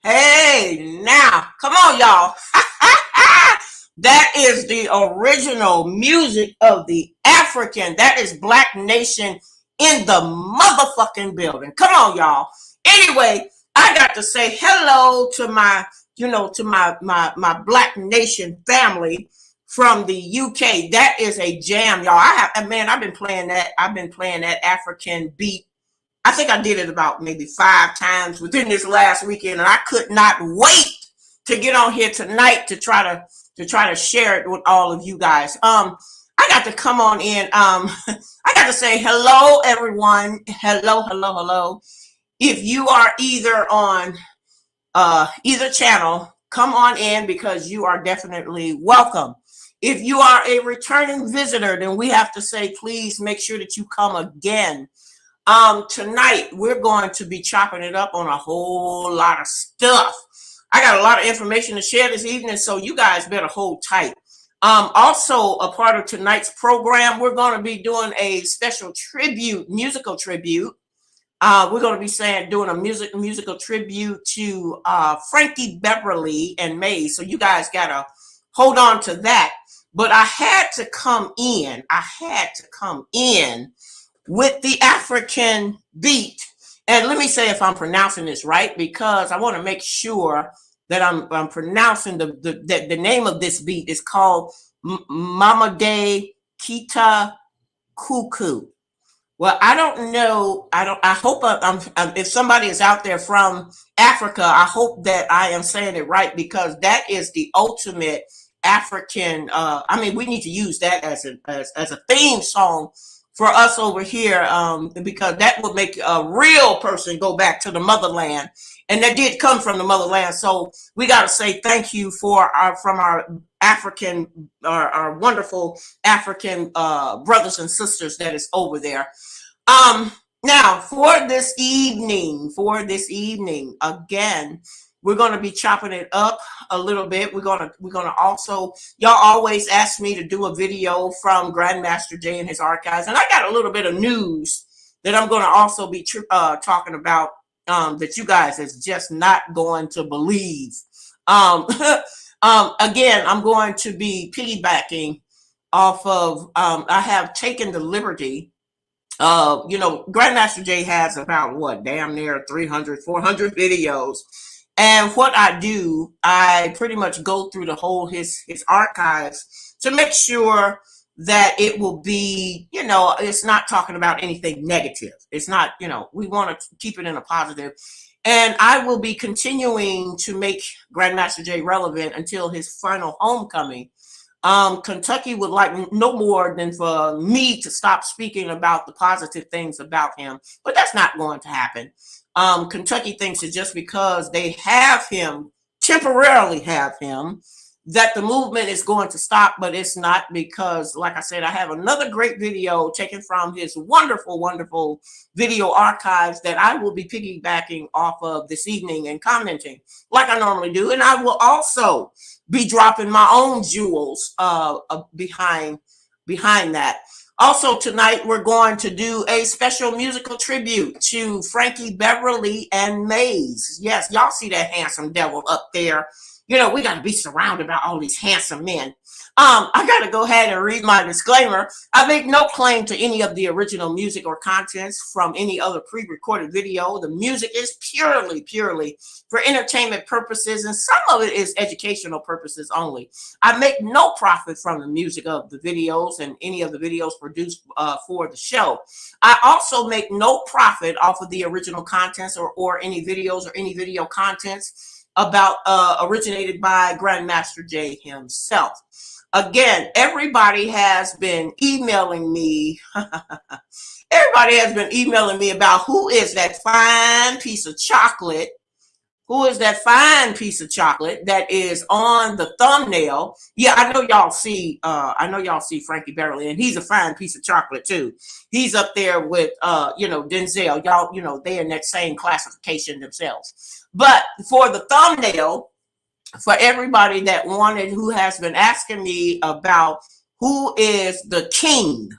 Hey, now, come on, y'all. That is the original music of the African. That is Black Nation in the motherfucking building. Come on, y'all. Anyway, I got to say hello to my, to my Black Nation family from the UK. That is a jam, y'all. I've been playing that. I've been playing that African beat. I think I did it about maybe 5 times within this last weekend, and I could not wait to get on here tonight to try to share it with all of you guys. I got to come on in. I got to say hello, everyone. Hello. If you are either on either channel, come on in because you are definitely welcome. If you are a returning visitor, then we have to say, please make sure that you come again. Tonight, we're going to be chopping it up on a whole lot of stuff. I got a lot of information to share this evening, so you guys better hold tight. Also, a part of tonight's program, we're going to be doing a special musical tribute. We're going to be doing a musical tribute to Frankie, Beverly, and May. So you guys got to hold on to that. But I had to come in with the African beat. And let me say if I'm pronouncing this right, because I want to make sure that I'm pronouncing the name of this beat is called Mama De Kita Cuckoo. Well, I don't know. I hope if somebody is out there from Africa, I hope that I am saying it right, because that is the ultimate African. We need to use that as a theme song for us over here, because that would make a real person go back to the motherland, and that did come from the motherland. So we got to say thank you from our African, our wonderful African brothers and sisters that is over there. Now for this evening, again, we're going to be chopping it up a little bit. We're going to also, y'all always ask me to do a video from Grandmaster Jay and his archives. And I got a little bit of news that I'm going to also be talking about that you guys is just not going to believe. Again, I'm going to be piggybacking off of, I have taken the liberty. Grandmaster Jay has about damn near 300, 400 videos. And what I do, I pretty much go through the whole his archives to make sure that it will be, it's not talking about anything negative. It's not, we want to keep it in a positive. And I will be continuing to make Grandmaster Jay relevant until his final homecoming. Kentucky would like no more than for me to stop speaking about the positive things about him, but that's not going to happen. Kentucky thinks that just because they have him, temporarily have him, that the movement is going to stop, but it's not, because like I said, I have another great video taken from his wonderful, wonderful video archives that I will be piggybacking off of this evening and commenting like I normally do. And I will also be dropping my own jewels behind that. Also tonight, we're going to do a special musical tribute to Frankie, Beverly, and Maze. Yes, y'all see that handsome devil up there. You know, we got to be surrounded by all these handsome men. I got to go ahead and read my disclaimer. I make no claim to any of the original music or contents from any other pre-recorded video. The music is purely for entertainment purposes, and some of it is educational purposes only. I make no profit from the music of the videos and any of the videos produced for the show. I also make no profit off of the original contents or any videos or any video contents about originated by Grandmaster J himself. Again, everybody has been emailing me. Everybody has been emailing me about who is that fine piece of chocolate. Who is that fine piece of chocolate that is on the thumbnail? Yeah, I know y'all see. I know y'all see Frankie Beverly, and he's a fine piece of chocolate too. He's up there with, Denzel. Y'all, they in that same classification themselves. But for the thumbnail, for everybody that wanted, who has been asking me about who is the king.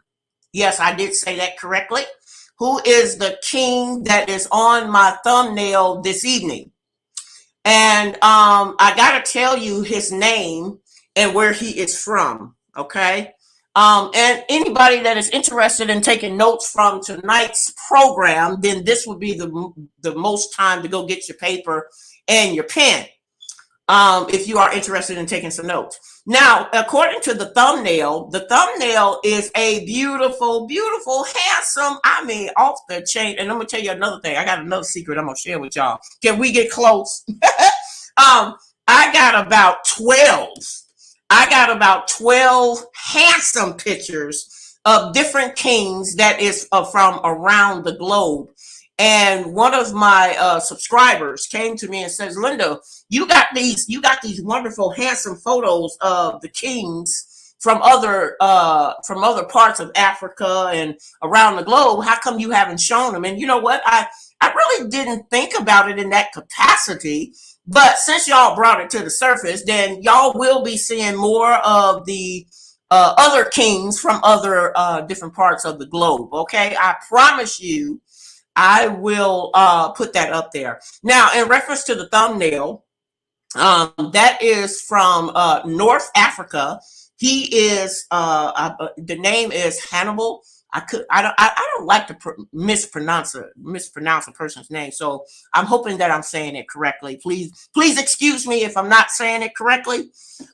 Yes, I did say that correctly. Who is the king that is on my thumbnail this evening? And I got to tell you his name and where he is from, okay? And anybody that is interested in taking notes from tonight's program, then this would be the most time to go get your paper and your pen. If you are interested in taking some notes. Now, according to the thumbnail is a beautiful, beautiful, handsome, I mean, off the chain. And I'm going to tell you another thing. I got another secret I'm going to share with y'all. Can we get close? I got about 12. I got about 12 handsome pictures of different kings that is from around the globe. And one of my subscribers came to me and says, Linda, you got these wonderful, handsome photos of the kings from other parts of Africa and around the globe. How come you haven't shown them? And you know what? I really didn't think about it in that capacity. But since y'all brought it to the surface, then y'all will be seeing more of the other kings from other different parts of the globe. Okay, I promise you. I will put that up there. Now, in reference to the thumbnail, that is from North Africa. He is the name is Hannibal. I don't like to mispronounce a person's name, so I'm hoping that I'm saying it correctly. Please excuse me if I'm not saying it correctly.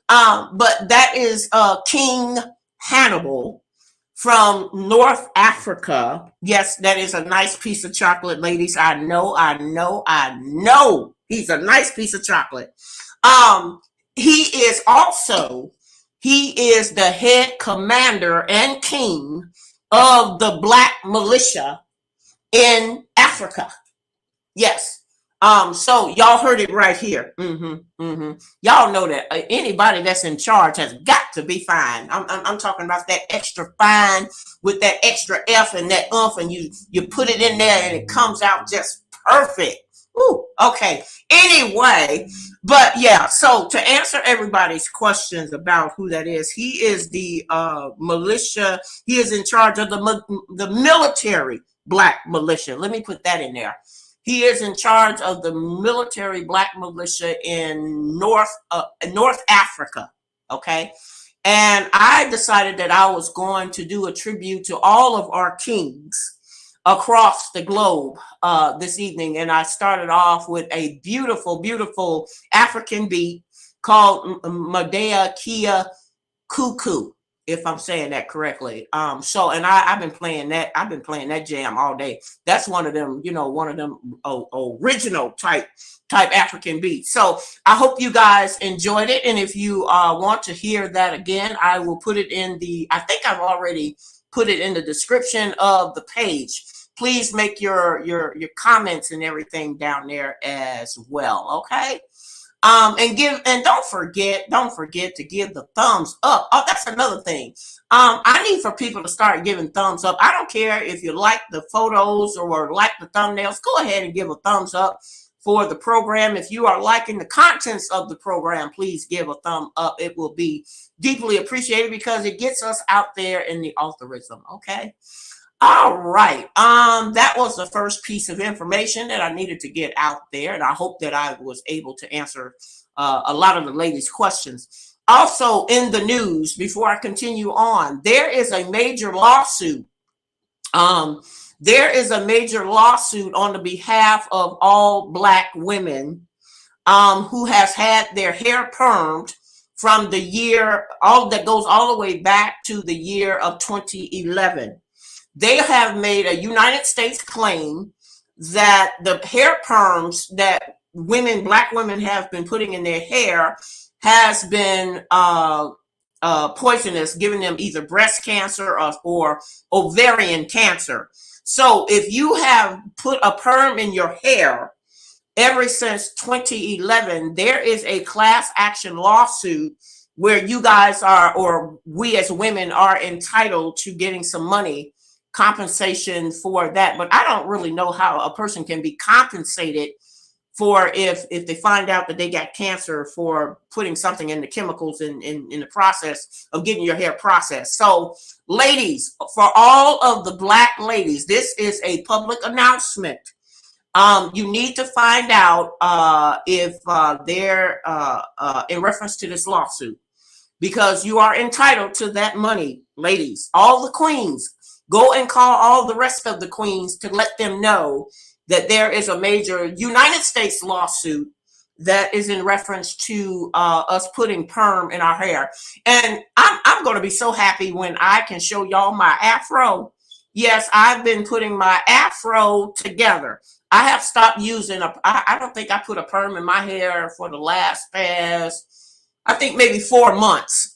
But that is King Hannibal from North Africa. Yes, that is a nice piece of chocolate, ladies. I know. He's a nice piece of chocolate. He is the head commander and king of the Black militia in Africa. Yes. So y'all heard it right here. Y'all know that anybody that's in charge has got to be fine. I'm talking about that extra fine with that extra F and that umph, and you put it in there and it comes out just perfect. Ooh, okay. Anyway, but yeah, so to answer everybody's questions about who that is, he is the militia. He is in charge of the military Black militia. Let me put that in there. He is in charge of the military Black militia in North Africa, okay? And I decided that I was going to do a tribute to all of our kings across the globe this evening. And I started off with a beautiful, beautiful African beat called Madea Kia Cuckoo. if I'm saying that correctly. So, and I've been playing that. I've been playing that jam all day. That's one of them, you know, one of them original type African beats. So I hope you guys enjoyed it. And if you want to hear that again, I will put it in the, I think I've already put it in the description of the page. Please make your comments and everything down there as well. Okay. And don't forget to give the thumbs up. Oh, that's another thing. I need for people to start giving thumbs up. I don't care if you like the photos or like the thumbnails. Go ahead and give a thumbs up for the program. If you are liking the contents of the program, please give a thumb up. It will be deeply appreciated because it gets us out there in the algorithm. Okay. All right. That was the first piece of information that I needed to get out there, and I hope that I was able to answer a lot of the ladies' questions. Also, in the news, before I continue on, there is a major lawsuit. There is a major lawsuit on the behalf of all Black women who has had their hair permed from the year, all that goes all the way back to the year of 2011. They have made a United States claim that the hair perms that Black women have been putting in their hair has been poisonous, giving them either breast cancer or ovarian cancer. So if you have put a perm in your hair ever since 2011, there is a class action lawsuit where you guys are, or we as women are entitled to getting some money compensation for that. But I don't really know how a person can be compensated for if they find out that they got cancer for putting something in the chemicals in the process of getting your hair processed. So ladies, for all of the Black ladies, this is a public announcement. You need to find out if they're in reference to this lawsuit, because you are entitled to that money, ladies. All the queens, go and call all the rest of the queens to let them know that there is a major United States lawsuit that is in reference to us putting perm in our hair. And I'm going to be so happy when I can show y'all my afro. Yes, I've been putting my afro together. I have stopped using I don't think I put a perm in my hair for the last past, I think maybe 4 months.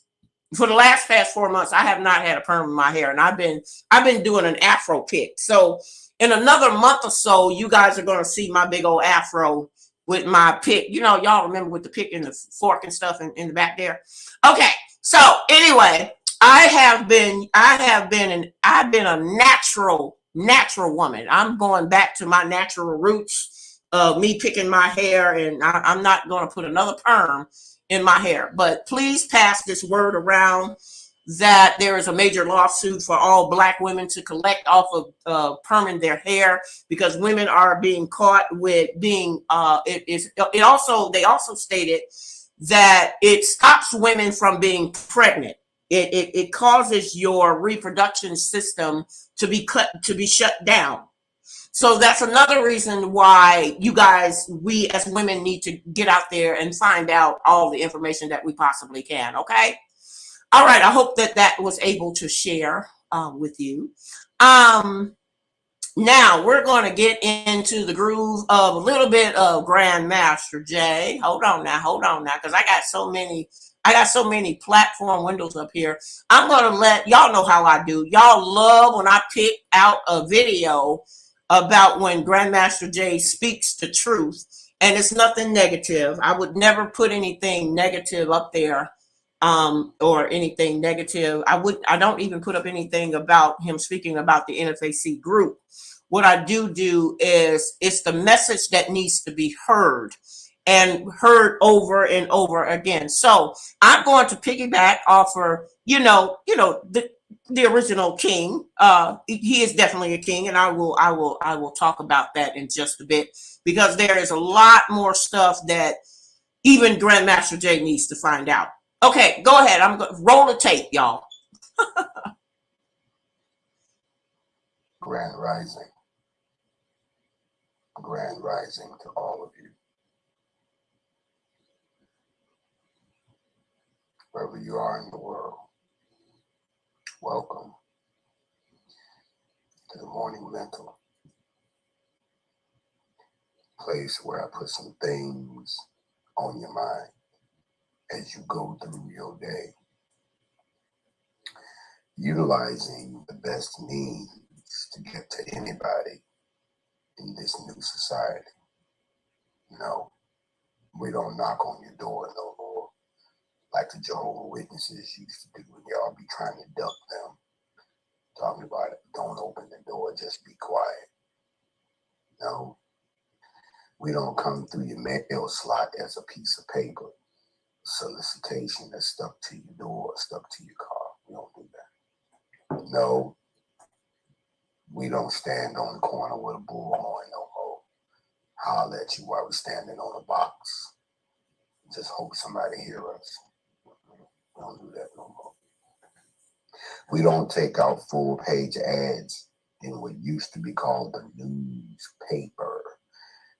For the last past 4 months, I have not had a perm in my hair, and I've been doing an afro pick. So in another month or so, you guys are going to see my big old afro with my pick. You know, y'all remember with the pick and the fork and stuff in the back there. Okay. So anyway, I've been a natural woman. I'm going back to my natural roots of me picking my hair, and I'm not going to put another perm in my hair. But please pass this word around that there is a major lawsuit for all Black women to collect off of perming their hair, because women are being caught with being they also stated that it stops women from being pregnant. It causes your reproduction system to be shut down. So that's another reason why you guys, we as women, need to get out there and find out all the information that we possibly can. Okay. All right. I hope that was able to share with you. Now we're going to get into the groove of a little bit of Grandmaster Jay. Hold on now, because I got so many platform windows up here. I'm going to let y'all know how I do. Y'all love when I pick out a video about when Grandmaster Jay speaks the truth, and it's nothing negative. I would never put anything negative up there, or anything negative. I don't even put up anything about him speaking about the NFAC group. What I do is, it's the message that needs to be heard, and heard over and over again. So I'm going to piggyback off of, the original king. He is definitely a king, and I will talk about that in just a bit, because there is a lot more stuff that even Grandmaster Jay needs to find out. Okay, go ahead. I'm going to roll the tape, y'all. Grand Rising. Grand Rising to all of you. Wherever you are in the world, Welcome to the Morning Mental, place where I put some things on your mind as you go through your day, utilizing the best means to get to anybody in this new society. No, we don't knock on your door no more like the Jehovah's Witnesses used to do when y'all be trying to duck them, talking about it. Don't open the door, just be quiet. No, we don't come through your mail slot as a piece of paper, solicitation that's stuck to your door, stuck to your car. We don't do that. No, we don't stand on the corner with a bullhorn no more. Holler at you while we're standing on a box. Just hope somebody hear us. We don't do that no more. We don't take out full page ads in what used to be called the newspaper.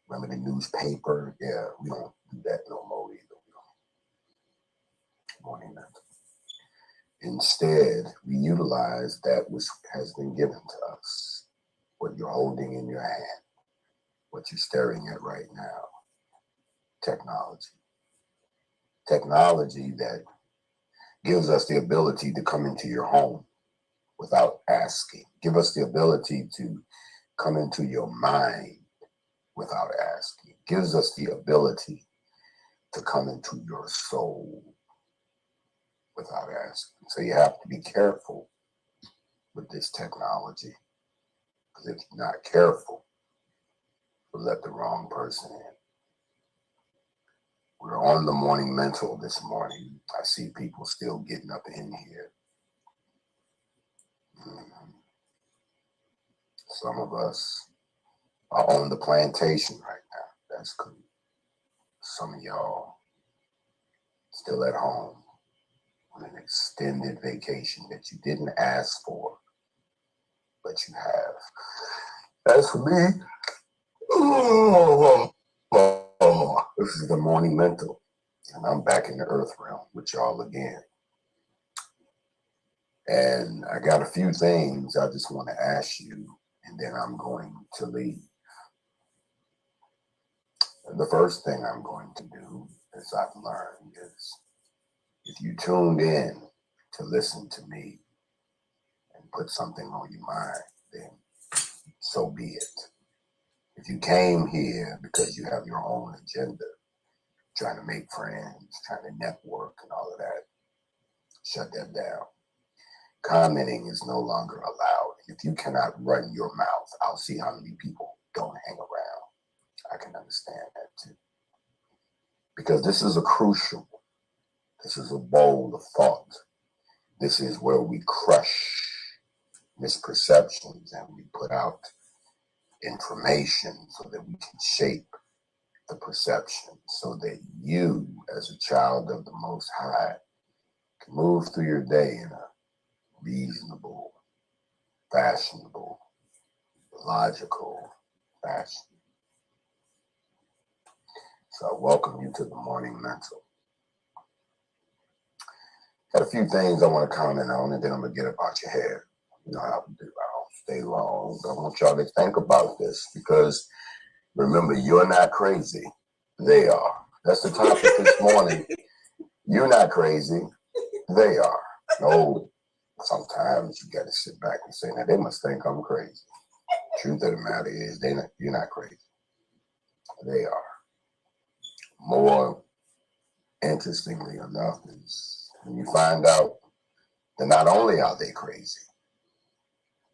Remember the newspaper? Yeah, we don't do that no more either. Morning mental. Instead, we utilize that which has been given to us, what you're holding in your hand, what you're staring at right now. Technology. Technology that gives us the ability to come into your home without asking. Give us the ability to come into your mind without asking. Gives us the ability to come into your soul without asking. So you have to be careful with this technology, because if you're not careful, you'll let the wrong person in. We're on the Morning Mental this morning. I see people still getting up in here. Some of us are on the plantation right now. That's cool. Some of y'all still at home on an extended vacation that you didn't ask for, but you have. As for me, this is the Morning Mental, and I'm back in the earth realm with y'all again. And I got a few things I just want to ask you, and then I'm going to leave. And the first thing I'm going to do, as I've learned, is if you tuned in to listen to me and put something on your mind, then so be it. If you came here because you have your own agenda, trying to make friends, trying to network and all of that, shut that down. Commenting is no longer allowed. If you cannot run your mouth, I'll see how many people don't hang around. I can understand that too. Because this is this is a bowl of thought. This is where we crush misperceptions and we put out information so that we can shape the perception, so that you, as a child of the Most High, can move through your day in a reasonable, fashionable, logical fashion. So I welcome you to the Morning Mental. Got a few things I want to comment on, and then I'm going to get about your hair. You know how we do. I don't stay long, but I want y'all to think about this, because remember, you're not crazy. They are. That's the topic this morning. You're not crazy. They are. No, sometimes you got to sit back and say, now they must think I'm crazy. Truth of the matter is, you're not crazy. They are. More interestingly enough is when you find out that not only are they crazy,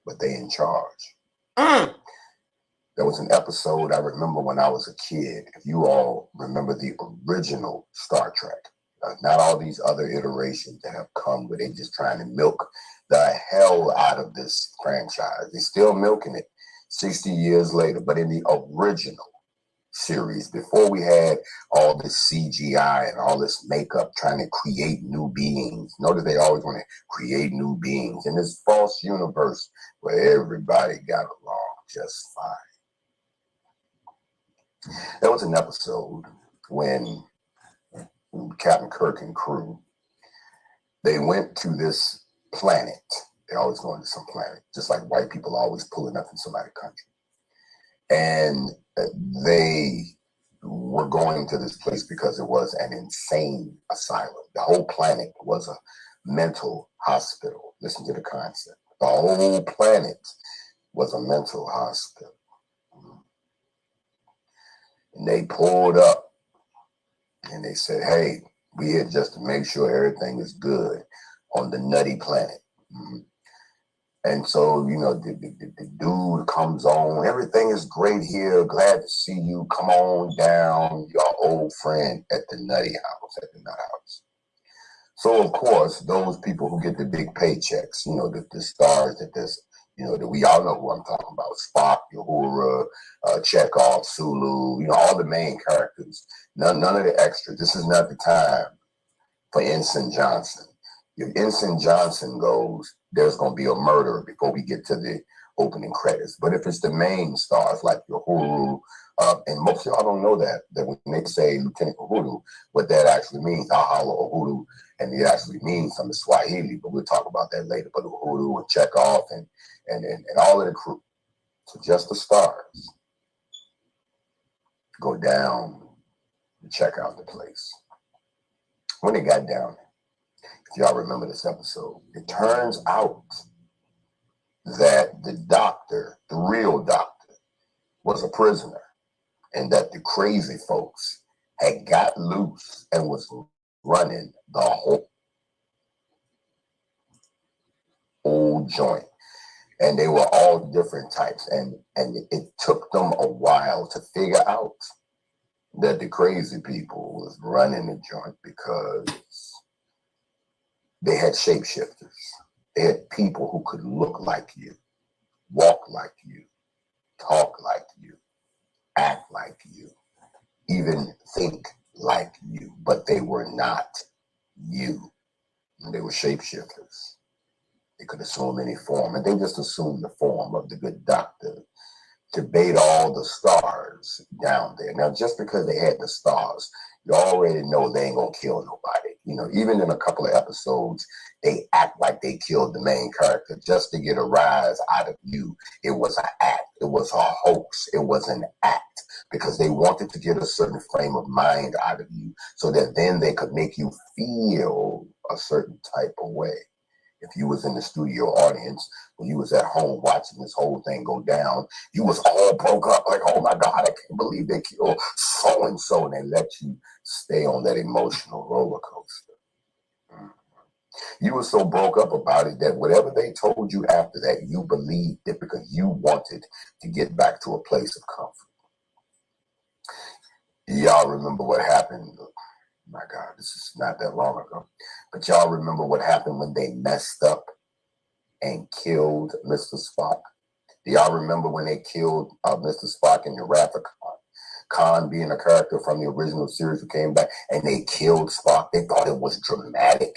but they in charge. There was an episode I remember when I was a kid. If you all remember the original Star Trek, not all these other iterations that have come where they just trying to milk the hell out of this franchise. They're still milking it 60 years later, but in the original series, before we had all this CGI and all this makeup trying to create new beings. Notice they always want to create new beings in this false universe where everybody got along just fine. There was an episode when Captain Kirk and crew, they went to this planet They're always going to some planet, just like white people are always pulling up in somebody's country. And they were going to this place because it was an insane asylum. The whole planet was a mental hospital. Listen to the concept. The whole planet was a mental hospital. And they pulled up and they said, hey, we here just to make sure everything is good on the nutty planet. And so, you know, the dude comes on, everything is great here, glad to see you, come on down, your old friend at the nutty house, at the nut house. So, of course, those people who get the big paychecks, you know, the stars that this, you know, that we all know who I'm talking about, Spock, Uhura, Chekhov, Sulu, you know, all the main characters, none of the extras. This is not the time for Ensign Johnson. If Ensign Johnson goes, there's going to be a murder before we get to the opening credits. But if it's the main stars like Uhuru, and most of y'all don't know that when they say Lieutenant Uhuru, what that actually means, Ahala Uhuru, and it actually means some Swahili, but we'll talk about that later. But Uhuru and Chekhov and all of the crew. So just the stars go down and check out the place. When they got down, if y'all remember this episode, it turns out that the doctor, the real doctor, was a prisoner, and that the crazy folks had got loose and was running the whole joint. And they were all different types, and it took them a while to figure out that the crazy people was running the joint because they had shapeshifters. They had people who could look like you, walk like you, talk like you, act like you, even think like you, but they were not you. And they were shapeshifters. They could assume any form, and they just assumed the form of the good doctor to bait all the stars down there. Now, just because they had the stars, you already know they ain't gonna kill nobody. You know, even in a couple of episodes, they act like they killed the main character just to get a rise out of you. It was an act. It was a hoax. It was an act because they wanted to get a certain frame of mind out of you so that then they could make you feel a certain type of way. If you was in the studio audience, when you was at home watching this whole thing go down, you was all broke up like, oh my God, I can't believe they killed so-and-so, and they let you stay on that emotional roller coaster. You were so broke up about it that whatever they told you after that, you believed it because you wanted to get back to a place of comfort. Y'all remember what happened? My God, this is not that long ago. But y'all remember what happened when they messed up and killed Mr. Spock? Do y'all remember when they killed Mr. Spock in the Wrath of Khan? Khan being a character from the original series who came back, and they killed Spock. They thought it was dramatic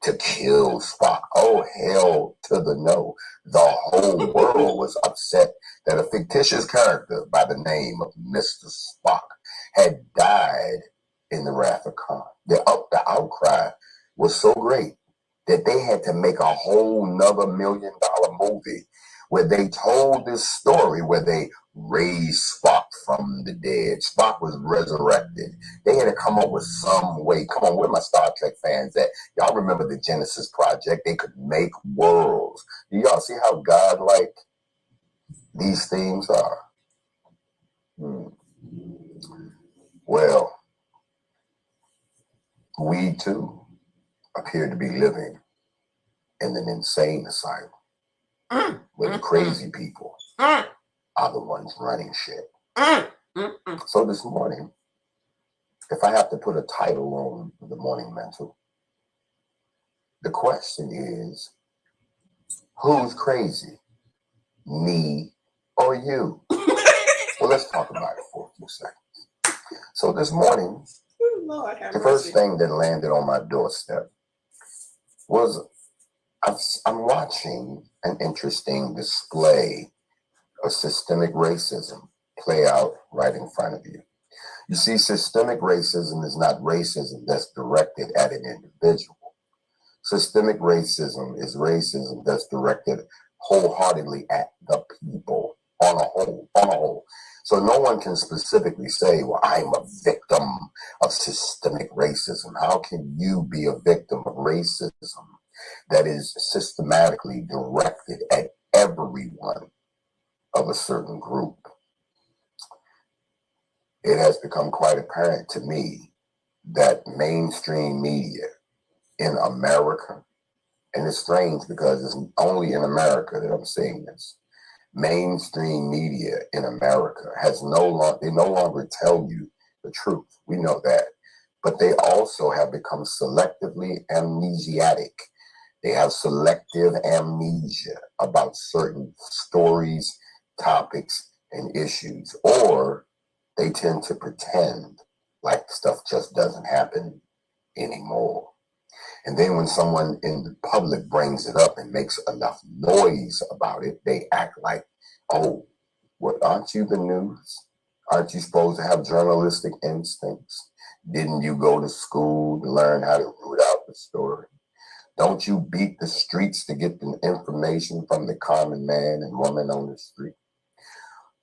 to kill Spock. Oh, hell to the no. The whole world was upset that a fictitious character by the name of Mr. Spock had died in the Wrath of Khan. The outcry was so great that they had to make a whole nother $1 million movie where they told this story where they raised Spock from the dead. Spock was resurrected. They had to come up with some way. Come on, where my Star Trek fans at? Y'all remember the Genesis Project? They could make worlds. Do y'all see how godlike these things are? Well, we too appear to be living in an insane asylum where the crazy people are the ones running shit. So this morning, if I have to put a title on the morning mental, the question is, who's crazy? Me or you? Well, let's talk about it for a few seconds. So this morning, Lord, the first thing that landed on my doorstep was I'm watching an interesting display of systemic racism play out right in front of you. You see, systemic racism is not racism that's directed at an individual. Systemic racism is racism that's directed wholeheartedly at the people on a whole. So no one can specifically say, well, I'm a victim of systemic racism. How can you be a victim of racism that is systematically directed at everyone of a certain group? It has become quite apparent to me that mainstream media in America, and it's strange because it's only in America that I'm seeing this. Mainstream media in America they no longer tell you the truth. We know that. But they also have become selectively amnesiac. They have selective amnesia about certain stories, topics, and issues. Or they tend to pretend like stuff just doesn't happen anymore. And then when someone in the public brings it up and makes enough noise about it, they act like, oh, what, aren't you the news? Aren't you supposed to have journalistic instincts? Didn't you go to school to learn how to root out the story? Don't you beat the streets to get the information from the common man and woman on the street?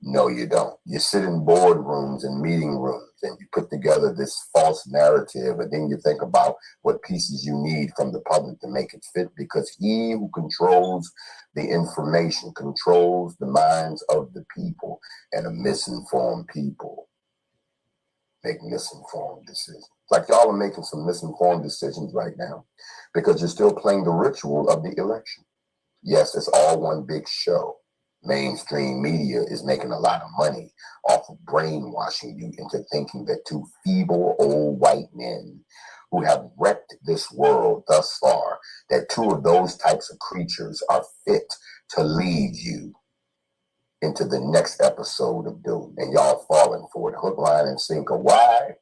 No, you don't. You sit in boardrooms and meeting rooms and you put together this false narrative, and then you think about what pieces you need from the public to make it fit, because he who controls the information controls the minds of the people, and a misinformed people make misinformed decisions. Like y'all are making some misinformed decisions right now because you're still playing the ritual of the election. Yes, it's all one big show. Mainstream media is making a lot of money off of brainwashing you into thinking that two feeble old white men who have wrecked this world thus far, that two of those types of creatures are fit to lead you into the next episode of doom. And y'all falling for it, hook, line, and sinker. Why?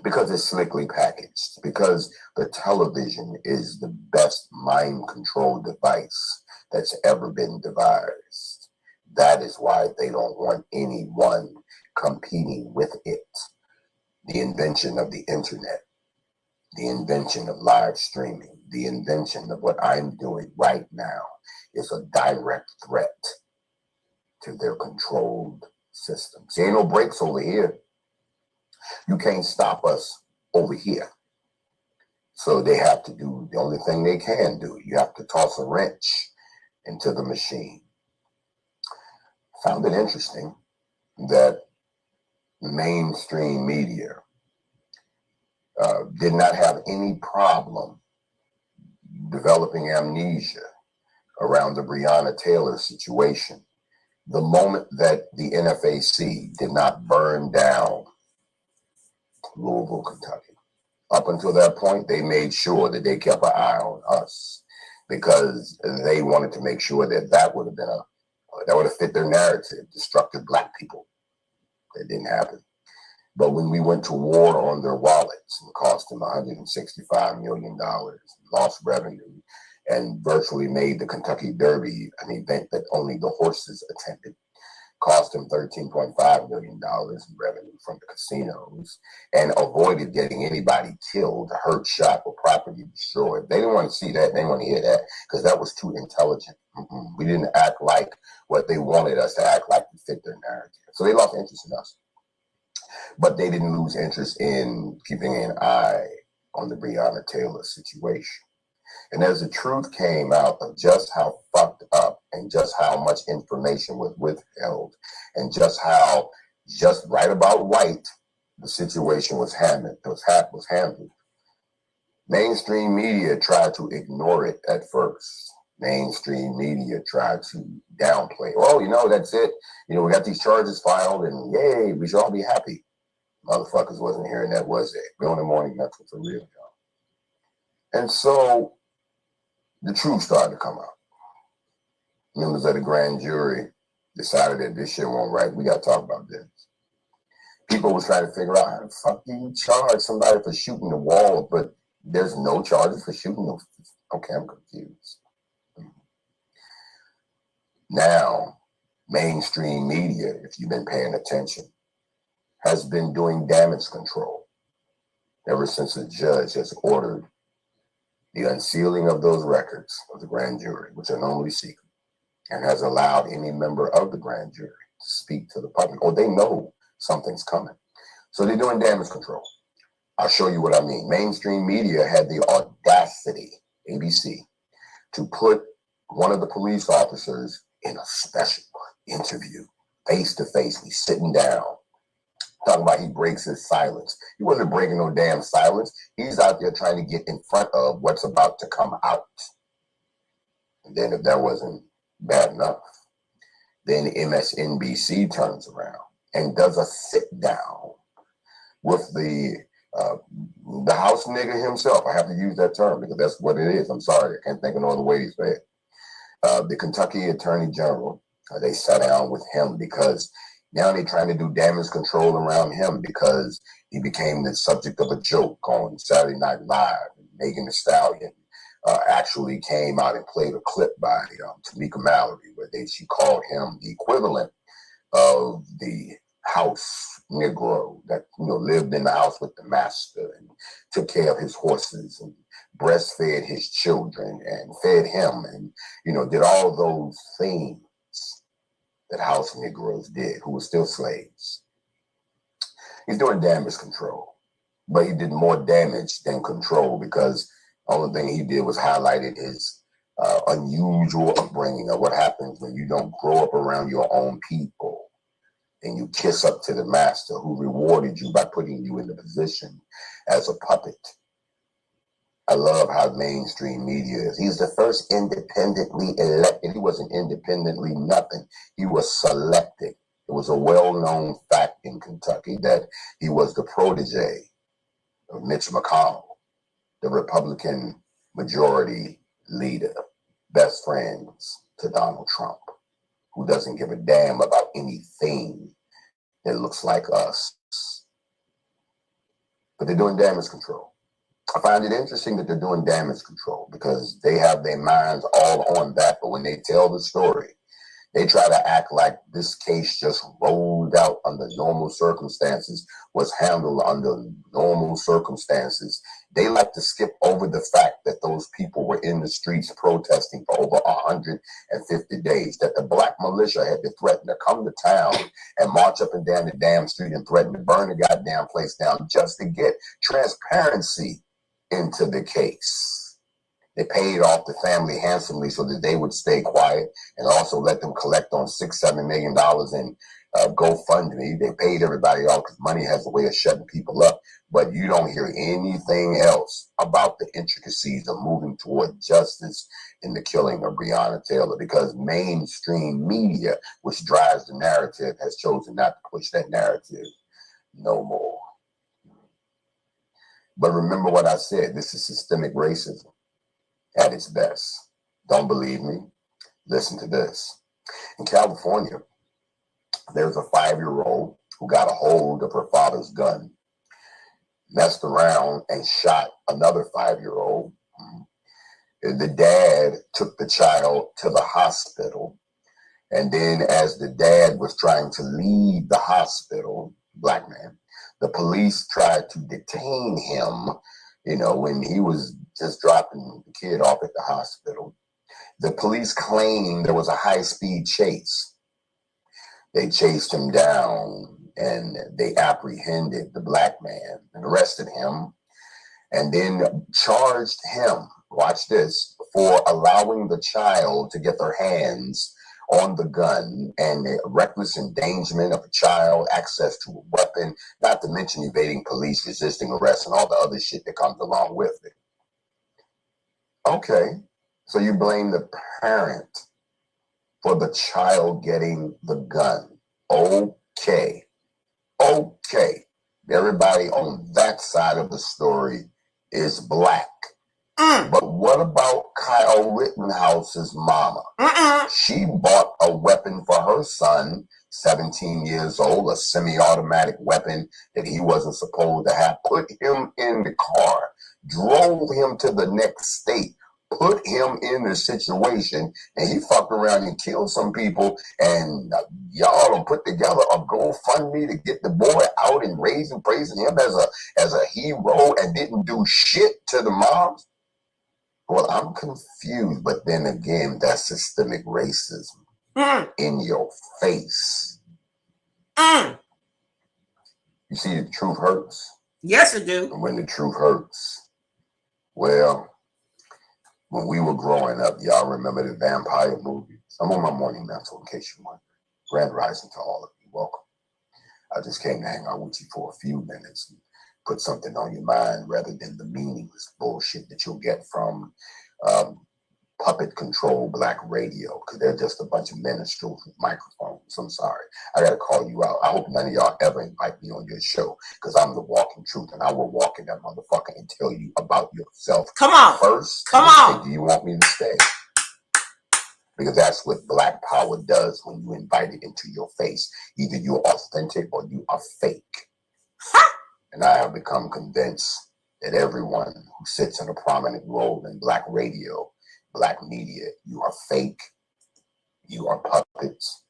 Because it's slickly packaged. Because the television is the best mind control device that's ever been devised. That is why they don't want anyone competing with it. The invention of the internet, the invention of live streaming, the invention of what I'm doing right now is a direct threat to their controlled systems. There ain't no brakes over here. You can't stop us over here. So they have to do the only thing they can do. You have to toss a wrench into the machine. Found it interesting that mainstream media did not have any problem developing amnesia around the Breonna Taylor situation the moment that the NFAC did not burn down Louisville, Kentucky. Up until that point, they made sure that they kept an eye on us because they wanted to make sure that that would have fit their narrative, destructive black people. That didn't happen. But when we went to war on their wallets and cost them $165 million, lost revenue, and virtually made the Kentucky Derby an event that only the horses attended, cost them $13.5 million in revenue from the casinos, and avoided getting anybody killed, hurt, shot, or property destroyed. They didn't want to see that. They didn't want to hear that because that was too intelligent. We didn't act like what they wanted us to act like to fit their narrative. So they lost interest in us. But they didn't lose interest in keeping an eye on the Breonna Taylor situation. And as the truth came out of just how fucked up and just how much information was withheld and just how just right about white the situation was handled, mainstream media tried to ignore it at first. Mainstream media tried to downplay. Oh, that's it. We got these charges filed and yay, we should all be happy. Motherfuckers wasn't hearing that, was they? We're on the morning network for real, y'all. And so the truth started to come out. Members of the grand jury decided that this shit wasn't right. We got to talk about this. People was trying to figure out how the fuck do you charge somebody for shooting the wall, but there's no charges for shooting them. Okay, I'm confused. Now, mainstream media, if you've been paying attention, has been doing damage control ever since a judge has ordered The unsealing of those records of the grand jury, which are normally secret, and has allowed any member of the grand jury to speak to the public, or they know something's coming. So they're doing damage control. I'll show you what I mean. Mainstream media had the audacity, ABC, to put one of the police officers in a special interview, face to face. He's sitting down, talking about he breaks his silence. He wasn't breaking no damn silence. He's out there trying to get in front of what's about to come out. And then if that wasn't bad enough, then MSNBC turns around and does a sit down with the house nigga himself. I have to use that term because that's what it is. I'm sorry, I can't think of no other way to say it. The Kentucky Attorney General, they sat down with him because now they're trying to do damage control around him because he became the subject of a joke on Saturday Night Live. Megan Thee Stallion actually came out and played a clip by Tamika Mallory where she called him the equivalent of the house Negro that lived in the house with the master and took care of his horses and breastfed his children and fed him and did all those things that house Negroes did, who were still slaves. He's doing damage control, but he did more damage than control because the only thing he did was highlighted his unusual upbringing of what happens when you don't grow up around your own people and you kiss up to the master who rewarded you by putting you in the position as a puppet. I love how mainstream media is. He's the first independently elected. He wasn't independently nothing. He was selected. It was a well-known fact in Kentucky that he was the protege of Mitch McConnell, the Republican majority leader, best friends to Donald Trump, who doesn't give a damn about anything that looks like us. But they're doing damage control. I find it interesting that they're doing damage control because they have their minds all on that. But when they tell the story, they try to act like this case just rolled out under normal circumstances, was handled under normal circumstances. They like to skip over the fact that those people were in the streets protesting for over 150 days, that the black militia had been threatened to come to town and march up and down the damn street and threaten to burn the goddamn place down just to get transparency into the case. They paid off the family handsomely so that they would stay quiet and also let them collect on $6-7 million in GoFundMe. They paid everybody off because money has a way of shutting people up. But you don't hear anything else about the intricacies of moving toward justice in the killing of Breonna Taylor because mainstream media, which drives the narrative, has chosen not to push that narrative no more. But remember what I said, this is systemic racism at its best. Don't believe me? Listen to this. In California, there's a 5-year-old who got a hold of her father's gun, messed around and shot another 5-year-old. The dad took the child to the hospital. And then as the dad was trying to leave the hospital, black man, the police tried to detain him, when he was just dropping the kid off at the hospital. The police claimed there was a high-speed chase. They chased him down and they apprehended the black man and arrested him and then charged him, watch this, for allowing the child to get their hands on the gun and reckless endangerment of a child, access to a weapon, not to mention evading police, resisting arrest, and all the other shit that comes along with it. Okay, so you blame the parent for the child getting the gun. Okay. Everybody on that side of the story is black. But what about Kyle Rittenhouse's mama? She bought a weapon for her son, 17 years old, a semi-automatic weapon that he wasn't supposed to have, put him in the car, drove him to the next state, put him in the situation, and he fucked around and killed some people, and y'all done put together a GoFundMe to get the boy out and praising him as a hero and didn't do shit to the moms. Well, I'm confused, but then again, that's systemic racism in your face. You see, the truth hurts. Yes, it do. And when the truth hurts, well, when we were growing up, y'all remember the vampire movies? I'm on my morning mantle, in case you wonder. Grand rising to all of you. Welcome. I just came to hang out with you for a few minutes and put something on your mind rather than the meaningless bullshit that you'll get from puppet control black radio, because they're just a bunch of minstrels with microphones. I'm sorry. I got to call you out. I hope none of y'all ever invite me on your show, because I'm the walking truth, and I will walk in that motherfucker and tell you about yourself. Come on. First, come on. Do you want me to stay? Because that's what black power does when you invite it into your face. Either you're authentic or you are fake. And I have become convinced that everyone who sits in a prominent role in black radio, black media, you are fake, you are puppets,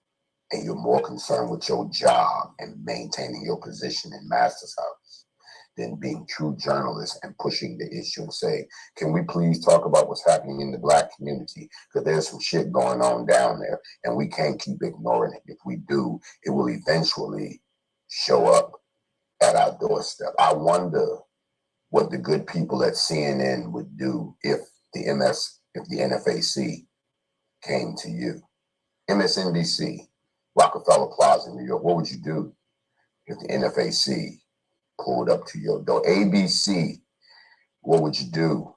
and you're more concerned with your job and maintaining your position in Master's House than being true journalists and pushing the issue and say, can we please talk about what's happening in the black community? Because there's some shit going on down there, and we can't keep ignoring it. If we do, it will eventually show up at our doorstep. I wonder what the good people at CNN would do if the NFAC came to you. MSNBC, Rockefeller Plaza in New York, what would you do if the NFAC pulled up to your door? ABC, what would you do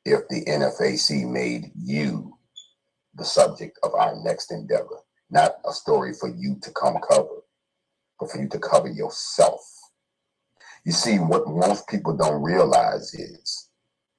if the NFAC made you the subject of our next endeavor? Not a story for you to come cover, but for you to cover yourself. You see, what most people don't realize is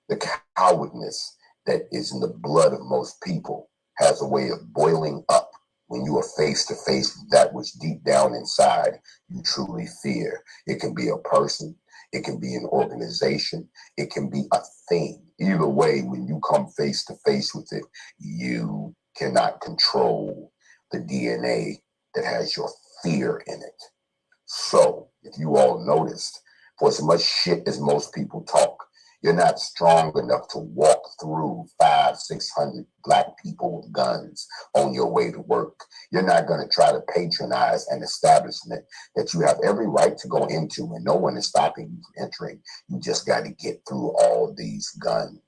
the cowardness that is in the blood of most people has a way of boiling up when you are face to face with that which deep down inside you truly fear. It can be a person, it can be an organization, it can be a thing. Either way, when you come face to face with it, you cannot control the DNA that has your fear in it. So, if you all noticed, for as much shit as most people talk, you're not strong enough to walk through 500-600 black people with guns on your way to work. You're not going to try to patronize an establishment that you have every right to go into and no one is stopping you from entering. You just got to get through all these guns.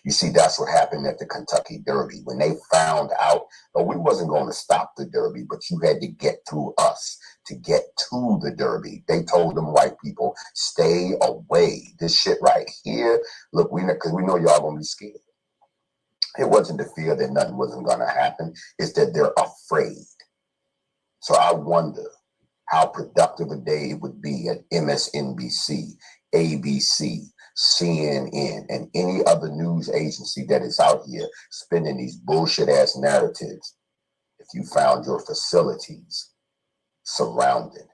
You see, that's what happened at the Kentucky Derby. When they found out, oh, we wasn't going to stop the Derby, but you had to get through us to get to the Derby. They told them white people, stay away. This shit right here, look, because we know y'all gonna be scared. It wasn't the fear that nothing wasn't gonna happen. It's that they're afraid. So I wonder how productive a day it would be at MSNBC, ABC, CNN, and any other news agency that is out here spinning these bullshit ass narratives if you found your facilities surrounded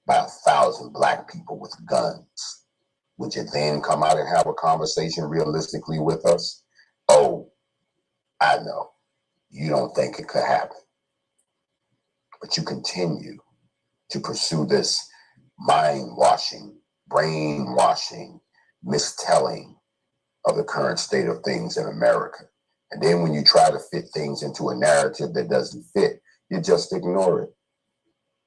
by 1,000 black people with guns. Would you then come out and have a conversation realistically with us? Oh, I know. You don't think it could happen. But you continue to pursue this mind-washing, brainwashing, mistelling of the current state of things in America. And then when you try to fit things into a narrative that doesn't fit, you just ignore it.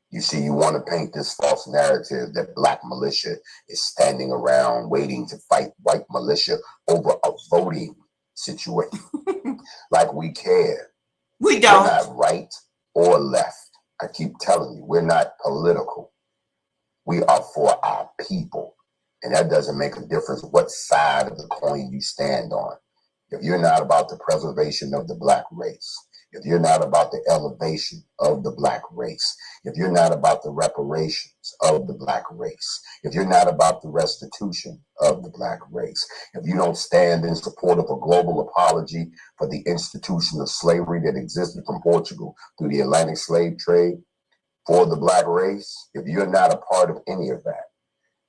You see, you want to paint this false narrative that black militia is standing around waiting to fight white militia over a voting situation. Like we care. We don't. We're not right or left. I keep telling you, we're not political. We are for our people. And that doesn't make a difference what side of the coin you stand on. If you're not about the preservation of the black race, if you're not about the elevation of the black race, if you're not about the reparations of the black race, if you're not about the restitution of the black race, if you don't stand in support of a global apology for the institution of slavery that existed from Portugal through the Atlantic slave trade for the black race, if you're not a part of any of that,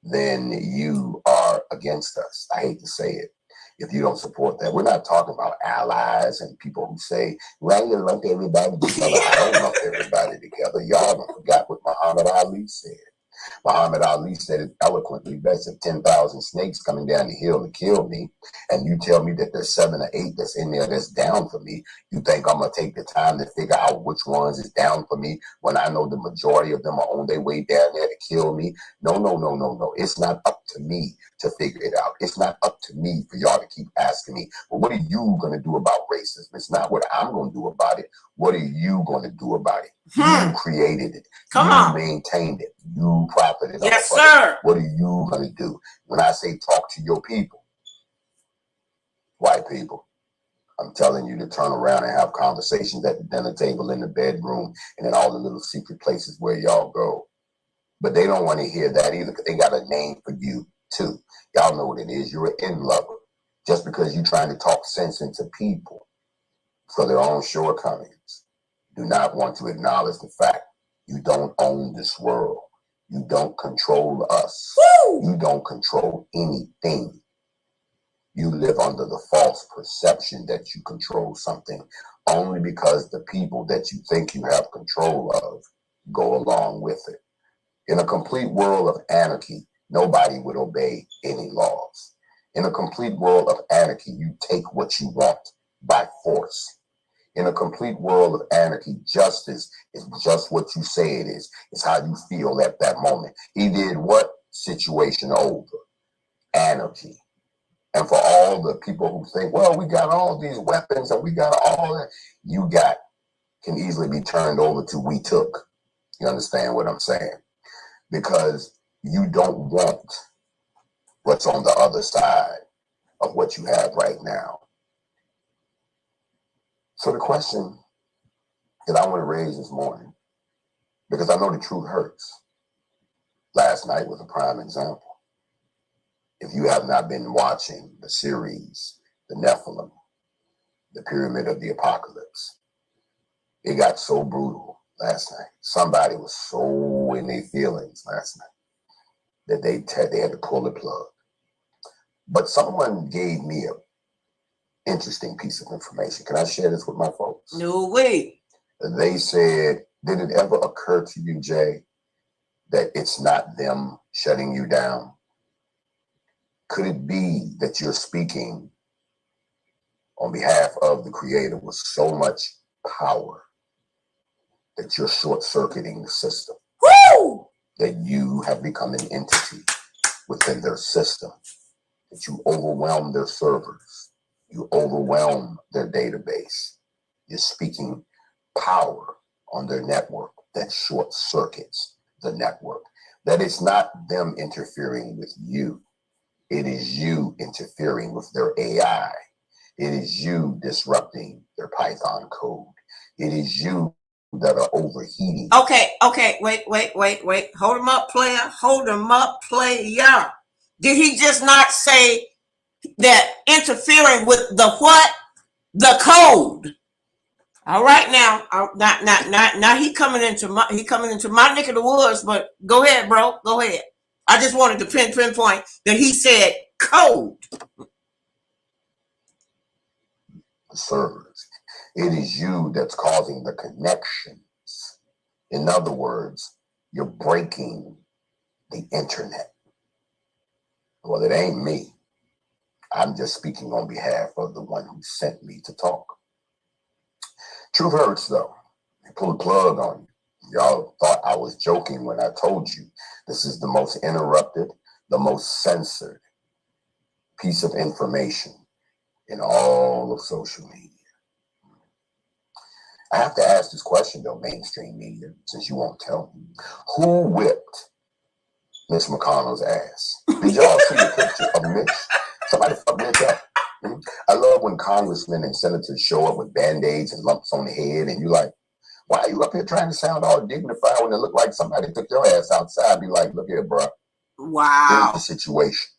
then you are against us. I hate to say it. If you don't support that, we're not talking about allies and people who say, well, you lump everybody together. I don't lump everybody together. Y'all forgot what Muhammad Ali said. Muhammad Ali said it eloquently best: if 10,000 snakes coming down the hill to kill me, and you tell me that there's 7 or 8 that's in there that's down for me, you think I'm going to take the time to figure out which ones is down for me when I know the majority of them are on their way down there to kill me? No, no, no, no, no. It's not up to me to figure it out. It's not up to me for y'all to keep asking me, well, what are you going to do about racism? It's not what I'm going to do about it. What are you going to do about it? You created it. Come you on. maintained it. You profited yes, off sir. of it. What are you going to do? When I say talk to your people, white people, I'm telling you to turn around and have conversations at the dinner table, in the bedroom, and in all the little secret places where y'all go. But they don't want to hear that either, because they got a name for you too. Y'all know what it is. You're an end lover. Just because you're trying to talk sense into people for their own shortcomings, do not want to acknowledge the fact you don't own this world. You don't control us. Woo! You don't control anything. You live under the false perception that you control something only because the people that you think you have control of go along with it. In a complete world of anarchy, nobody would obey any laws. In a complete world of anarchy, you take what you want by force. In a complete world of anarchy, justice is just what you say it is. It's how you feel at that moment. He did what? Situation over. Anarchy. And for all the people who think, well, we got all these weapons and we got all that you got can easily be turned over to we took. You understand what I'm saying? Because you don't want what's on the other side of what you have right now. So the question that I want to raise this morning, because I know the truth hurts. Last night was a prime example. If you have not been watching the series, The Nephilim, The Pyramid of the Apocalypse, it got so brutal last night. Somebody was so in their feelings last night that they had to pull the plug. But someone gave me an interesting piece of information. Can I share this with my folks? No way. They said, did it ever occur to you, Jay, that it's not them shutting you down? Could it be that you're speaking on behalf of the Creator with so much power that you're short-circuiting the system? Woo! That you have become an entity within their system, that you overwhelm their servers, you overwhelm their database. You're speaking power on their network that short-circuits the network. That it's not them interfering with you. It is you interfering with their AI. It is you disrupting their Python code. It is you that are overheating. Okay, wait. Hold him up, player. Hold him up, player. Did he just not say that interfering with the what? The code. All right, now, now he coming into my neck of the woods. But go ahead, bro. Go ahead. I just wanted to pinpoint that he said code. Servers. It is you that's causing the connections. In other words, you're breaking the internet. Well, it ain't me. I'm just speaking on behalf of the one who sent me to talk. Truth hurts, though. They pulled a plug on you. Y'all thought I was joking when I told you this is the most interrupted, the most censored piece of information in all of social media. I have to ask this question, though, mainstream media, since you won't tell me. Who whipped Miss McConnell's ass? Did y'all see the picture of Mitch? Somebody fuck Mitch up. I love when congressmen and senators show up with Band-Aids and lumps on the head, and you're like, why are you up here trying to sound all dignified when it looked like somebody took your ass outside? Be like, look here, bro. Wow. Here's the situation.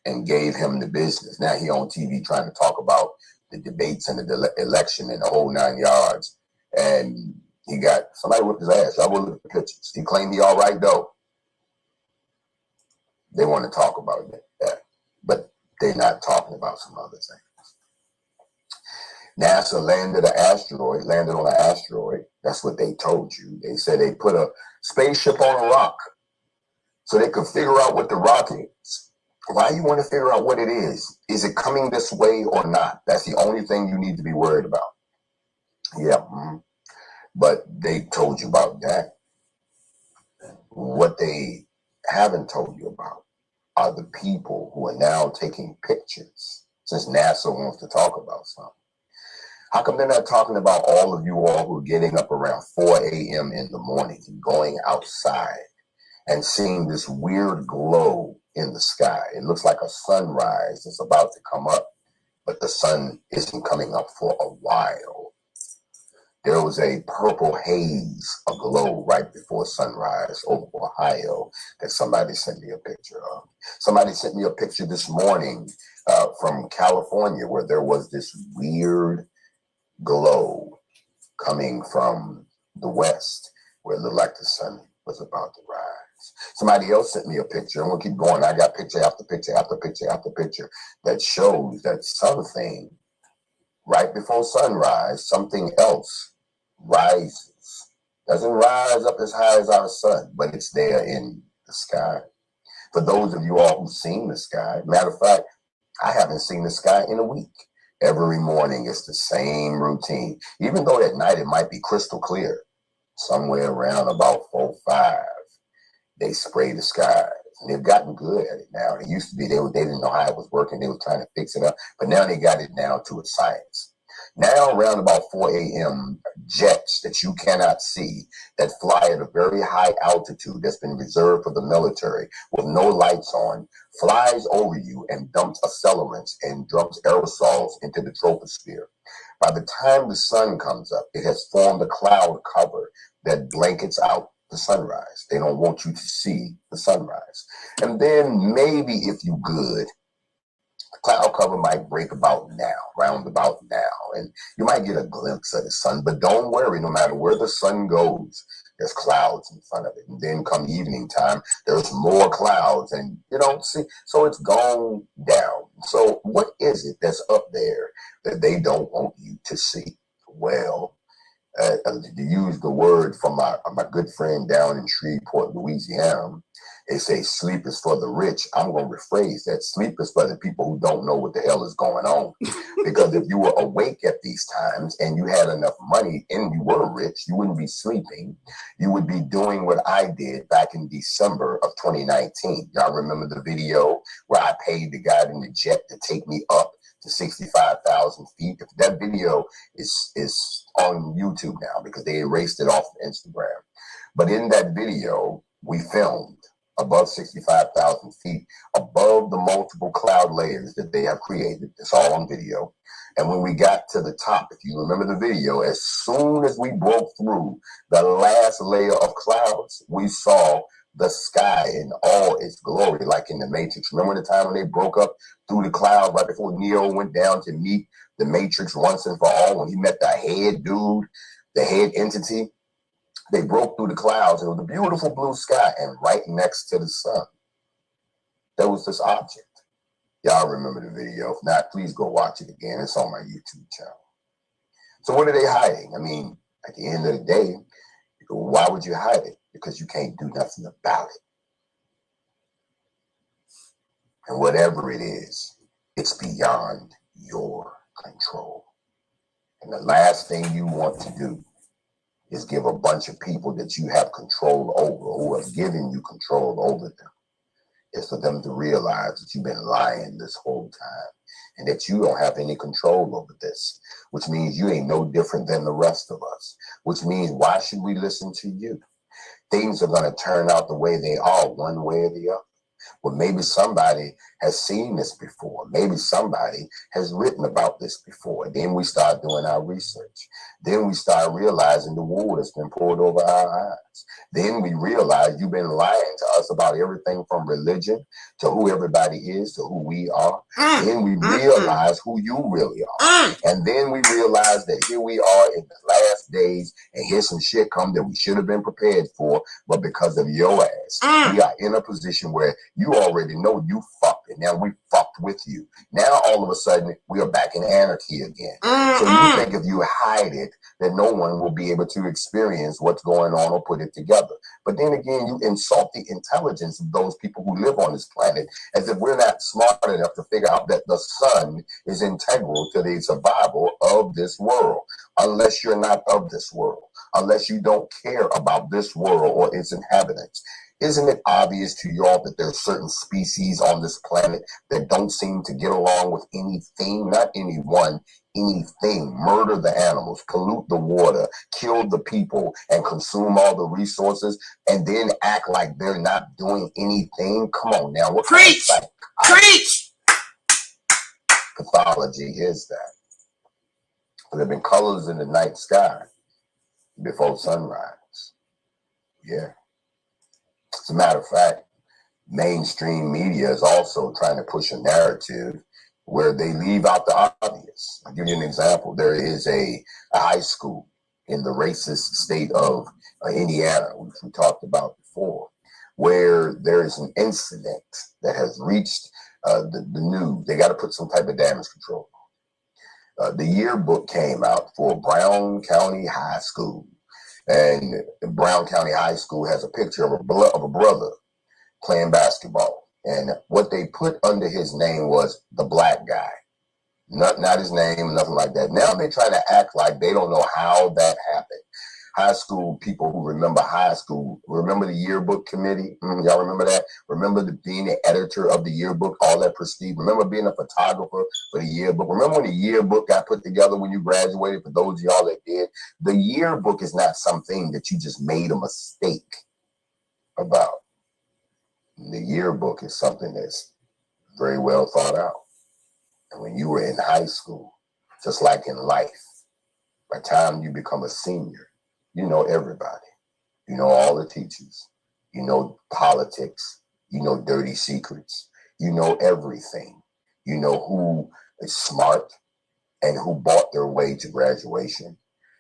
And gave him the business. Now he on TV trying to talk about the debates and the election and the whole 9 yards. And he got somebody whipped his ass. Y'all go look at the pictures. He claimed he all right, though. They want to talk about that. But they're not talking about some other things. NASA landed on an asteroid. That's what they told you. They said they put a spaceship on a rock so they could figure out what the rock is. Why you want to figure out what it is? Is it coming this way or not? That's the only thing you need to be worried about. Yeah. But they told you about that. What they haven't told you about are the people who are now taking pictures, since NASA wants to talk about something. How come they're not talking about all of you all who are getting up around 4 a.m. in the morning and going outside and seeing this weird glow in the sky? It looks like a sunrise that's about to come up, but the sun isn't coming up for a while. There was a purple haze aglow right before sunrise over Ohio that somebody sent me a picture of. Somebody sent me a picture this morning from California where there was this weird glow coming from the west where it looked like the sun was about to rise. Somebody else sent me a picture. I'm going to keep going. I got picture after picture after picture after picture that shows that something right before sunrise, something else rises. Doesn't rise up as high as our sun, but it's there in the sky. For those of you all who've seen the sky, matter of fact, I haven't seen the sky in a week. Every morning it's the same routine. Even though at night it might be crystal clear, somewhere around about 4, 5, they spray the skies. And they've gotten good at it now. It used to be they didn't know how it was working. They were trying to fix it up. But now they got it down to a science. Now around about 4 a.m., jets that you cannot see that fly at a very high altitude that's been reserved for the military with no lights on, flies over you and dumps accelerants and dumps aerosols into the troposphere. By the time the sun comes up, it has formed a cloud cover that blankets out the sunrise. They don't want you to see the sunrise. And then maybe if you good, the cloud cover might break about now, round about now, and you might get a glimpse of the sun. But don't worry, no matter where the sun goes, there's clouds in front of it. And then come evening time, there's more clouds and you don't see. So it's gone down. So what is it that's up there that they don't want you to see? Well, to use the word from my good friend down in Shreveport, Louisiana, they say sleep is for the rich. I'm going to rephrase that. Sleep is for the people who don't know what the hell is going on. Because if you were awake at these times and you had enough money and you were rich, you wouldn't be sleeping. You would be doing what I did back in December of 2019. Y'all remember the video where I paid the guy in the jet to take me up to 65,000 feet? That video is on YouTube now because they erased it off of Instagram. But in that video, we filmed above 65,000 feet, above the multiple cloud layers that they have created. It's all on video. And when we got to the top, if you remember the video, as soon as we broke through the last layer of clouds, we saw the sky in all its glory, like in the Matrix. Remember the time when they broke up through the cloud right before Neo went down to meet the Matrix once and for all, when he met the head dude, the head entity? They broke through the clouds. It was a beautiful blue sky, and right next to the sun, there was this object. Y'all remember the video? If not, please go watch it again. It's on my YouTube channel. So what are they hiding? I mean, at the end of the day, why would you hide it? Because you can't do nothing about it. And whatever it is, it's beyond your control. And the last thing you want to do is give a bunch of people that you have control over, who have given you control over them, is for them to realize that you've been lying this whole time and that you don't have any control over this, which means you ain't no different than the rest of us, which means why should we listen to you? Things are going to turn out the way they are, one way or the other. Well, maybe somebody has seen this before. Maybe somebody has written about this before. Then we start doing our research. Then we start realizing the wool has been poured over our eyes. Then we realize you've been lying to us about everything from religion to who everybody is to who we are. Then we realize who you really are. And then we realize that here we are in the last days and here's some shit come that we should have been prepared for, but because of your ass, we are in a position where you already know you fucked and now we fucked with you. Now all of a sudden we are back in anarchy again. So you think if you hide it, that no one will be able to experience what's going on or put it together. But then again, you insult the intelligence of those people who live on this planet as if we're not smart enough to figure out that the sun is integral to the survival of this world. Unless you're not of this world, unless you don't care about this world or its inhabitants. Isn't it obvious to y'all that there are certain species on this planet that don't seem to get along with anything, not anyone, anything? Murder the animals, pollute the water, kill the people, and consume all the resources, and then act like they're not doing anything? Come on now. What Preach! kind of Preach! pathology is that? There have been colors in the night sky before sunrise. Yeah. As a matter of fact, mainstream media is also trying to push a narrative where they leave out the obvious. I'll give you an example. There is a high school in the racist state of Indiana, which we talked about before, where there is an incident that has reached the news. They got to put some type of damage control. The yearbook came out for Brown County High School. And Brown County High School has a picture of a brother playing basketball. And what they put under his name was the black guy. Not his name, nothing like that. Now they're trying to act like they don't know how that happened. High school people who remember high school, remember the yearbook committee? Y'all remember that? Remember being the editor of the yearbook, all that prestige? Remember being a photographer for the yearbook? Remember when the yearbook got put together when you graduated? For those of y'all that did, the yearbook is not something that you just made a mistake about. The yearbook is something that's very well thought out. And when you were in high school, just like in life, by the time you become a senior, you know everybody. You know all the teachers. You know politics. You know dirty secrets. You know everything. You know who is smart and who bought their way to graduation.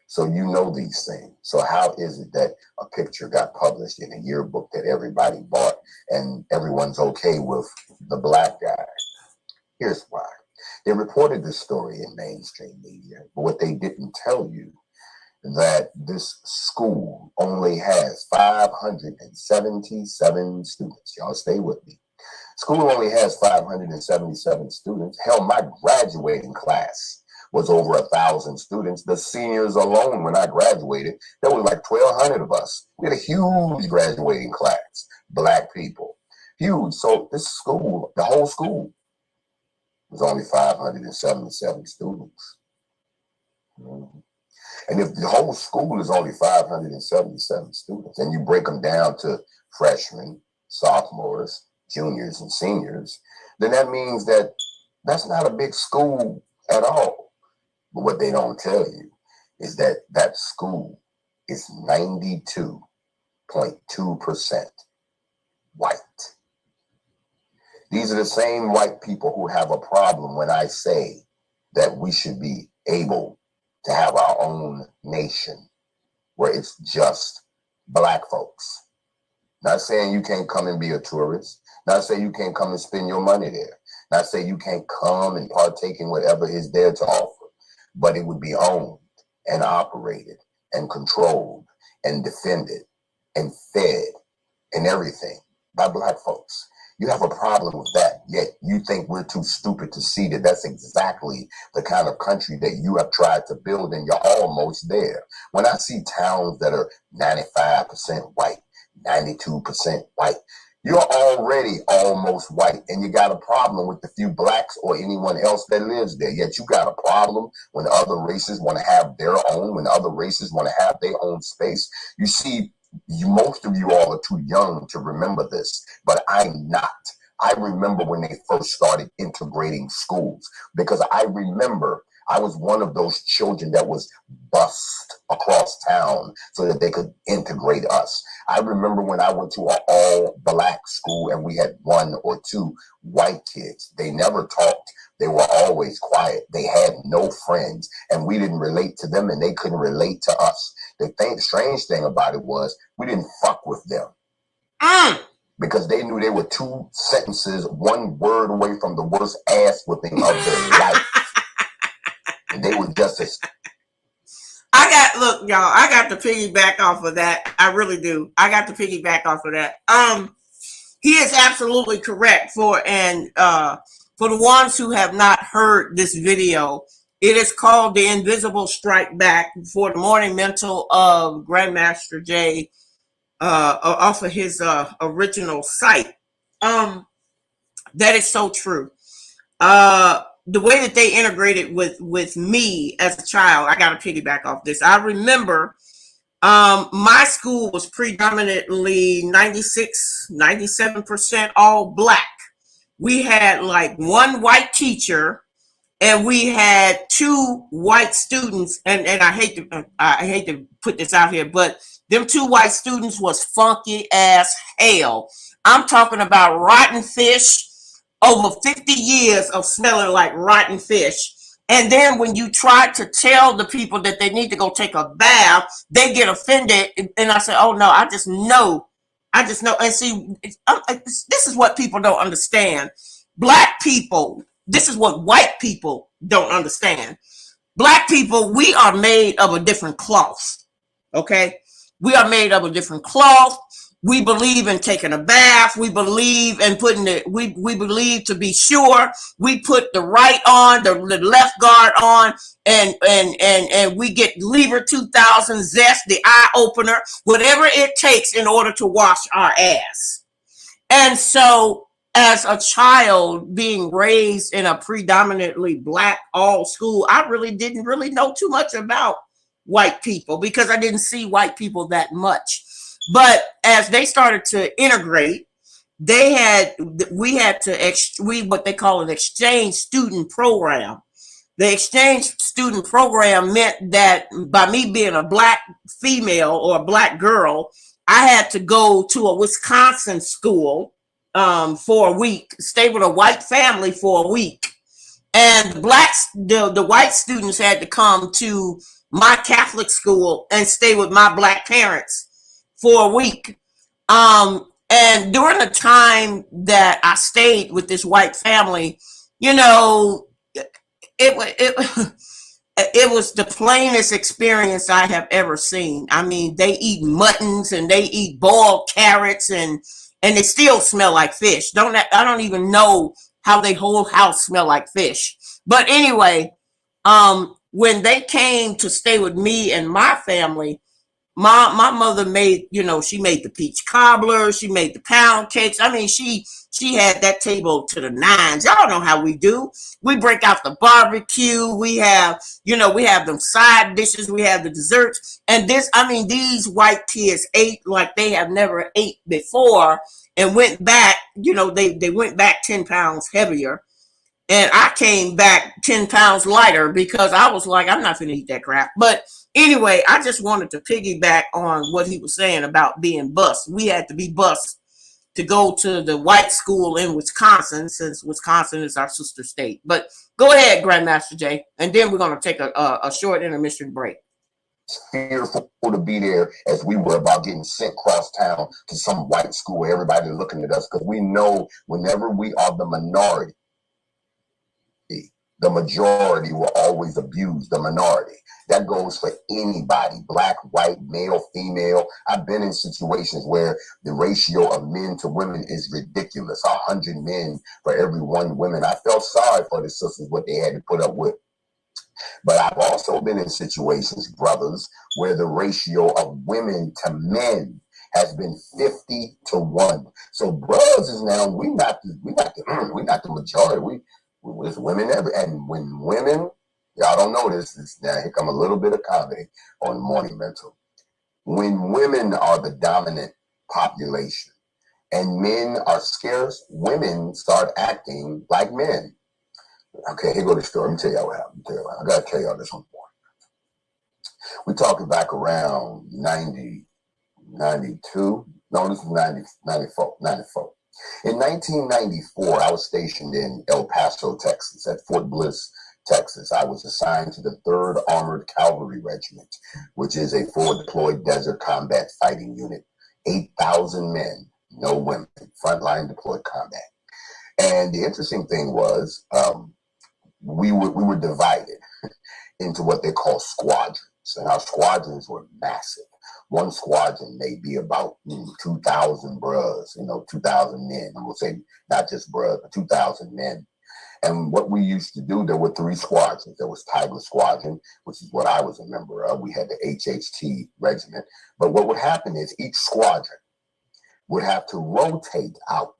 So you know these things. So how is it that a picture got published in a yearbook that everybody bought and everyone's okay with the black guy? Here's why. They reported this story in mainstream media, but what they didn't tell you that this school only has 577 students. Y'all stay with me. School only has 577 students. Hell, my graduating class was over 1,000 students. The seniors alone, when I graduated, there was like 1,200 of us. We had a huge graduating class, black people, huge. So this school, the whole school, was only 577 students. And if the whole school is only 577 students, and you break them down to freshmen, sophomores, juniors, and seniors, then that means that that's not a big school at all. But what they don't tell you is that that school is 92.2% white. These are the same white people who have a problem when I say that we should be able to have our own nation where it's just black folks. Not saying you can't come and be a tourist. Not saying you can't come and spend your money there. Not saying you can't come and partake in whatever is there to offer. But it would be owned and operated and controlled and defended and fed and everything by black folks. You have a problem with that, yet you think we're too stupid to see that that's exactly the kind of country that you have tried to build, and you're almost there. When I see towns that are 95% white, 92% white, you're already almost white, and you got a problem with the few blacks or anyone else that lives there. Yet you got a problem when other races want to have their own, when other races want to have their own space. You see, most of you all are too young to remember this, but I'm not. I remember when they first started integrating schools, because I remember I was one of those children that was bused across town so that they could integrate us. I remember when I went to an all-black school and we had one or two white kids. They never talked. They were always quiet. They had no friends, and we didn't relate to them, and they couldn't relate to us. The strange thing about it was we didn't fuck with them. because they knew they were 2 sentences, 1 word away from the worst ass whipping of their life. And they were just as... Look, y'all, I got to piggyback off of that. I really do. I got to piggyback off of that. He is absolutely correct for the ones who have not heard this video. It is called The Invisible Strike Back for the Morning Mental of Grandmaster Jay, off of his original site. That is so true. The way that they integrated with me as a child, I got to piggyback off this. I remember my school was predominantly 97% all black. We had like 1 white teacher, and we had 2 white students. And I hate to put this out here, but them 2 white students was funky as hell. I'm talking about rotten fish, over 50 years of smelling like rotten fish. And then when you try to tell the people that they need to go take a bath, they get offended. And I say, oh no, I just know. And see, this is what people don't understand. Black people, this is what white people don't understand. Black people, we are made of a different cloth. Okay? We are made of a different cloth. We believe in taking a bath. We believe in putting it, we believe, to be sure, we put the right on, the left guard on, and we get Lever 2000 Zest, the eye opener, whatever it takes in order to wash our ass. And so as a child being raised in a predominantly black all school, I really didn't know too much about white people because I didn't see white people that much. But as they started to integrate, we had what they call an exchange student program. The exchange student program meant that by me being a black female or a black girl, I had to go to a Wisconsin school for a week, stay with a white family for a week. And the white students had to come to my Catholic school and stay with my black parents for a week. And during the time that I stayed with this white family, you know, it was the plainest experience I have ever seen. I mean, they eat muttons and they eat boiled carrots and they still smell like fish. I don't even know how they whole house smell like fish. But anyway, when they came to stay with me and my family, my mother made, she made the peach cobbler, she made the pound cakes. I mean, she had that table to the nines. Y'all know how we do. We break out the barbecue. We have, we have them side dishes. We have the desserts. And these white kids ate like they have never ate before and went back, they went back 10 pounds heavier. And I came back 10 pounds lighter because I was like, I'm not going to eat that crap. But anyway, I just wanted to piggyback on what he was saying about being bused. We had to be bused to go to the white school in Wisconsin, since Wisconsin is our sister state. But go ahead, Grandmaster Jay, and then we're going to take a short intermission break. Fearful to be there as we were about getting sent across town to some white school. Everybody looking at us because we know whenever we are the minority, the majority will always abuse the minority. That goes for anybody, black, white, male, female. I've been in situations where the ratio of men to women is ridiculous. 100 men for every 1 woman. I felt sorry for the sisters, what they had to put up with. But I've also been in situations, brothers, where the ratio of women to men has been 50-1. So brothers is now, we not the majority. There's women ever, and when women, y'all don't know this, now here come a little bit of comedy on Morning Mental. When women are the dominant population and men are scarce, women start acting like men. Okay, here go the story. Let me tell y'all what happened. I gotta tell y'all this one more. We're talking back around 90, 92. No, this is 90, 94. In 1994, I was stationed in El Paso, Texas, at Fort Bliss, Texas. I was assigned to the 3rd Armored Cavalry Regiment, which is a forward deployed desert combat fighting unit. 8,000 men, no women, frontline deployed combat. And the interesting thing was, we were divided into what they call squadrons, and our squadrons were massive. One squadron may be about 2,000 bros, 2,000 men. And we'll say not just bros, but 2,000 men. And what we used to do, there were 3 squadrons. There was Tiger Squadron, which is what I was a member of. We had the HHT regiment. But what would happen is each squadron would have to rotate out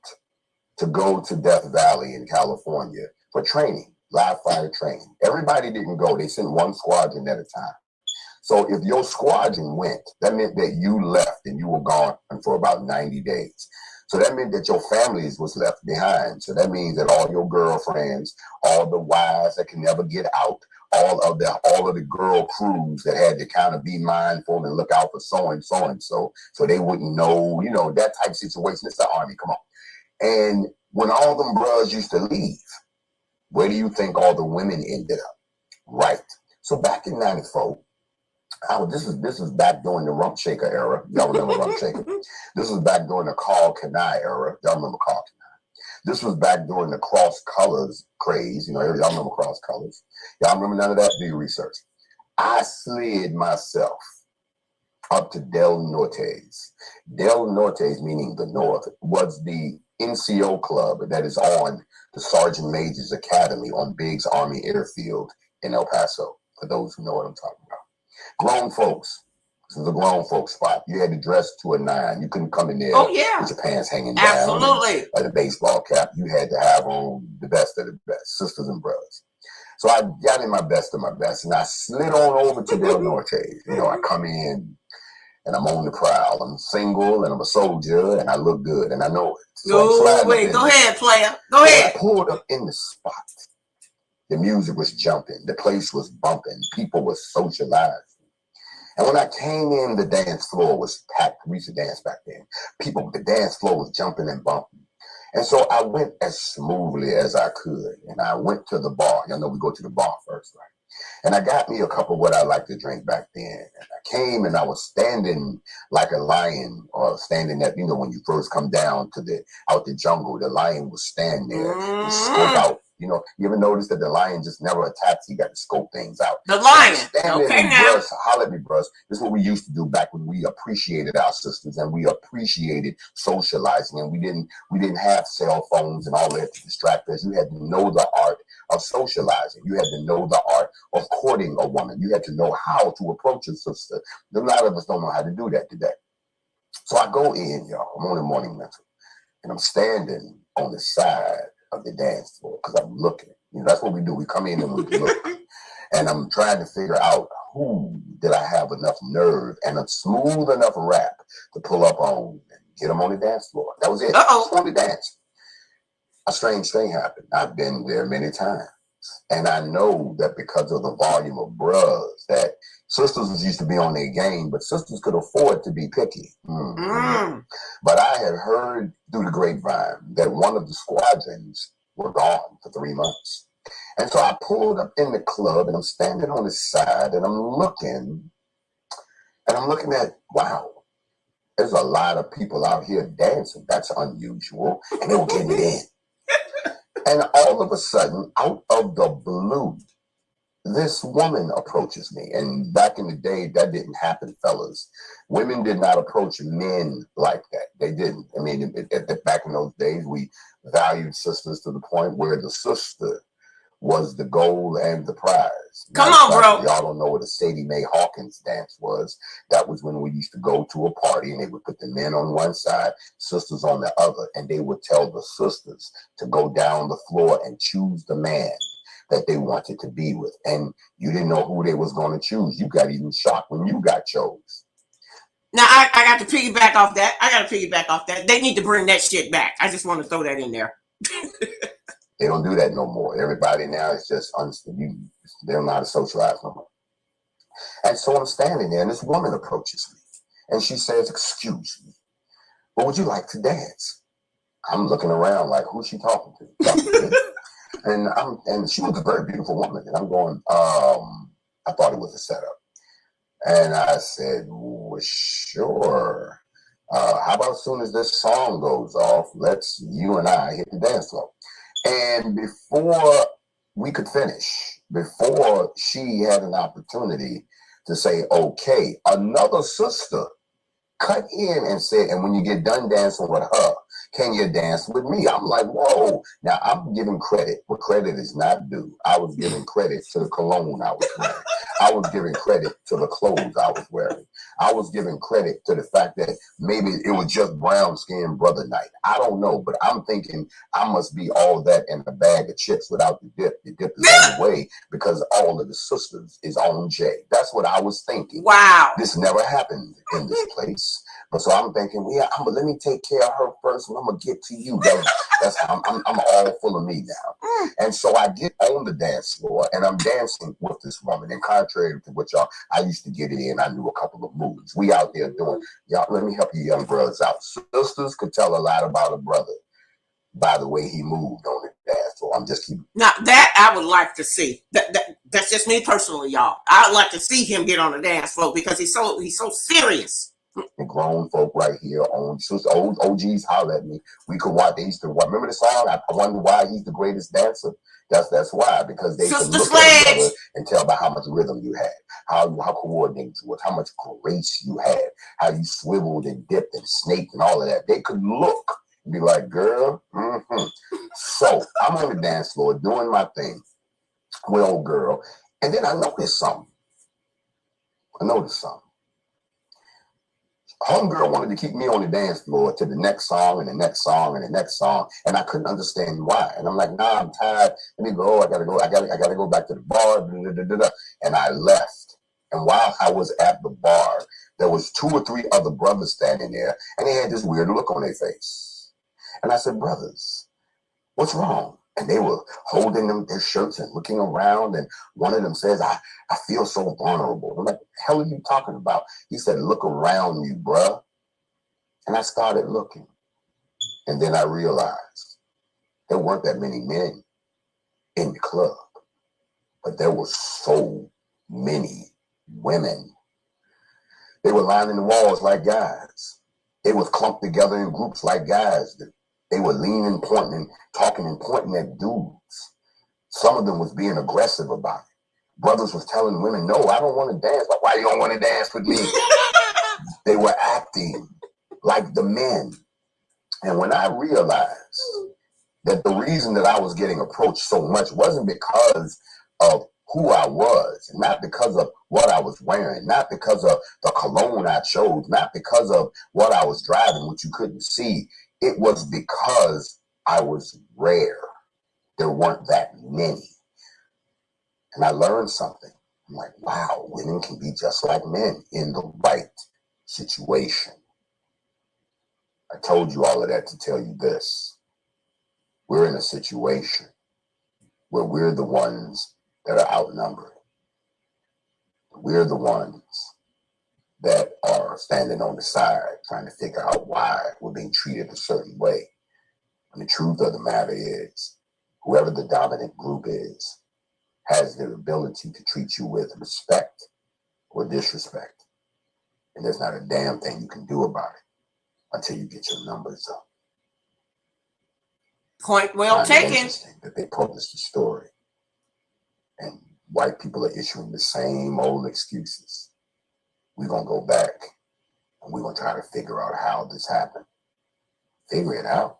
to go to Death Valley in California for training, live fire training. Everybody didn't go. They sent one squadron at a time. So if your squadron went, that meant that you left and you were gone for about 90 days. So that meant that your families was left behind. So that means that all your girlfriends, all the wives that can never get out, all of the girl crews that had to kind of be mindful and look out for so and so, so they wouldn't know, that type of situation. It's the Army, come on. And when all them bros used to leave, where do you think all the women ended up? Right. So back in '94, this is back during the Rump Shaker era. Y'all remember Rump Shaker? This was back during the Carl Kanai era. Y'all remember Carl Kanai? This was back during the cross colors craze. Y'all remember cross colors. Y'all remember none of that? Do your research. I slid myself up to Del Norte's. Del Norte's, meaning the North, was the NCO club that is on the Sergeant Major's Academy on Biggs Army Airfield in El Paso, for those who know what I'm talking about. Grown folks. This was a grown folks spot. You had to dress to a 9. You couldn't come in there with your pants hanging down. Absolutely. And a baseball cap. You had to have on the best of the best, sisters and brothers. So I got in my best of my best, and I slid on over to Del Norte's. I come in, and I'm on the prowl. I'm single, and I'm a soldier, and I look good, and I know it. So wait, go ahead, player. Go ahead. I pulled up in the spot. The music was jumping. The place was bumping. People were socializing. And when I came in, the dance floor was packed. We used to dance back then. The dance floor was jumping and bumping. And so I went as smoothly as I could. And I went to the bar. Y'all know we go to the bar first, right? And I got me a cup of what I like to drink back then. And I came and I was standing like a lion, or standing at, when you first come down to out the jungle, the lion was standing there and scope out. You ever notice that the lion just never attacks? He got to scope things out. The lion. Okay, now. Holler at me, bros. This is what we used to do back when we appreciated our sisters and we appreciated socializing, and we didn't have cell phones and all that to distract us. You had to know the art of socializing. You had to know the art of courting a woman. You had to know how to approach a sister. A lot of us don't know how to do that today. So I go in, y'all. I'm on the morning mental, and I'm standing on the side of the dance floor because I'm looking. That's what we do. We come in and we look. And I'm trying to figure out who did I have enough nerve and a smooth enough rap to pull up on and get them on the dance floor. That was it. Just on the dance. A strange thing happened. I've been there many times. And I know that because of the volume of bros, that sisters used to be on their game, but sisters could afford to be picky. But I had heard through the grapevine that one of the squadrons were gone for 3 months. And so I pulled up in the club and I'm standing on the side and I'm looking at, wow, there's a lot of people out here dancing. That's unusual. And they were getting it in. And all of a sudden, out of the blue, this woman approaches me. And back in the day, that didn't happen, fellas. Women did not approach men like that. They didn't. I mean, back in those days, we valued sisters to the point where the sister was the goal and the prize. Come on, bro. Y'all don't know what a Sadie Mae Hawkins dance was. That was when we used to go to a party and they would put the men on one side, sisters on the other, and they would tell the sisters to go down the floor and choose the man that they wanted to be with. And you didn't know who they was going to choose. You got even shocked when you got chose. Now, I got to piggyback off that. They need to bring that shit back. I just want to throw that in there. They don't do that no more. Everybody now is just they don't know how to socialize no more. And so I'm standing there, and this woman approaches me, and she says, "Excuse me, but would you like to dance?" I'm looking around like, who's she talking to? And she was a very beautiful woman, and I'm going, I thought it was a setup, and I said, well, sure. How about as soon as this song goes off, let's you and I hit the dance floor. And before we could finish, before she had an opportunity to say, okay, another sister cut in and said, and when you get done dancing with her, can you dance with me? I'm like, whoa. Now I'm giving credit where credit is not due. I was giving credit to the cologne I was wearing. I was giving credit to the clothes I was wearing. I was giving credit to the fact that maybe it was just brown skinned brother night. I don't know, but I'm thinking I must be all that in a bag of chips without the dip. The dip is on the way because all of the sisters is on J. That's what I was thinking. Wow. This never happened in this place. But so I'm thinking, well, yeah, let me take care of her first, and I'm gonna get to you. That's how I'm all full of me now. And so I get on the dance floor, and I'm dancing with this woman. And contrary to what y'all, I used to get it in. I knew a couple of moves. We out there doing, y'all. Let me help you, young brothers out. Sisters could tell a lot about a brother by the way he moved on the dance floor. I'm just keeping. Now that I would like to see. That's just me personally, y'all. I would like to see him get on the dance floor because he's so serious. Grown folk right here on old OGs holler at me. We could watch. They used to watch. Remember the song? I wonder why he's the greatest dancer. That's why, because they could look at each other and tell by how much rhythm you had, how coordinated you was, how much grace you had, how you swiveled and dipped and snaked and all of that. They could look and be like, girl. So I'm on the dance floor doing my thing with old girl, and then I noticed something. Homegirl wanted to keep me on the dance floor to the next song and the next song and the next song, and I couldn't understand why. And I'm like, nah, I'm tired. Let me go. I gotta go back to the bar. Blah, blah, blah, blah. And I left. And while I was at the bar, there was 2 or 3 other brothers standing there, and they had this weird look on their face. And I said, brothers, what's wrong? And they were holding their shirts and looking around. And one of them says, I feel so vulnerable. I'm like, what the hell are you talking about? He said, look around you, bruh. And I started looking. And then I realized there weren't that many men in the club, but there were so many women. They were lining the walls like guys. They was clumped together in groups like guys. They were leaning, pointing, talking and pointing at dudes. Some of them was being aggressive about it. Brothers was telling women, no, I don't want to dance. Like, why you don't want to dance with me? They were acting like the men. And when I realized that the reason that I was getting approached so much wasn't because of who I was, not because of what I was wearing, not because of the cologne I chose, not because of what I was driving, which you couldn't see. It was because I was rare. There weren't that many. And I learned something. I'm like, wow, women can be just like men in the right situation. I told you all of that to tell you this. We're in a situation where we're the ones that are outnumbered. We're the ones that are standing on the side trying to figure out why we're being treated a certain way. And the truth of the matter is, whoever the dominant group is has the ability to treat you with respect or disrespect. And there's not a damn thing you can do about it until you get your numbers up. Point well taken. Interesting that they published the story, and white people are issuing the same old excuses. We're gonna go back and we're gonna try to figure out how this happened. Figure it out.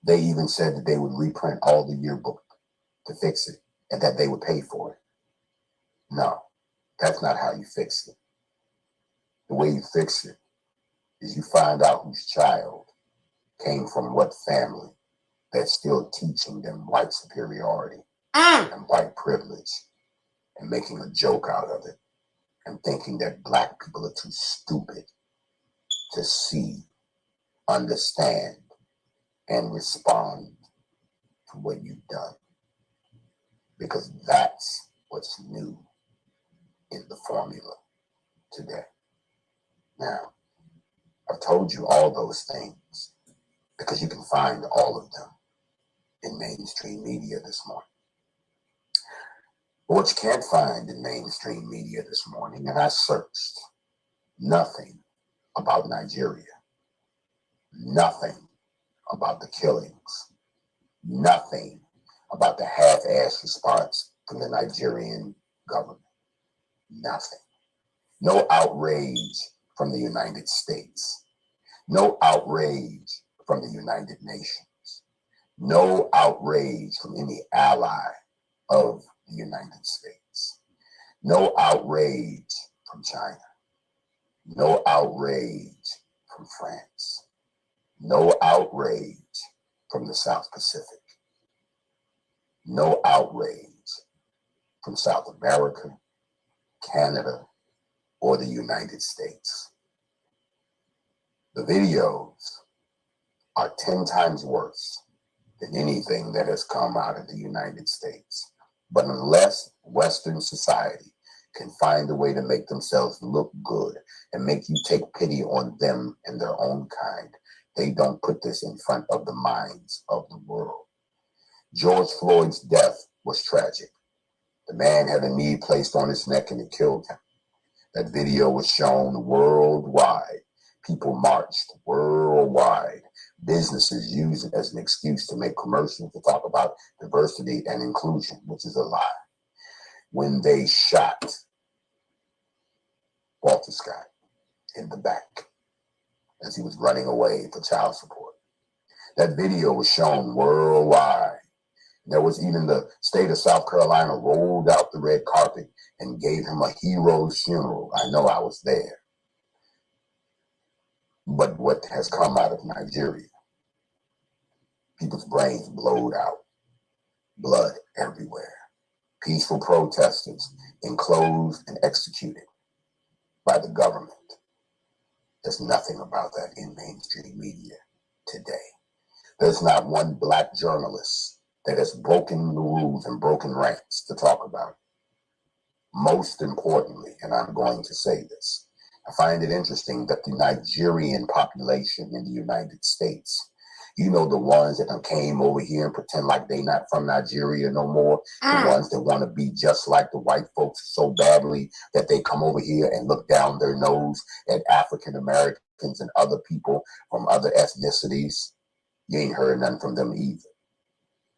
They even said that they would reprint all the yearbook to fix it and that they would pay for it. No, that's not how you fix it. The way you fix it is you find out whose child came from what family that's still teaching them white superiority and white privilege and making a joke out of it and thinking that black people are too stupid to see, understand, and respond to what you've done. Because that's what's new in the formula today. Now, I've told you all those things because you can find all of them in mainstream media this morning. But what you can't find in mainstream media this morning, and I searched, nothing about Nigeria. Nothing about the killings. Nothing about the half-assed response from the Nigerian government. Nothing. No outrage from the United States. No outrage from the United Nations. No outrage from any ally of the United States. No outrage from China. No outrage from France. No outrage from the South Pacific. No outrage from South America, Canada, or the United States. The videos are 10 times worse than anything that has come out of the United States. But unless Western society can find a way to make themselves look good and make you take pity on them and their own kind, they don't put this in front of the minds of the world. George Floyd's death was tragic. The man had a knee placed on his neck and it killed him. That video was shown worldwide. People marched worldwide. Businesses used it as an excuse to make commercials to talk about diversity and inclusion, which is a lie. When they shot Walter Scott in the back as he was running away for child support, that video was shown worldwide. There was even the state of South Carolina rolled out the red carpet and gave him a hero's funeral. I know I was there. But what has come out of Nigeria, people's brains blowed out, blood everywhere, peaceful protesters enclosed and executed by the government. There's nothing about that in mainstream media today. There's not one black journalist that has broken the rules and broken ranks to talk about it. Most importantly, and I'm going to say this, I find it interesting that the Nigerian population in the United States, you know, the ones that came over here and pretend like they not from Nigeria no more, the ones that want to be just like the white folks so badly that they come over here and look down their nose at African Americans and other people from other ethnicities. You ain't heard nothing from them either.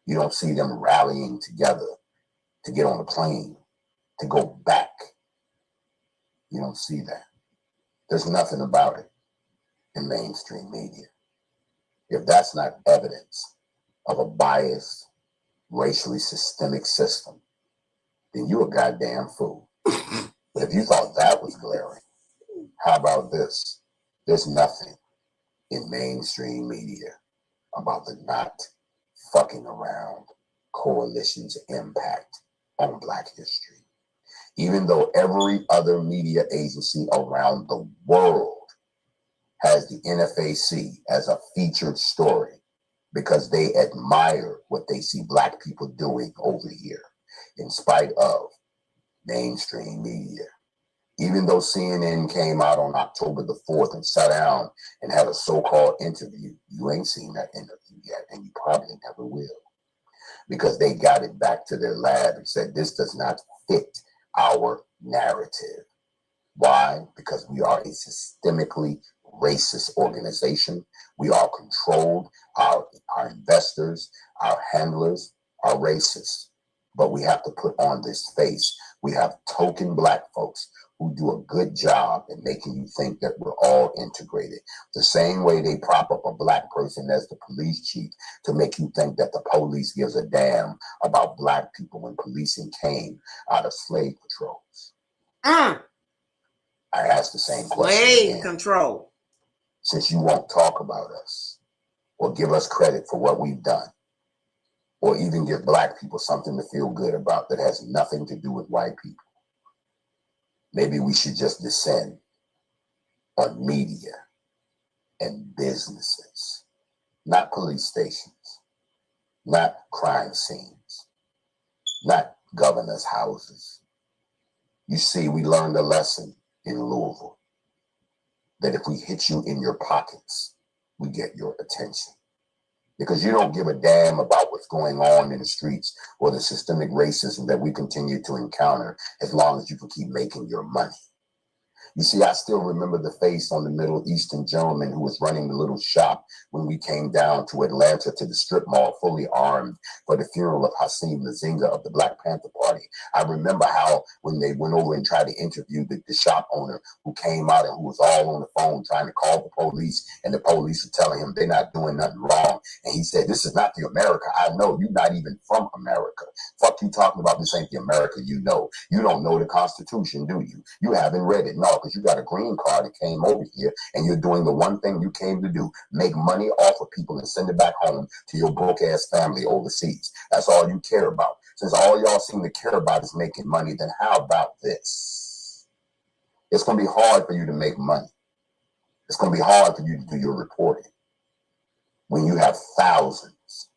You don't see them rallying together to get on a plane, to go back. You don't see that. There's nothing about it in mainstream media. If that's not evidence of a biased, racially systemic system, then you're a goddamn fool. But if you thought that was glaring, how about this? There's nothing in mainstream media about the not fucking around coalition's impact on Black history. Even though every other media agency around the world has the NFAC as a featured story because they admire what they see Black people doing over here in spite of mainstream media. Even though CNN came out on October the 4th and sat down and had a so-called interview, you ain't seen that interview yet, and you probably never will. Because they got it back to their lab and said, this does not fit our narrative. Why? Because we are a systemically racist organization. We are controlled. Our investors, our handlers are racist. But we have to put on this face. We have token Black folks who do a good job in making you think that we're all integrated. The same way they prop up a Black person as the police chief to make you think that the police gives a damn about Black people when policing came out of slave patrols. I asked the same question Slave again. control. Since you won't talk about us or give us credit for what we've done, or even give Black people something to feel good about that has nothing to do with white people, maybe we should just descend on media and businesses, not police stations, not crime scenes, not governors' houses. You see, we learned a lesson in Louisville that if we hit you in your pockets, we get your attention. Because you don't give a damn about what's going on in the streets or the systemic racism that we continue to encounter as long as you can keep making your money. You see, I still remember the face on the Middle Eastern gentleman who was running the little shop when we came down to Atlanta to the strip mall fully armed for the funeral of Hassim Nzinga of the Black Panther Party. I remember how when they went over and tried to interview the shop owner who came out and who was all on the phone trying to call the police, and the police were telling him they're not doing nothing wrong. And he said, this is not the America I know. You're not even from America. Fuck you talking about. This ain't the America you know. You don't know the Constitution, do you? You haven't read it. No, because you got a green card that came over here and you're doing the one thing you came to do, make money off of people and send it back home to your broke ass family overseas. That's all you care about. Since all y'all seem to care about is making money, then how about this? It's going to be hard for you to make money. It's going to be hard for you to do your reporting when you have thousands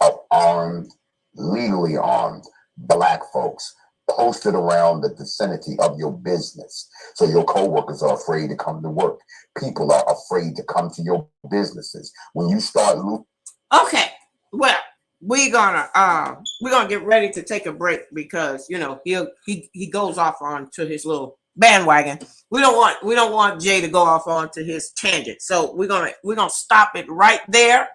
of armed, legally armed Black folks posted around the vicinity of your business. So your coworkers are afraid to come to work. People are afraid to come to your businesses. When you start okay, well, we're gonna get ready to take a break because you know he goes off on to his little bandwagon. We don't want Jay to go off onto his tangent. So we're gonna stop it right there.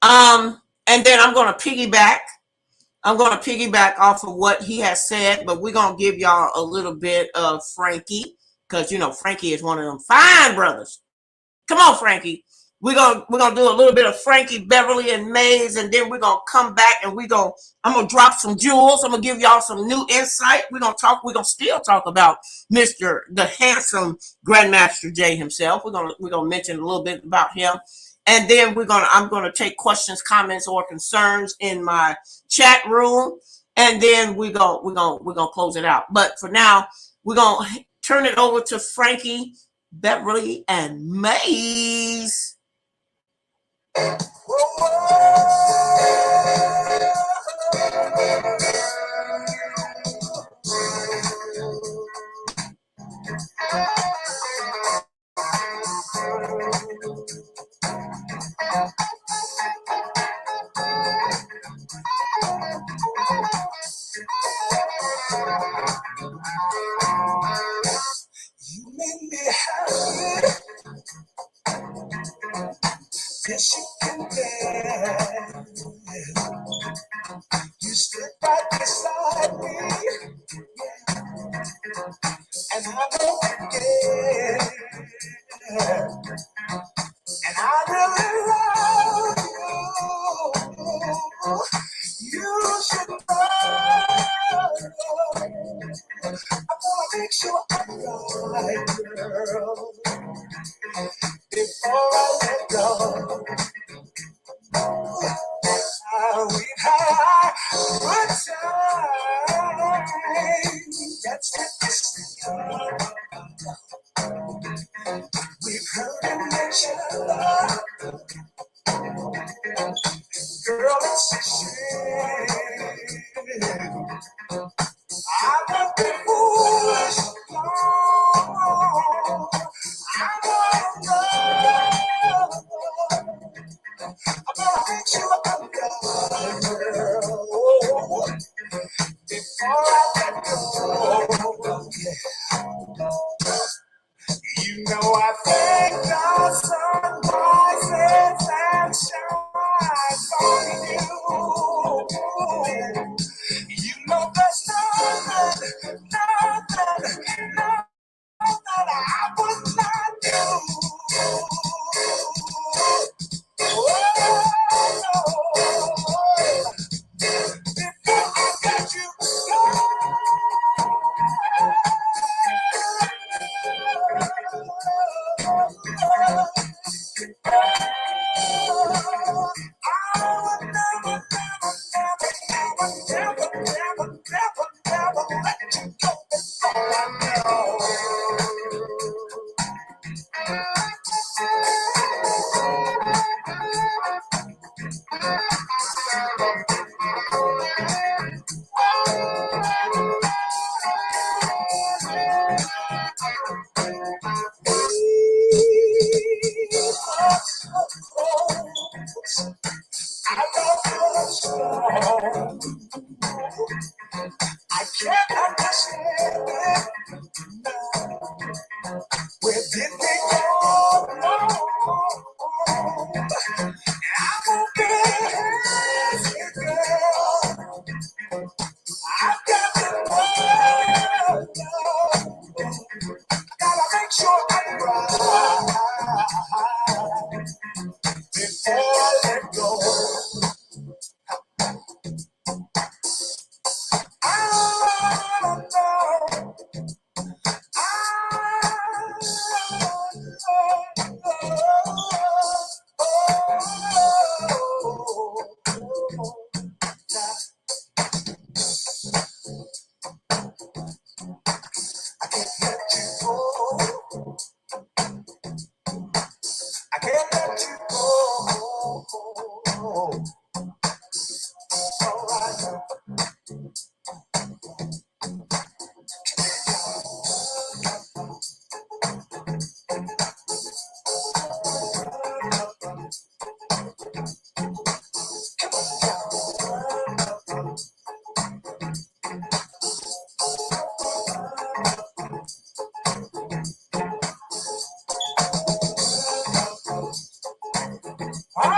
And then I'm gonna piggyback off of what he has said, but we're gonna give y'all a little bit of Frankie, because you know Frankie is one of them fine brothers. Come on, Frankie. We're gonna do a little bit of Frankie, Beverly, and Mays, and then we're gonna come back and I'm gonna drop some jewels. I'm gonna give y'all some new insight. We're gonna still talk about the handsome Grandmaster Jay himself. We're gonna mention a little bit about him. And then I'm gonna take questions, comments, or concerns in my chat room, and then we're gonna close it out. But for now, we're gonna turn it over to Frankie, Beverly, and Mays. You make me happy, 'cause you can dance. You stood right beside me, and I won't forget. And I really love you. You should know. I'm gonna make sure I'm right, girl, before I let go. We've had a good time. That's what this is. We've heard and mentioned love. Girl, it's a shame. I won't be foolish. No. I'm gonna make sure I'm good, girl, before I let go. You know I thank the sun rises and shines on you. Feel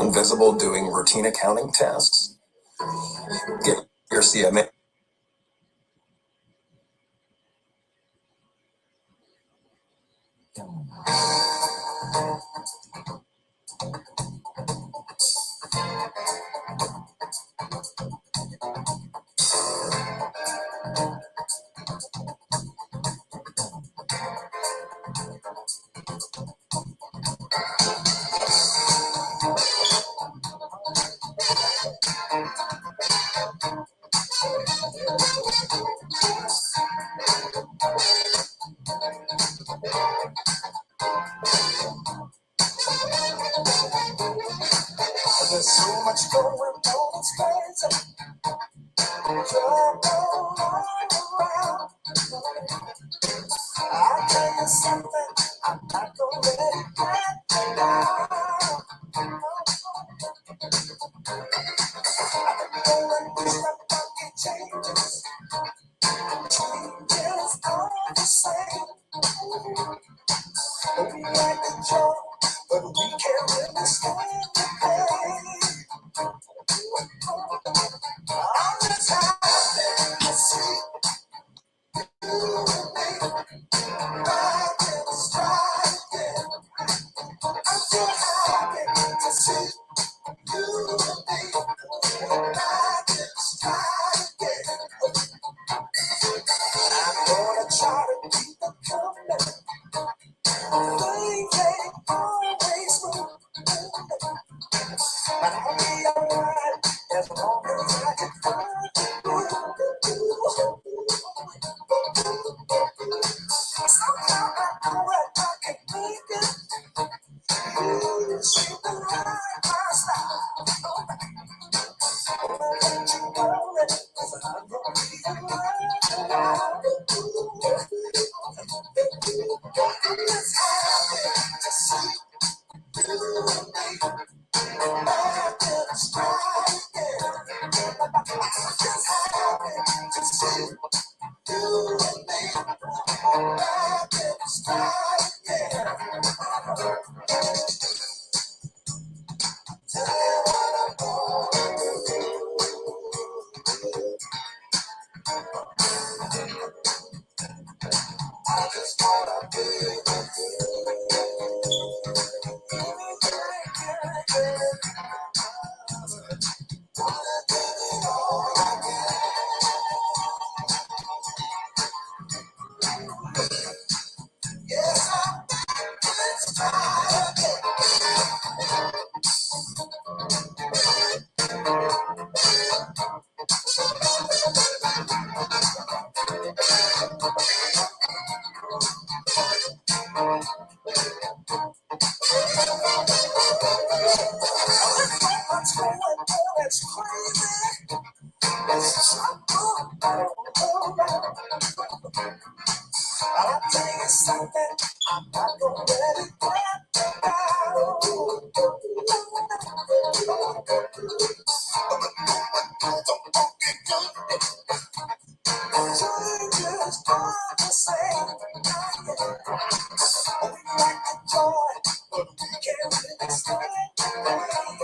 invisible doing routine accounting tasks? Get your CMA. There's so much going on, it's crazy. You're all around. I'll tell you something, I'm not gonna let it get down. Going through some funky changes. Changes all the same. We like the joy, but we can't really stand the pain. I'm just happy to see you and me back in the stride again. I'm so happy to see you and me back in the stride again. I'm gonna try to keep it coming. Things ain't always smooth, but I'll be alright as long as I can find you. Somehow I know that I can make it. You seem to like my style. I'll let you know it, 'cause I'm gonna be around. I'm just happy to see you and me back in the stride again. I'm just happy to see you and me back in the stride again. Tell you what I'm gonna do. I just wanna be with what's going on. It's crazy. It's trouble all around. I'll tell you something, I'm not gonna let it get down. Changes are the same. We like the joy, but we can't really stand the pain.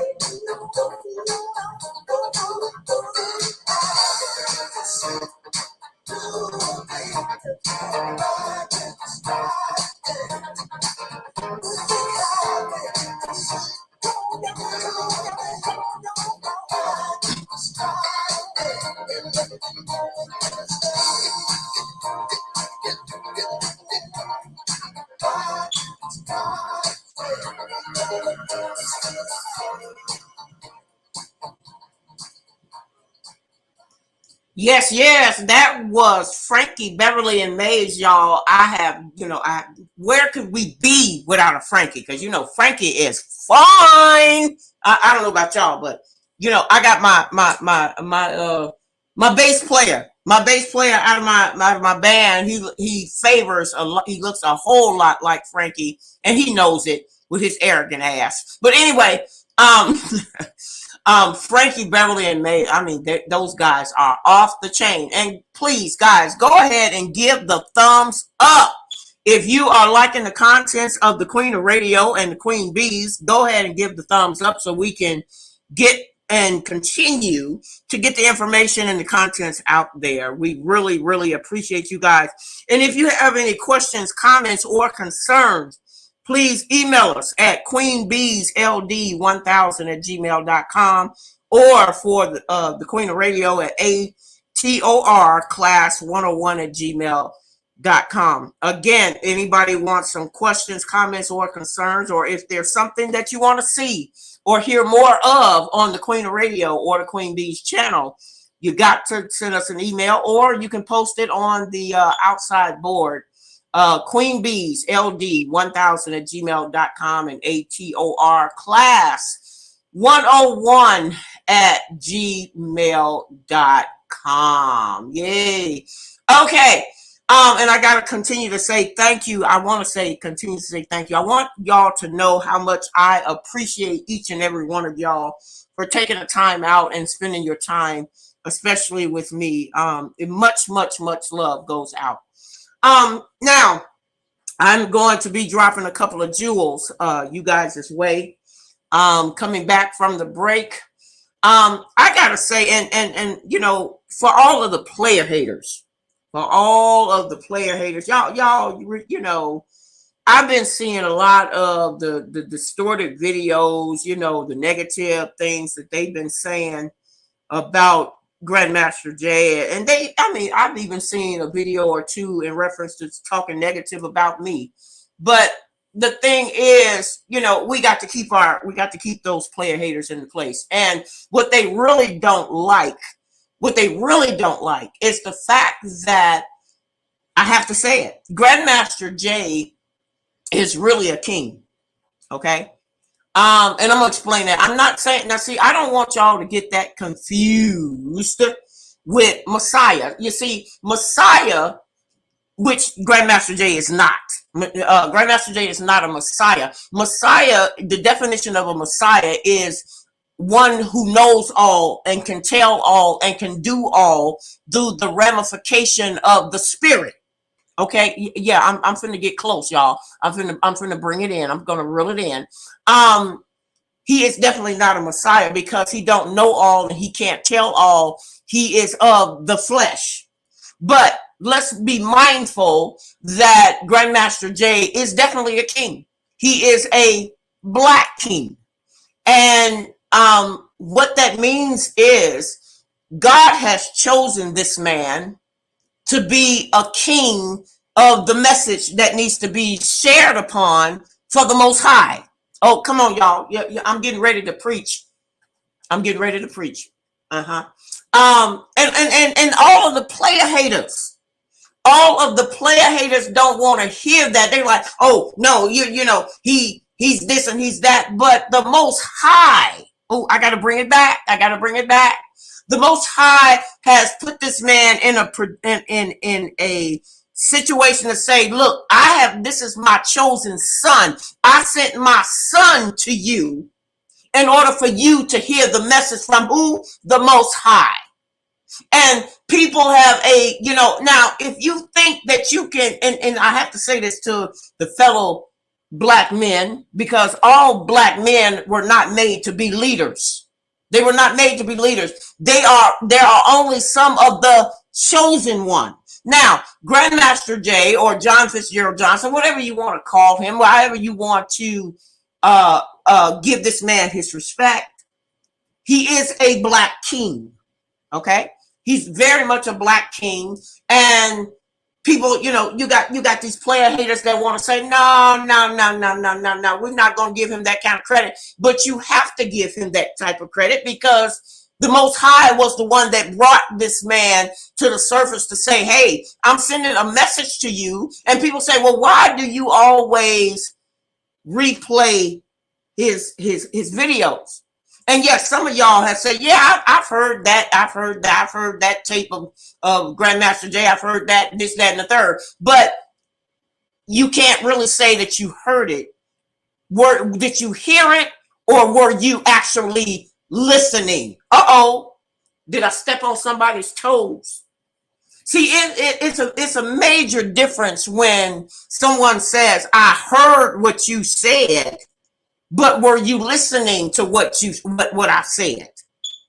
Yes, yes, that was Frankie, Beverly, and Mays, y'all. I have, where could we be without a Frankie? Because Frankie is fine. I don't know about y'all, but I got my bass player, out of my band. He favors a lot. He looks a whole lot like Frankie, and he knows it with his arrogant ass. But anyway, Frankie, Beverly, and May, I mean, those guys are off the chain. And please, guys, go ahead and give the thumbs up. If you are liking the contents of the Queen of Radio and the Queen Bees, go ahead and give the thumbs up so we can get and continue to get the information and the contents out there. We really, really appreciate you guys. And if you have any questions, comments, or concerns, please email us at queenbeesld1000@gmail.com or for the Queen of Radio at atorclass101@gmail.com. Again, anybody wants some questions, comments, or concerns, or if there's something that you want to see or hear more of on the Queen of Radio or the Queen Bees channel, you got to send us an email, or you can post it on the outside board. QueenBeesLD1000@gmail.com and atorclass101@gmail.com. Yay. Okay. And I gotta continue to say thank you. Continue to say thank you. I want y'all to know how much I appreciate each and every one of y'all for taking the time out and spending your time, especially with me. Much, much, much love goes out. Now I'm going to be dropping a couple of jewels, you guys' way. Coming back from the break. I gotta say, and for all of the player haters, y'all, I've been seeing a lot of the distorted videos, the negative things that they've been saying about Grandmaster Jay, and I've even seen a video or two in reference to talking negative about me. But the thing is, we got to keep those player haters in place. And what they really don't like is the fact that, I have to say it, Grandmaster Jay is really a king. Okay. And I'm gonna explain that. I'm not saying, now see, I don't want y'all to get that confused with Messiah. You see, Messiah, which Grandmaster Jay is not. Grandmaster Jay is not a Messiah. Messiah, the definition of a Messiah is one who knows all and can tell all and can do all through the ramification of the spirit. Okay, yeah, I'm finna get close, y'all. I'm finna bring it in. I'm gonna reel it in. He is definitely not a Messiah because he don't know all and he can't tell all. He is of the flesh. But let's be mindful that Grandmaster Jay is definitely a king. He is a black king. And what that means is God has chosen this man to be a king of the message that needs to be shared upon for the Most High. Oh, come on, y'all. Yeah, I'm getting ready to preach. And all of the player haters, don't want to hear that. They're like, oh no, he's this and he's that. But the Most High, oh, I got to bring it back. The Most High has put this man in a situation to say, look, this is my chosen son. I sent my son to you in order for you to hear the message from who? The Most High. And people have now, if you think that you can, and I have to say this to the fellow black men, because all black men were not made to be leaders. They were not made to be leaders. There are only some of the chosen one. Now, Grandmaster Jay or John Fitzgerald Johnson, whatever you want to call him, however you want to give this man his respect, he is a black king. Okay? He's very much a black king. And people, you know, you got these player haters that want to say, no, no, no, no, no, no, no, we're not going to give him that kind of credit. But you have to give him that type of credit, because the Most High was the one that brought this man to the surface to say, hey, I'm sending a message to you. And people say, well, why do you always replay his videos? And yes, some of y'all have said, yeah, I've heard that. I've heard that tape of Grandmaster Jay. I've heard that, this, that, and the third. But you can't really say that you heard it. Did you hear it, or were you actually listening? Uh-oh. Did I step on somebody's toes? See, it's a major difference when someone says, I heard what you said, but were you listening to what I said?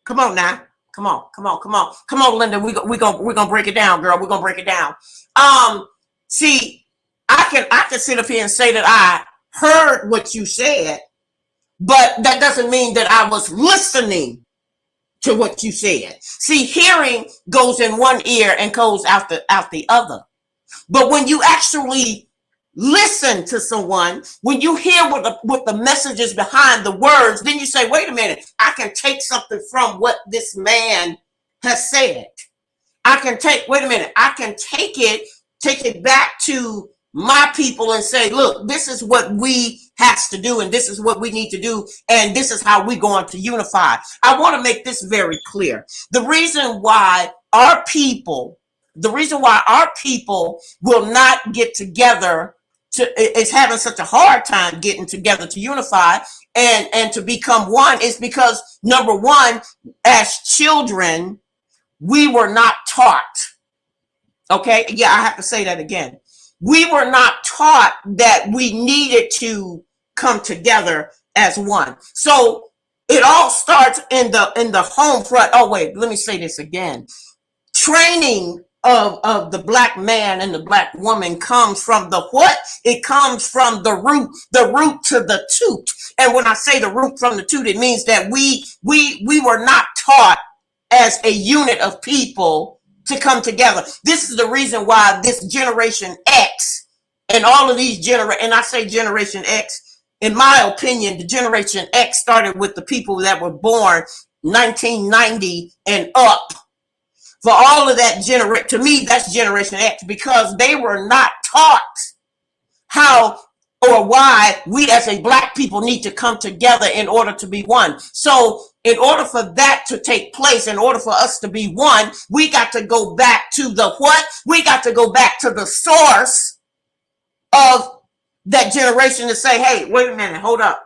Come on now. Come on, Linda. We're gonna break it down, girl. We're gonna break it down. See, I can sit up here and say that I heard what you said, but that doesn't mean that I was listening to what you said. See, hearing goes in one ear and goes out the other. But when you actually listen to someone, when you hear what the message is behind the words, then you say, wait a minute, I can take something from what this man has said. I can take it back to my people and say, look, this is what we has to do, and this is what we need to do, and this is how we're going to unify. I want to make this very clear. The reason why our people will not get together is having such a hard time getting together to unify and to become one is because, number one, as children, we were not taught. Okay, yeah, I have to say that again. We were not taught that we needed to come together as one. So it all starts in the home front. Oh wait, let me say this again. Training of the black man and the black woman comes from the what? It comes from the root to the toot. And when I say the root from the toot, it means that we were not taught as a unit of people to come together. This is the reason why this Generation X and all of these and I say Generation X, in my opinion, the Generation X started with the people that were born 1990 and up. For all of that to me, that's Generation X, because they were not taught how or why we as a black people need to come together in order to be one. So in order for that to take place, in order for us to be one, we got to go back to the what? We got to go back to the source of that generation to say, hey, wait a minute, hold up.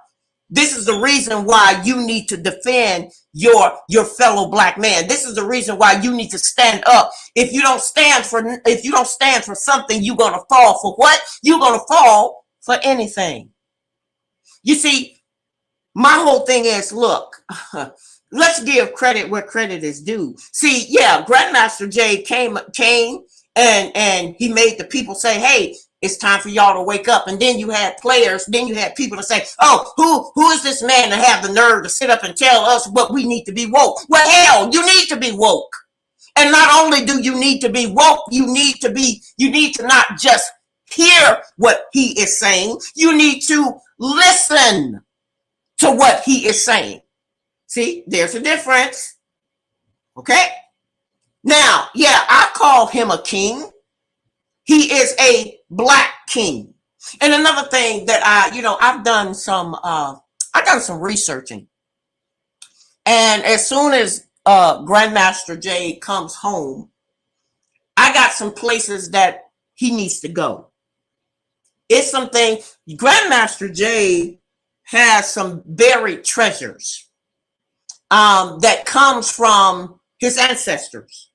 This is the reason why you need to defend your fellow black man. This is the reason why you need to stand up. If you don't stand for something, you're going to fall for what? You're going to fall for anything. You see, my whole thing is, look, let's give credit where credit is due. See, yeah, Grandmaster Jay came and he made the people say, hey, it's time for y'all to wake up. And then you had players, then you had people to say, oh, who is this man to have the nerve to sit up and tell us what we need to be woke? Well, hell, you need to be woke. And not only do you need to be woke, you need to not just hear what he is saying, you need to listen to what he is saying. See, there's a difference. Okay? Now, yeah, I call him a king. He is a black king. And another thing that I've done some researching. And as soon as Grandmaster Jay comes home, I got some places that he needs to go. It's something, Grandmaster Jay has some buried treasures that comes from his ancestors.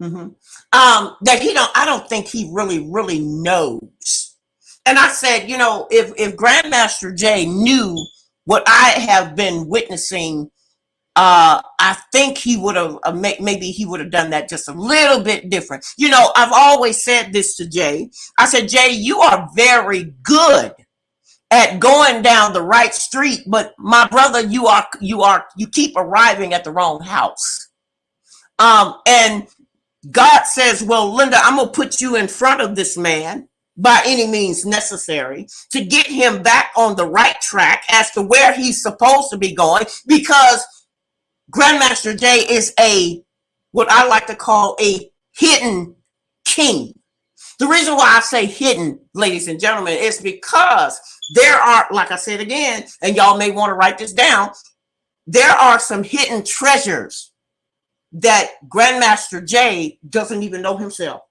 Mm-hmm. That I don't think he really knows. And I said, if Grandmaster Jay knew what I have been witnessing, I think he would have maybe he would have done that just a little bit different. I've always said this to Jay. I said, Jay, you are very good at going down the right street, but my brother, you keep arriving at the wrong house. And God says, well, Linda, I'm going to put you in front of this man by any means necessary to get him back on the right track as to where he's supposed to be going, because Grandmaster Jay is what I like to call a hidden king. The reason why I say hidden, ladies and gentlemen, is because there are, like I said again, and y'all may want to write this down, there are some hidden treasures that Grandmaster Jay doesn't even know himself.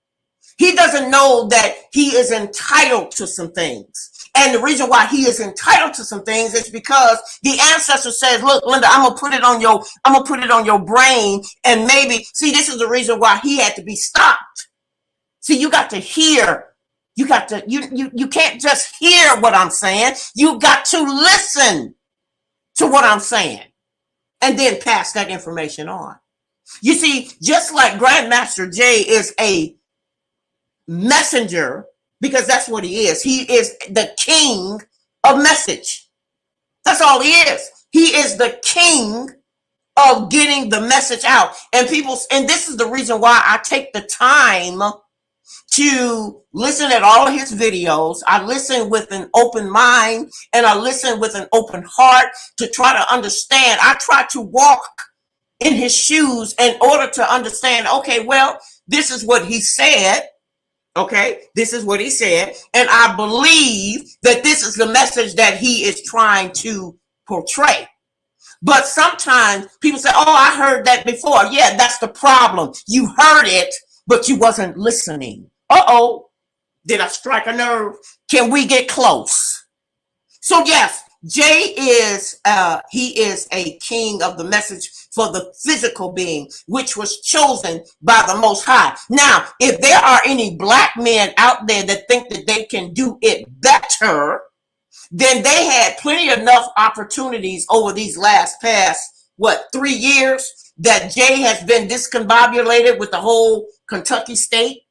He doesn't know that he is entitled to some things. And the reason why he is entitled to some things is because the ancestor says, look, Linda, I'm gonna put it on your brain. And maybe, see, this is the reason why he had to be stopped. See, you got to hear, you can't just hear what I'm saying. You got to listen to what I'm saying and then pass that information on. You see, just like Grandmaster Jay is a messenger, because that's what he is. He is the king of message. That's all he is. He is the king of getting the message out. And this is the reason why I take the time to listen at all of his videos. I listen with an open mind and I listen with an open heart to try to understand. I try to walk in his shoes in order to understand, okay, well, this is what he said. Okay, this is what he said. And I believe that this is the message that he is trying to portray. But sometimes people say, oh, I heard that before. Yeah, that's the problem. You heard it, but you wasn't listening. Uh-oh, did I strike a nerve? Can we get close? So yes, Jay is he is a king of the message for the physical being, which was chosen by the Most High. Now, if there are any black men out there that think that they can do it better, then they had plenty enough opportunities over these past 3 years that Jay has been discombobulated with the whole Kentucky state.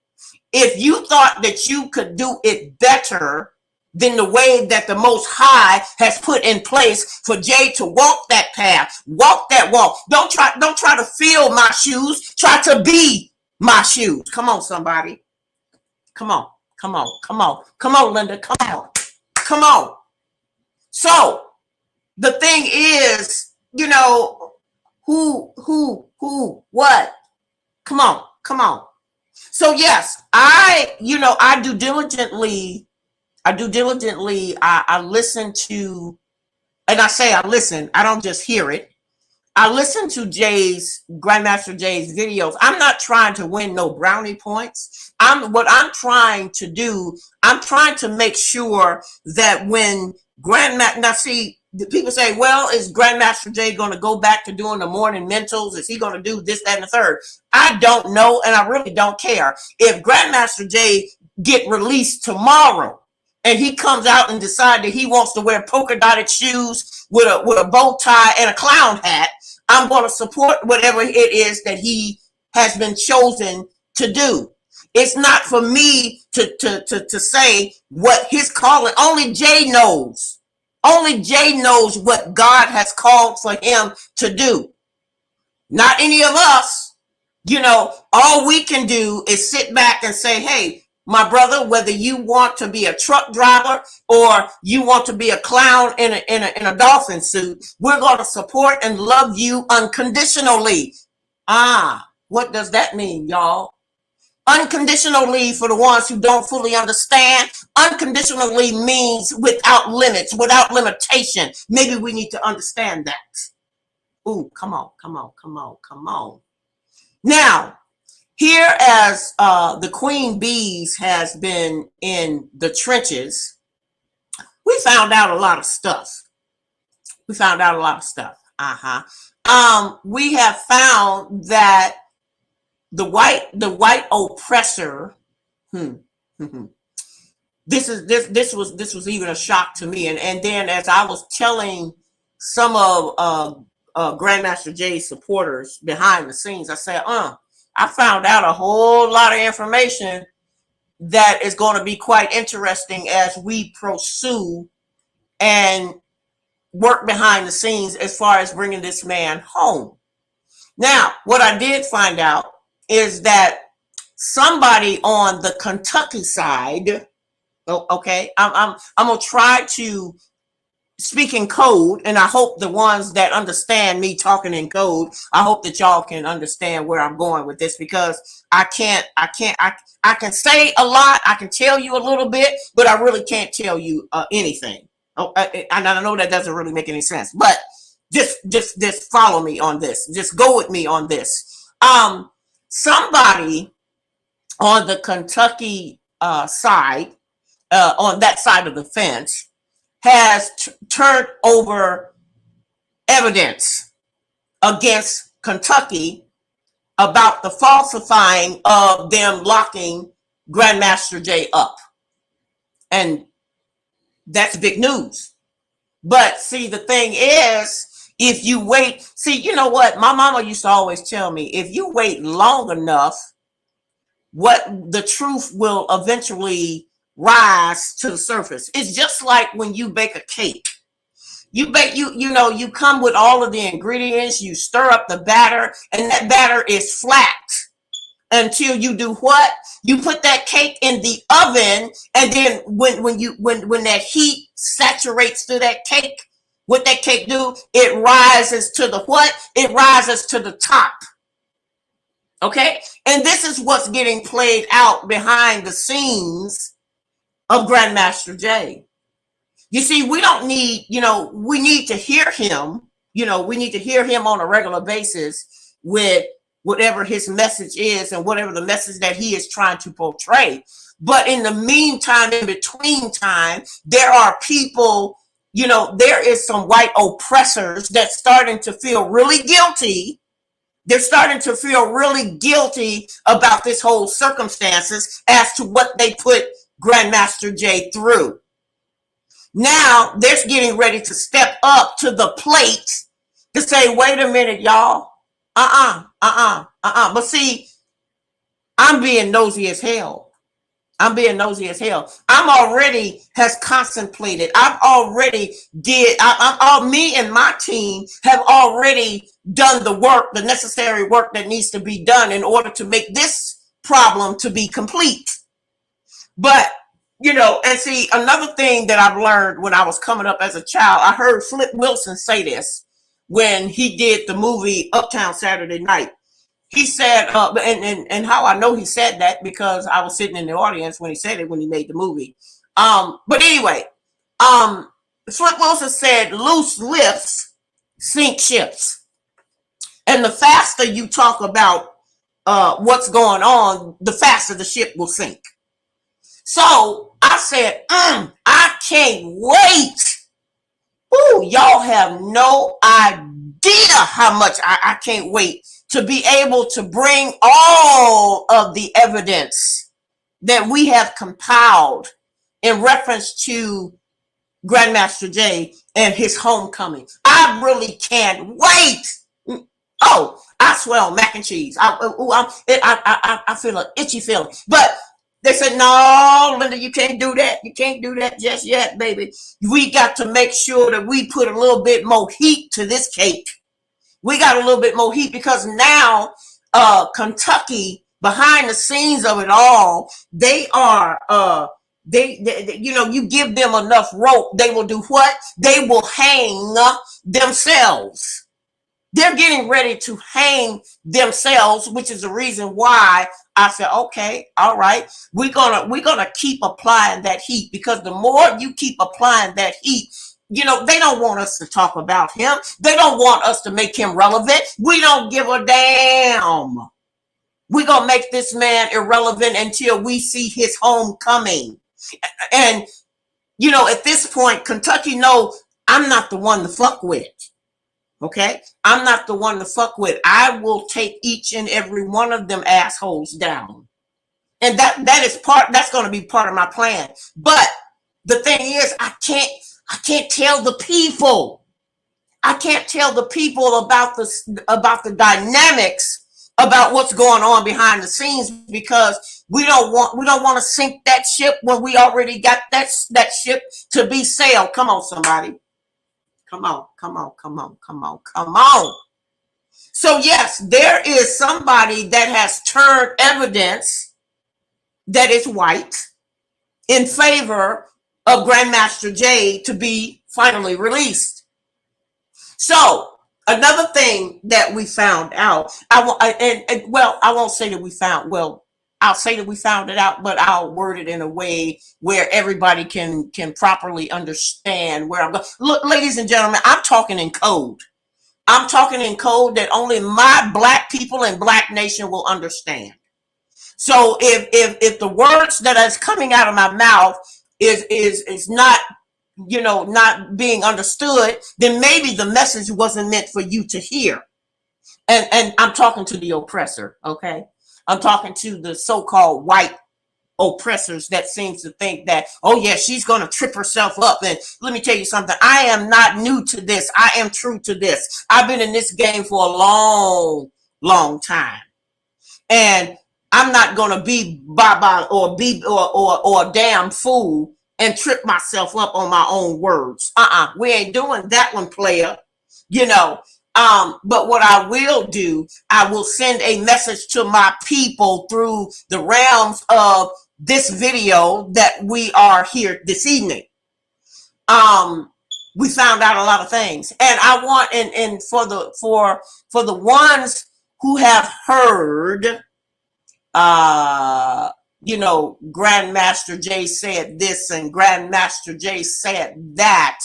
If you thought that you could do it better than the way that the Most High has put in place for Jay to walk that path, walk that walk. Don't try to fill my shoes. Try to be my shoes. Come on, somebody. Come on, Linda. Come on. So the thing is, what? Come on. So yes, I do diligently. I listen to, and I say I listen, I don't just hear it. I listen to Grandmaster Jay's videos. I'm not trying to win no brownie points. What I'm trying to do, I'm trying to make sure that when now see, the people say, well, is Grandmaster Jay going to go back to doing the morning mentals? Is he going to do this, that, and the third? I don't know, and I really don't care. If Grandmaster Jay get released tomorrow, and he comes out and decides that he wants to wear polka dotted shoes with a bow tie and a clown hat, I'm going to support whatever it is that he has been chosen to do. It's not for me to say what his calling. Only Jay knows. Only Jay knows what God has called for him to do. Not any of us. All we can do is sit back and say, hey, my brother, whether you want to be a truck driver or you want to be a clown in a dolphin suit, we're going to support and love you unconditionally. What does that mean, y'all? Unconditionally, for the ones who don't fully understand, unconditionally means without limits, without limitation. Maybe we need to understand that. Ooh, come on. Now, here as the Queen Bees has been in the trenches, we found out a lot of stuff. We have found that the white oppressor, this was even a shock to me. And then as I was telling some of Grandmaster Jay's supporters behind the scenes, I said, I found out a whole lot of information that is going to be quite interesting as we pursue and work behind the scenes as far as bringing this man home. Now, what I did find out is that somebody on the Kentucky side. Oh, okay, I'm gonna try to speak in code, and I hope the ones that understand me talking in code, I hope that y'all can understand where I'm going with this, because I can say a lot, I can tell you a little bit, but I really can't tell you anything. Oh, and I know that doesn't really make any sense, but just follow me on this. Just go with me on this. Somebody on the Kentucky side, on that side of the fence, has turned over evidence against Kentucky about the falsifying of them locking Grandmaster Jay up. And that's big news. But see, the thing is, if you wait, see, you know what? My mama used to always tell me, if you wait long enough, what the truth will eventually rise to the surface. It's just like when you bake a cake. You bake, you come with all of the ingredients, you stir up the batter, and that batter is flat until you do what? You put that cake in the oven, and then when that heat saturates through that cake, what that cake do? It rises to the what? It rises to the top. Okay? And this is what's getting played out behind the scenes of Grandmaster Jay. You see, we don't need, we need to hear him, we need to hear him on a regular basis with whatever his message is and whatever the message that he is trying to portray. But in the meantime, in between time, there are people, there is some white oppressors that's starting to feel really guilty. They're starting to feel really guilty about this whole circumstances as to what they put Grandmaster Jay through. Now they're getting ready to step up to the plate to say, wait a minute, y'all. But see, I'm being nosy as hell. Me and my team have already done the work, the necessary work that needs to be done in order to make this problem to be complete. But and see, another thing that I've learned when I was coming up as a child, I heard Flip Wilson say this when he did the movie Uptown Saturday Night. He said, and how I know he said that, because I was sitting in the audience when he said it, when he made the movie. But anyway, Flip Wilson said, loose lips sink ships. And the faster you talk about what's going on, the faster the ship will sink. So I said, I can't wait. Ooh, y'all have no idea how much I can't wait to be able to bring all of the evidence that we have compiled in reference to Grandmaster Jay and his homecoming. I really can't wait. Oh, I smell mac and cheese. I feel an itchy feeling. But they said, no, Linda, you can't do that. You can't do that just yet, baby. We got to make sure that we put a little bit more heat to this cake. We got a little bit more heat, because now Kentucky, behind the scenes of it all, they are, you give them enough rope, they will do what? They will hang themselves. They're getting ready to hang themselves, which is the reason why I said, okay, all right, we're gonna keep applying that heat, because the more you keep applying that heat, they don't want us to talk about him. They don't want us to make him relevant. We don't give a damn. We're gonna make this man irrelevant until we see his homecoming. And at this point, Kentucky knows I'm not the one to fuck with. Okay, I'm not the one to fuck with. I will take each and every one of them assholes down, and that's going to be part of my plan. But the thing is, I can't tell the people. I can't tell the people about the dynamics about what's going on behind the scenes, because we don't want to sink that ship when we already got that ship to be sailed. Come on, somebody. Come on. So yes, there is somebody that has turned evidence that is white in favor of Grandmaster Jay to be finally released. So another thing that we found out, I won't say that we found, well, I'll say that we found it out, but I'll word it in a way where everybody can properly understand where I'm going. Look, ladies and gentlemen, I'm talking in code. I'm talking in code that only my black people and black nation will understand. So if the words that is coming out of my mouth is not, not being understood, then maybe the message wasn't meant for you to hear. And I'm talking to the oppressor, okay? I'm talking to the so-called white oppressors that seems to think that, oh yeah, she's going to trip herself up. And let me tell you something. I am not new to this. I am true to this. I've been in this game for a long time. And I'm not going to be baba or a damn fool and trip myself up on my own words. We ain't doing that one, player. But what I will do, I will send a message to my people through the realms of this video that we are here this evening. We found out a lot of things, and I want, and for the ones who have heard, Grandmaster Jay said this and Grandmaster Jay said that,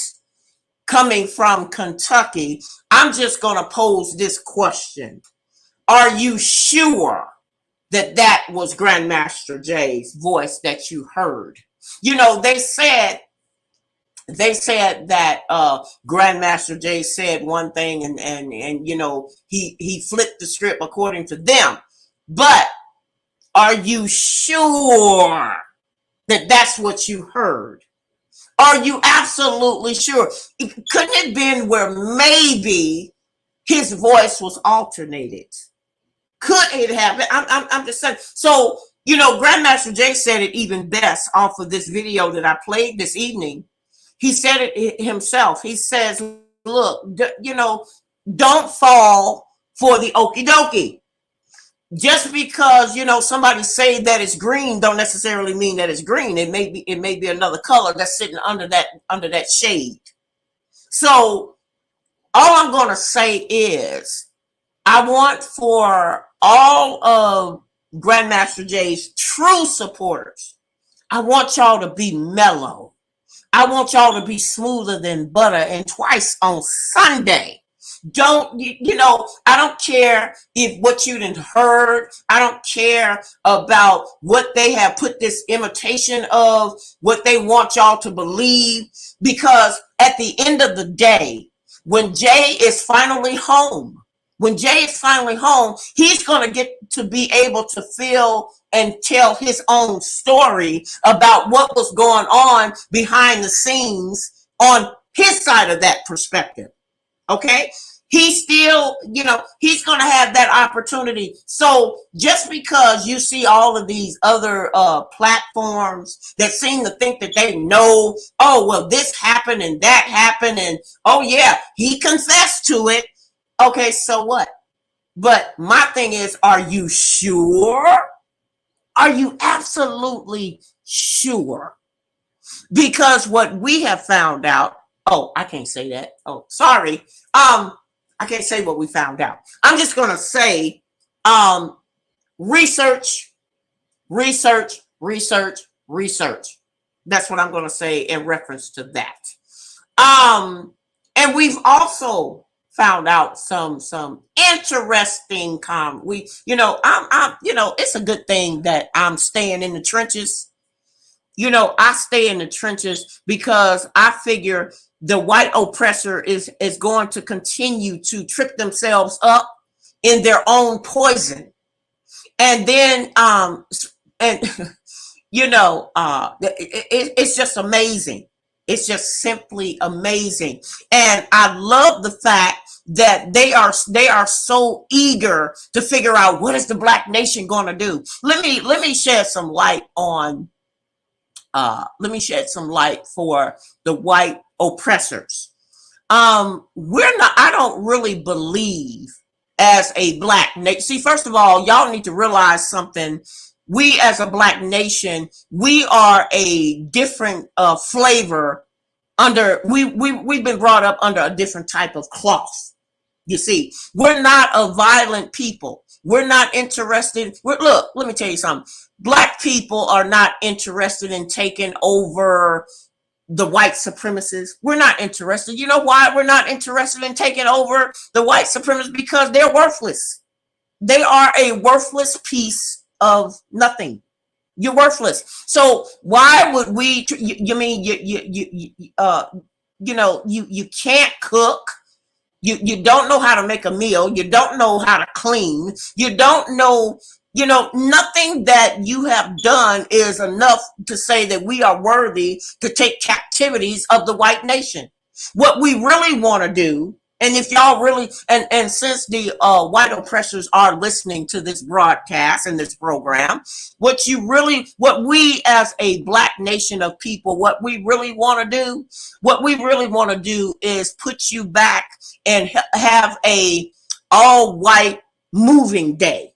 coming from Kentucky, I'm just going to pose this question. Are you sure that that was Grandmaster Jay's voice that you heard? They said that Grandmaster Jay said one thing and he flipped the script according to them. But are you sure that that's what you heard? Are you absolutely sure? Couldn't it have been where maybe his voice was alternated? Could it have? I'm just saying. So, Grandmaster Jay said it even best off of this video that I played this evening. He said it himself. He says, look, don't fall for the okie dokie. Just because somebody say that it's green don't necessarily mean that it's green. It may be another color that's sitting under that shade. So all I'm going to say is I want for all of Grandmaster Jay's true supporters, I want y'all to be mellow. I want y'all to be smoother than butter, and twice on Sunday. Don't, I don't care if what you done heard. I don't care about what they have put this imitation of, what they want y'all to believe, because at the end of the day, when Jay is finally home, he's going to get to be able to feel and tell his own story about what was going on behind the scenes on his side of that perspective. Okay? He's still, he's going to have that opportunity. So just because you see all of these other platforms that seem to think that they know, oh, well, this happened and that happened, and oh, yeah, he confessed to it. Okay, so what? But my thing is, are you sure? Are you absolutely sure? Because what we have found out, oh, I can't say that. Oh, sorry. I can't say what we found out. I'm just going to say research. That's what I'm going to say in reference to that. And we've also found out some interesting it's a good thing that I'm staying in the trenches. I stay in the trenches because I figure the white oppressor is going to continue to trip themselves up in their own poison. And then, it's just amazing. It's just simply amazing. And I love the fact that they are so eager to figure out what is the black nation going to do. Let me shed some light on for the white oppressors. I don't really believe as a black nation. See, first of all, y'all need to realize something, we as a black nation, we are a different flavor under, we've been brought up under a different type of cloth. You see, we're not a violent people. We're not interested. Look, let me tell you something. Black people are not interested in taking over the white supremacists. We're not interested. You know why we're not interested in taking over the white supremacists? Because they're worthless. They are a worthless piece of nothing. You're worthless. So why would we? You mean you can't cook. You don't know how to make a meal. You don't know how to clean. You don't know, nothing that you have done is enough to say that we are worthy to take captivities of the white nation. What we really want to do, and if y'all really, and since the white oppressors are listening to this broadcast and this program, what we as a black nation of people, what we really want to do is put you back and have a all white moving day.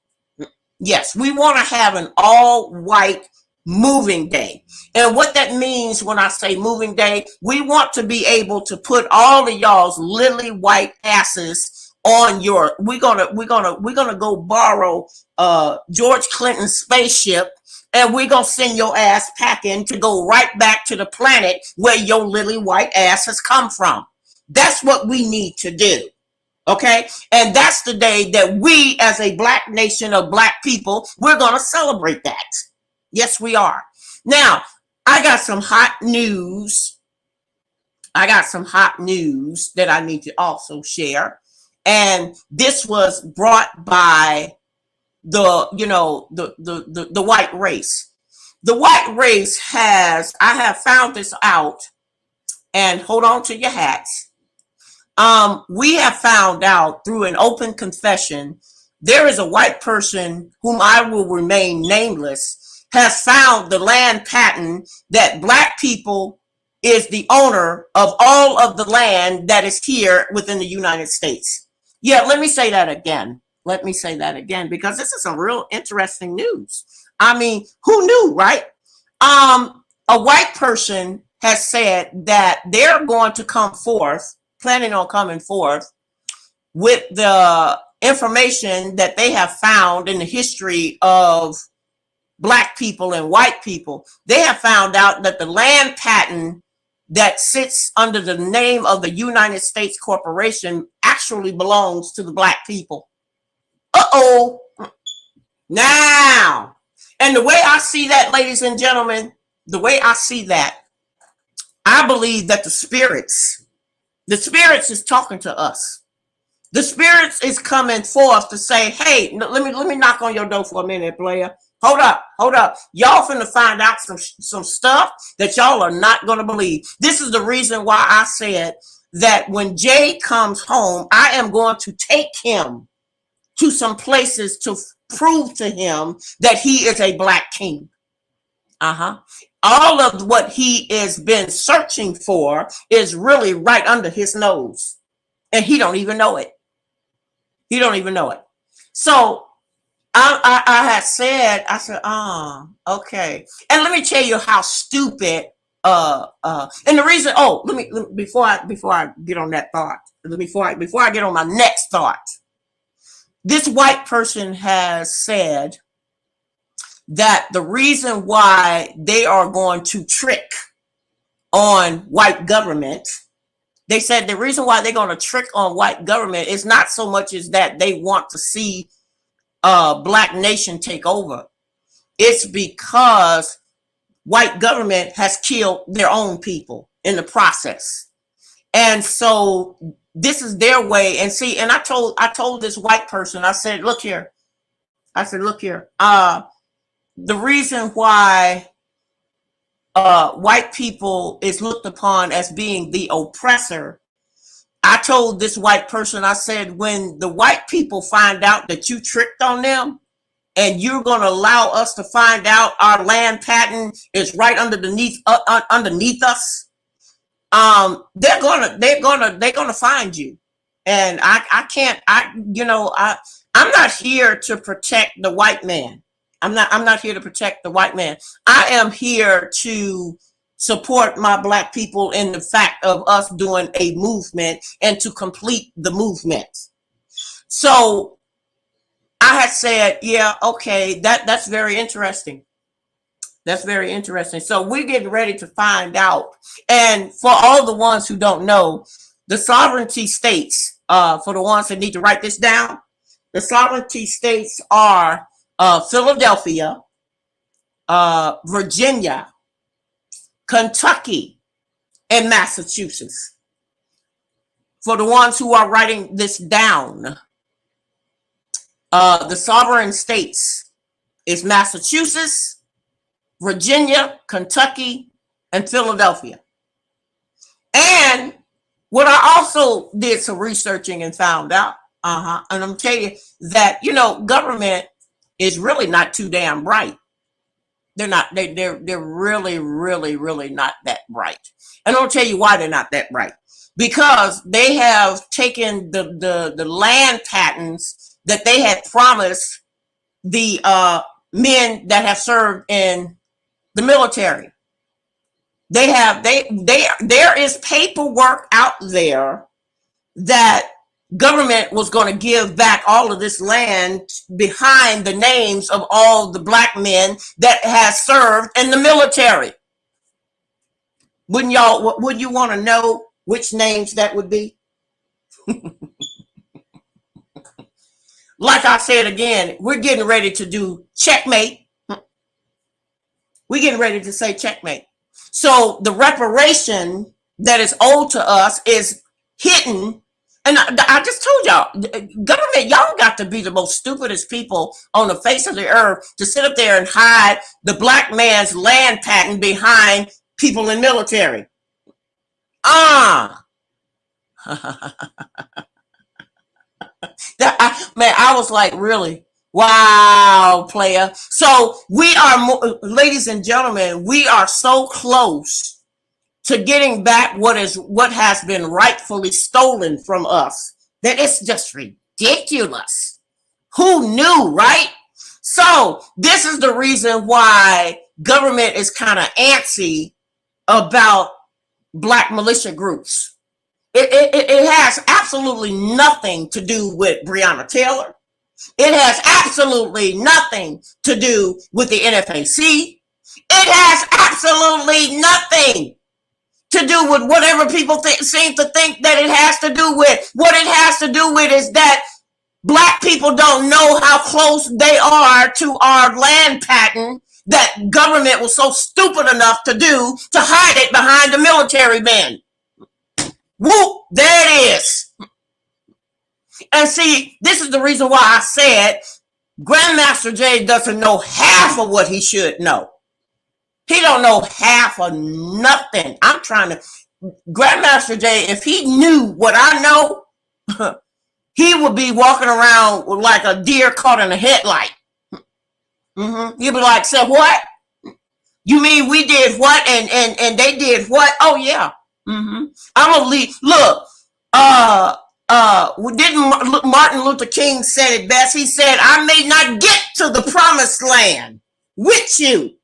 Yes, we want to have an all white moving day. And what that means when I say moving day, we want to be able to put all of y'all's lily white asses on your, we're gonna go borrow George Clinton's spaceship, and we're gonna send your ass packing to go right back to the planet where your lily white ass has come from. That's what we need to do. Okay, and that's the day that we as a black nation of black people, we're gonna celebrate that. Yes, we are. Now, I got some hot news. That I need to also share. And this was brought by the white race. The white race I have found this out, and hold on to your hats. We have found out through an open confession, there is a white person whom I will remain nameless, has found the land patent that black people is the owner of all of the land that is here within the United States. Yeah, let me say that again. Because this is some real interesting news. I mean, who knew, right? A white person has said that they're going to planning on coming forth with the information that they have found in the history of black people and white people. They have found out that the land patent that sits under the name of the United States Corporation actually belongs to the black people. Uh-oh. Now, and the way I see that, ladies and gentlemen, I believe that the spirits is talking to us. The spirits is coming forth to say, hey, let me knock on your door for a minute, player. Hold up. Y'all finna find out some stuff that y'all are not gonna believe. This is the reason why I said that when Jay comes home, I am going to take him to some places to prove to him that he is a black king. All of what he has been searching for is really right under his nose, and he don't even know it. So I said, okay. And let me tell you how stupid, and the reason, before I get on that thought, before I get on my next thought, this white person has said that the reason why they are going to trick on white government, they said the reason why they're going to trick on white government is not so much as that they want to see black nation take over. It's because white government has killed their own people in the process. And so this is their way. And see, and I told this white person, I said, look here. The reason why white people is looked upon as being the oppressor, I told this white person, I said, when the white people find out that you tricked on them, and you're going to allow us to find out our land patent is right underneath us, they're gonna find you. And I'm not here to protect the white man. I'm not here to protect the white man. I am here to support my black people in the fact of us doing a movement and to complete the movement. So I had said, yeah, okay, that's very interesting. That's very interesting. So we're getting ready to find out. And for all the ones who don't know, the sovereignty states, for the ones that need to write this down, the sovereignty states are Philadelphia, Virginia, Kentucky, and Massachusetts. For the ones who are writing this down, the sovereign states is Massachusetts, Virginia, Kentucky, and Philadelphia. And what I also did some researching and found out, and I'm telling you that, you know, government is really not too damn bright. They're not, they're really, really, really not that bright. And I'll tell you why they're not that bright. Because they have taken the land patents that they had promised the men that have served in the military. There is paperwork out there that government was going to give back all of this land behind the names of all the black men that has served in the military. Would you want to know which names that would be? Like I said again, we're getting ready to do checkmate. We're getting ready to say checkmate. So the reparation that is owed to us is hidden. And I just told y'all, government, y'all got to be the most stupidest people on the face of the earth to sit up there and hide the black man's land patent behind people in military. Man, I was like, really? Wow, player. So we are, ladies and gentlemen, we are so close to getting back what has been rightfully stolen from us that it's just ridiculous. Who knew, right? So this is the reason why government is kind of antsy about black militia groups. It has absolutely nothing to do with Breonna Taylor. It has absolutely nothing to do with the NFAC. It has absolutely nothing to do with whatever people seem to think that it has to do with. What it has to do with is that black people don't know how close they are to our land patent that government was so stupid enough to do to hide it behind the military men. Whoop, there it is. And see, this is the reason why I said Grandmaster Jay doesn't know half of what he should know. He don't know half of nothing. I'm trying to, Grandmaster Jay, if he knew what I know, he would be walking around like a deer caught in a headlight. He'd be like, so what? You mean we did what and they did what? Oh yeah. I'm gonna leave. Look, didn't Martin Luther King said it best? He said, I may not get to the promised land with you.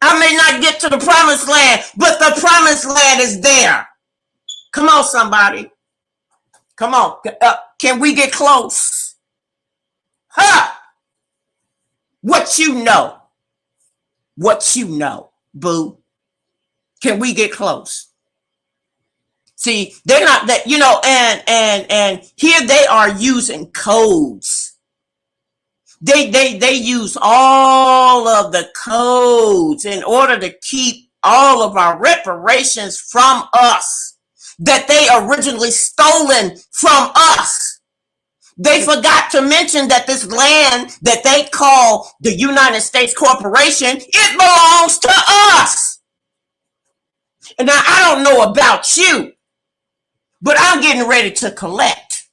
I may not get to the promised land, but the promised land is there. Come on, somebody. Come on. Can we get close? Huh? What you know? What you know, boo? Can we get close? See, they're not that, you know, and here they are using codes. They use all of the codes in order to keep all of our reparations from us that they originally stolen from us. They forgot to mention that this land that they call the United States Corporation, it belongs to us. And now I don't know about you, but I'm getting ready to collect.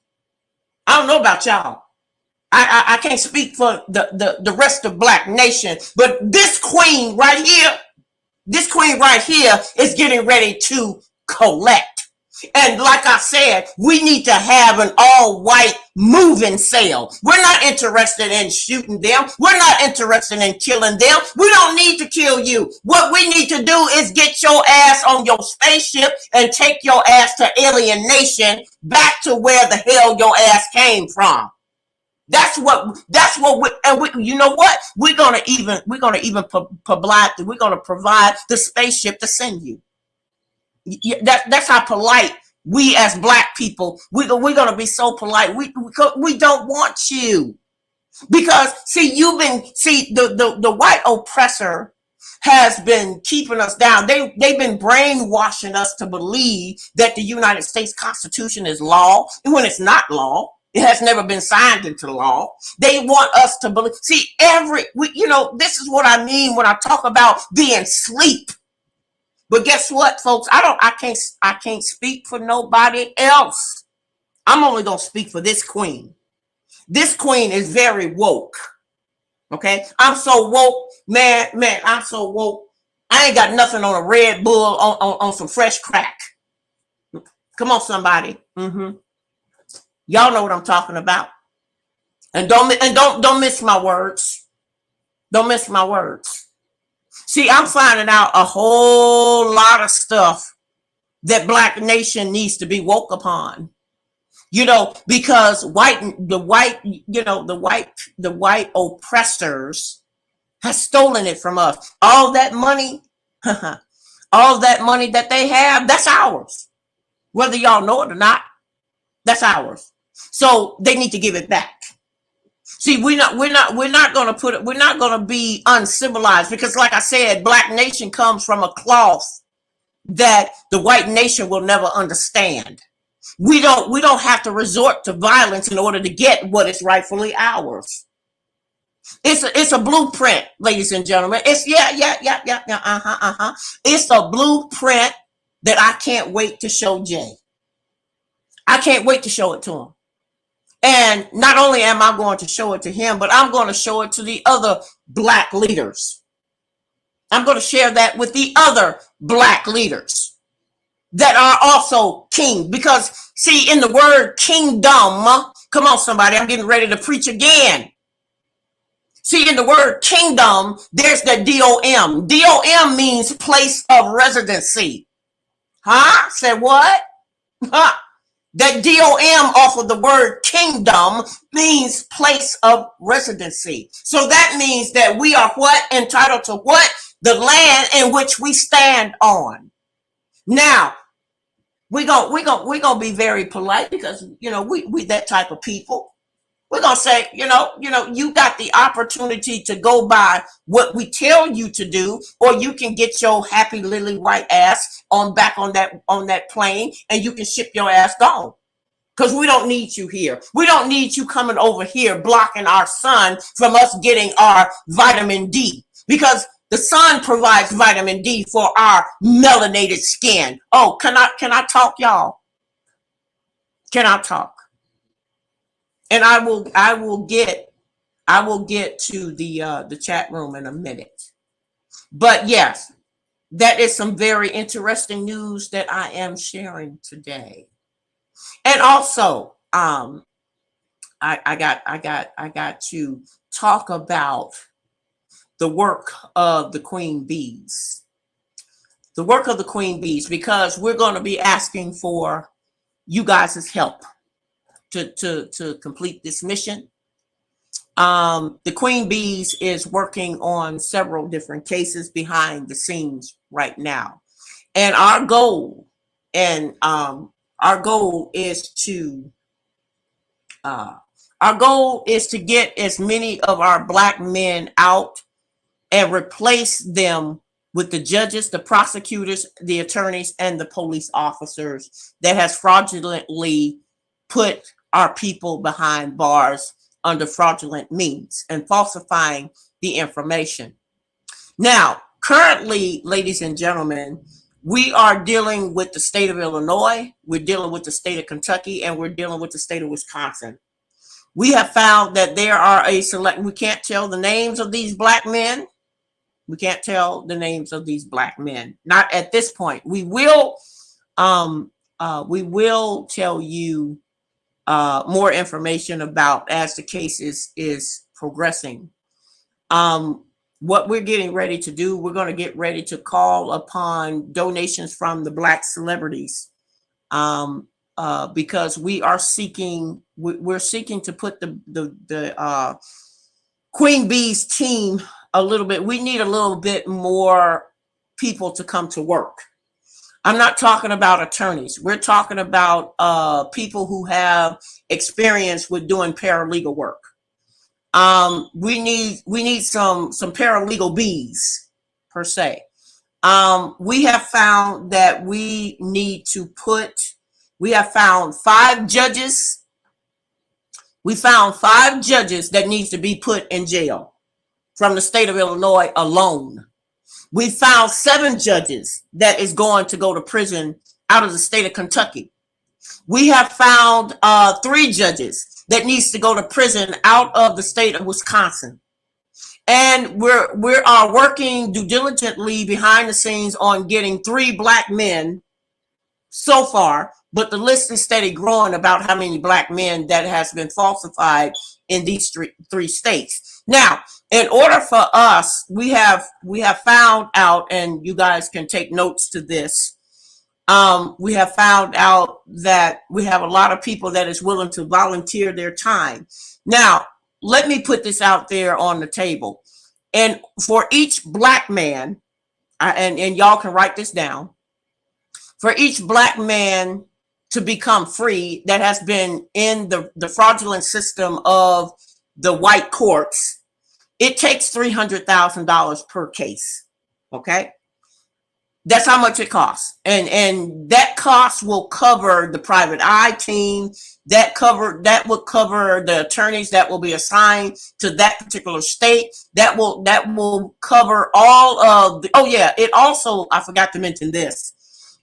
I don't know about y'all. I can't speak for the rest of Black Nation, but this queen right here is getting ready to collect. And like I said, we need to have an all-white moving cell. We're not interested in shooting them. We're not interested in killing them. We don't need to kill you. What we need to do is get your ass on your spaceship and take your ass to alienation, back to where the hell your ass came from. That's what we, you know what? We're gonna provide the spaceship to send you. That's how polite we as black people, we're gonna be so polite. We don't want you, because the white oppressor has been keeping us down. They've been brainwashing us to believe that the United States Constitution is law, and when it's not law. It has never been signed into law. They want us to believe. This is what I mean when I talk about being asleep. But guess what, folks? I can't speak for nobody else. I'm only gonna speak for this queen. This queen is very woke. Okay, I'm so woke, man. I'm so woke. I ain't got nothing on a Red Bull on some fresh crack. Come on, somebody. Y'all know what I'm talking about. And don't miss my words. Don't miss my words. See, I'm finding out a whole lot of stuff that Black Nation needs to be woke upon. Because the white oppressors has stolen it from us. All that money, all that money that they have, that's ours. Whether y'all know it or not, that's ours. So they need to give it back. See, we're not going to be uncivilized, because like I said, Black Nation comes from a cloth that the white nation will never understand. We don't have to resort to violence in order to get what is rightfully ours. It's a blueprint, ladies and gentlemen. It's It's a blueprint that I can't wait to show Jay. I can't wait to show it to him. And not only am I going to show it to him, but I'm going to show it to the other Black leaders. I'm going to share that with the other Black leaders that are also king. Because, see, in the word kingdom, come on, somebody, I'm getting ready to preach again. See, in the word kingdom, there's the DOM. DOM means place of residency. Huh? Said what? Huh? That DOM off of the word kingdom means place of residency. So that means that we are what? Entitled to what? The land in which we stand on. Now, we're gonna be very polite, because we that type of people. We're gonna say, you got the opportunity to go by what we tell you to do, or you can get your happy lily white ass back on that plane, and you can ship your ass gone. Because we don't need you here. We don't need you coming over here blocking our sun from us getting our vitamin D. Because the sun provides vitamin D for our melanated skin. Oh, can I talk, y'all? Can I talk? And I will get to the chat room in a minute. But yes, that is some very interesting news that I am sharing today. And also, I got to talk about the work of the Queen Bees. The work of the Queen Bees, because we're going to be asking for you guys' help to complete this mission. The Queen Bees is working on several different cases behind the scenes right now. And our goal is to get as many of our Black men out and replace them with the judges, the prosecutors, the attorneys, and the police officers that has fraudulently put our people behind bars under fraudulent means and falsifying the information. Now, currently, ladies and gentlemen, we are dealing with the state of Illinois, we're dealing with the state of Kentucky, and we're dealing with the state of Wisconsin. We have found that there are we can't tell the names of these Black men. We can't tell the names of these Black men. Not at this point. We will We will tell you more information about as the case is progressing. What we're getting ready to do, we're going to get ready to call upon donations from the Black celebrities, because we are seeking, we're seeking to put the Queen Bees team a little bit. We need a little bit more people to come to work. I'm not talking about attorneys. We're talking about people who have experience with doing paralegal work. We need some paralegal bees per se. We have found that we need to put. We have found 5 judges. We found 5 judges that needs to be put in jail from the state of Illinois alone. We found 7 judges that is going to go to prison out of the state of Kentucky. We have found 3 judges that needs to go to prison out of the state of Wisconsin. And we are working diligently behind the scenes on getting 3 Black men so far, but the list is steady growing about how many Black men that has been falsified in these 3 states. Now, in order for us, we have found out, and you guys can take notes to this. We have found out that we have a lot of people that is willing to volunteer their time. Now, let me put this out there on the table. And for each Black man, and y'all can write this down, for each Black man to become free that has been in the fraudulent system of the white courts, it takes $300,000 per case. Okay? That's how much it costs. And that cost will cover the private eye team, that will cover the attorneys that will be assigned to that particular state, that will cover all of the, oh yeah, it also, I forgot to mention this,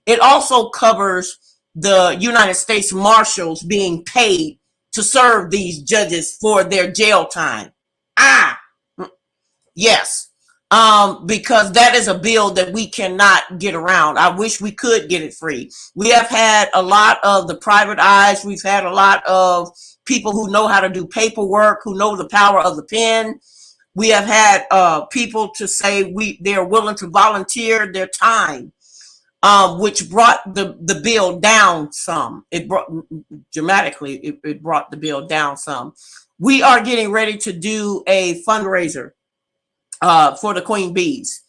it also covers the United States Marshals being paid to serve these judges for their jail time. Yes. Because that is a bill that we cannot get around. I wish we could get it free. We have had a lot of the private eyes. We've had a lot of people who know how to do paperwork, who know the power of the pen. We have had people to say they're willing to volunteer their time, which brought the bill down some. It brought dramatically. It brought the bill down some. We are getting ready to do a fundraiser for the Queen Bees.